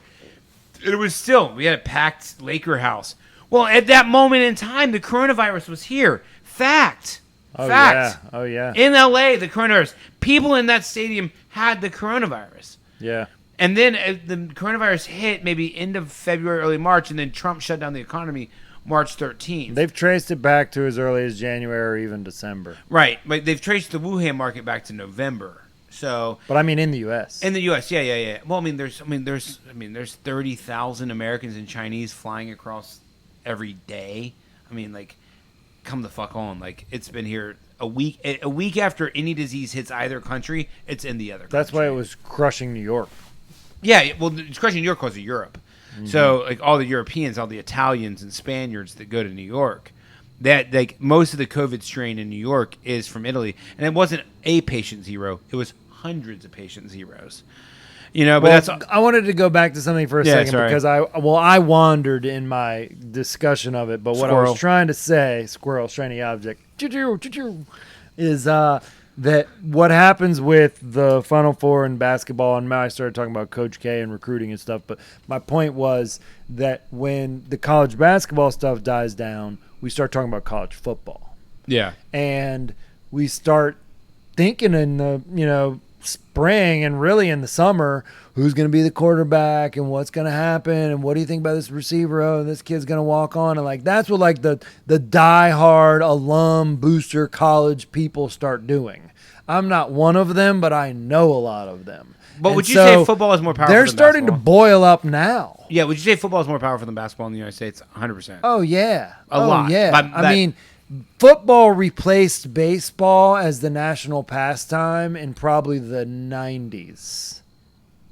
It was still, we had a packed Laker house. Well, at that moment in time, the coronavirus was here. Fact. Oh, yeah. In LA, the coronavirus. People in that stadium had the coronavirus. Yeah. And then the coronavirus hit maybe end of February, early March, and then Trump shut down the economy. March 13th. They've traced it back to as early as January or even December. Right, but they've traced the Wuhan market back to November. So, but I mean, in the U.S. In the U.S., yeah. Well, there's 30,000 Americans and Chinese flying across every day. Come the fuck on. It's been here a week. A week after any disease hits either country, it's in the other country. That's why it was crushing New York. Yeah, well, it's crushing New York because of Europe. Mm-hmm. So, all the Europeans, all the Italians and Spaniards that go to New York, that most of the COVID strain in New York is from Italy, and it wasn't a patient zero; it was hundreds of patient zeros. But I wanted to go back to something for a second because I wandered in my discussion of it. But what I was trying to say, squirrel, shiny object, is that what happens with the Final Four in basketball, and now I started talking about Coach K and recruiting and stuff, but my point was that when the college basketball stuff dies down, we start talking about college football. Yeah. And we start thinking in the, spring and really in the summer, who's going to be the quarterback and what's going to happen and what do you think about this receiver? Oh, this kid's going to walk on. And that's what the diehard alum booster college people start doing. I'm not one of them, but I know a lot of them. But would you say football is more powerful than basketball? They're starting to boil up now. Yeah, would you say football is more powerful than basketball in the United States? 100%. Oh, yeah. A lot. Yeah. Football replaced baseball as the national pastime in probably the 90s.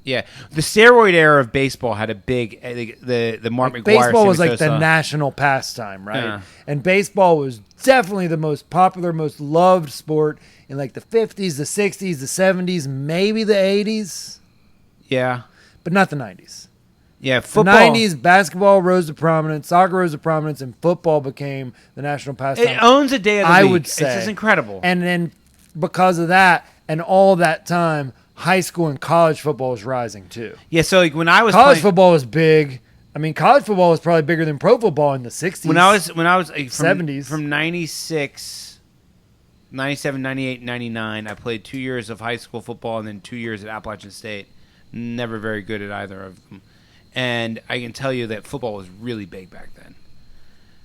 Yeah, the steroid era of baseball had a big the Mark McGwire. Baseball was the national pastime, right? Yeah. And baseball was definitely the most popular, most loved sport in the 50s, the 60s, the 70s, maybe the 80s. Yeah, but not the 90s. Yeah, football. The 90s, basketball rose to prominence, soccer rose to prominence, and football became the national pastime. It owns a day of the week. I would say. It's just incredible. And then because of that and all that time, high school and college football was rising too. Yeah, so when I was college football was big. College football was probably bigger than pro football in the 60s. When I was 70s. From 96, 97, 98, 99, I played 2 years of high school football and then 2 years at Appalachian State. Never very good at either of them. And I can tell you that football was really big back then.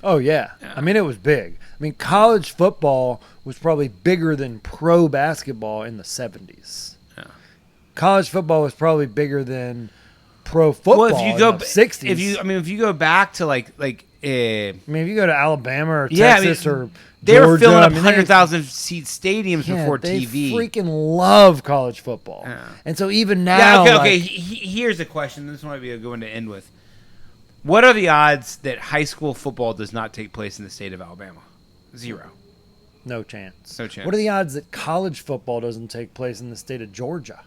Oh, yeah. It was big. College football was probably bigger than pro basketball in the 70s. Yeah. College football was probably bigger than pro football in the 60s. If you go back to if you go to Alabama or Texas or they Georgia, were filling up 100,000 seat stadiums before they TV. Freaking love college football. Yeah. And so even now, here's a question. This might be a good one to end with. What are the odds that high school football does not take place in the state of Alabama? 0. No chance. No chance. What are the odds that college football doesn't take place in the state of Georgia?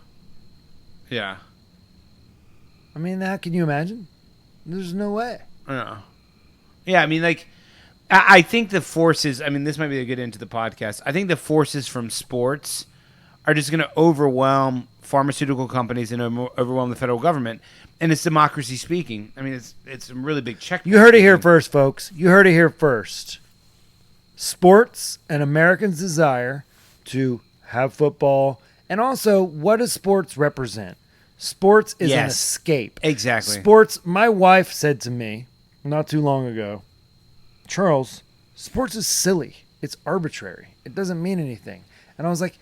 Yeah. How can you imagine? There's no way. Yeah. Yeah, I think the forces, this might be a good end to the podcast. I think the forces from sports are just going to overwhelm pharmaceutical companies and overwhelm the federal government. And it's democracy speaking. It's a really big check. You heard it here first, folks. You heard it here first. Sports and Americans' desire to have football. And also, what does sports represent? Sports is an escape. Exactly. Sports, my wife said to me not too long ago, Charles, sports is silly. It's arbitrary. It doesn't mean anything. And I was like,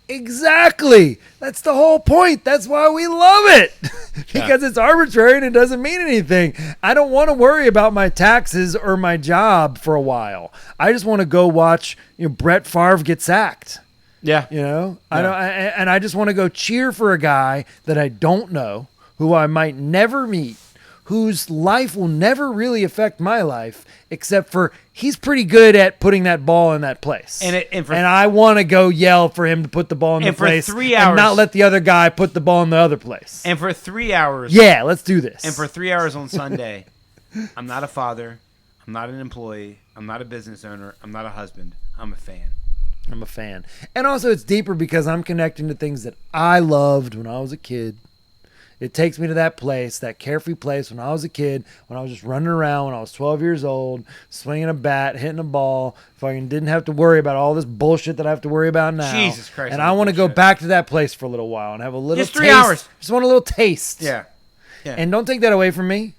exactly. That's the whole point. That's why we love it. Because it's arbitrary and it doesn't mean anything. I don't want to worry about my taxes or my job for a while. I just want to go watch Brett Favre get sacked. Yeah. I just want to go cheer for a guy that I don't know, who I might never meet, whose life will never really affect my life, except for he's pretty good at putting that ball in that place. And I want to go yell for him to put the ball in the place 3 hours, and not let the other guy put the ball in the other place. And for 3 hours. Yeah, let's do this. And for 3 hours on Sunday, I'm not a father. I'm not an employee. I'm not a business owner. I'm not a husband. I'm a fan. I'm a fan. And also it's deeper because I'm connecting to things that I loved when I was a kid. It takes me to that place, that carefree place when I was a kid, when I was just running around, when I was 12 years old, swinging a bat, hitting a ball, fucking didn't have to worry about all this bullshit that I have to worry about now. Jesus Christ. And I want to go back to that place for a little while and have a little just taste. 3 hours. Just want a little taste. Yeah. And don't take that away from me.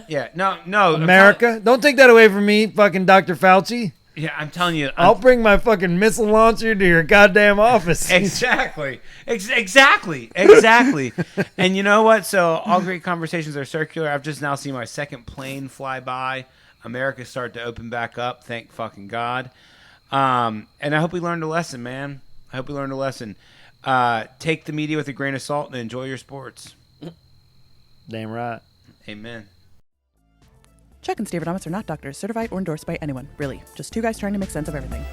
Yeah, no, America. Don't take that away from me, fucking Dr. Fauci. Yeah, I'm telling you. I'll bring my fucking missile launcher to your goddamn office. Exactly. Exactly. And you know what? So all great conversations are circular. I've just now seen my second plane fly by. America's starting to open back up. Thank fucking God. And I hope we learned a lesson, man. I hope we learned a lesson. Take the media with a grain of salt and enjoy your sports. Damn right. Amen. Chuck and Steverdamus are not doctors, certified or endorsed by anyone, really. Just two guys trying to make sense of everything.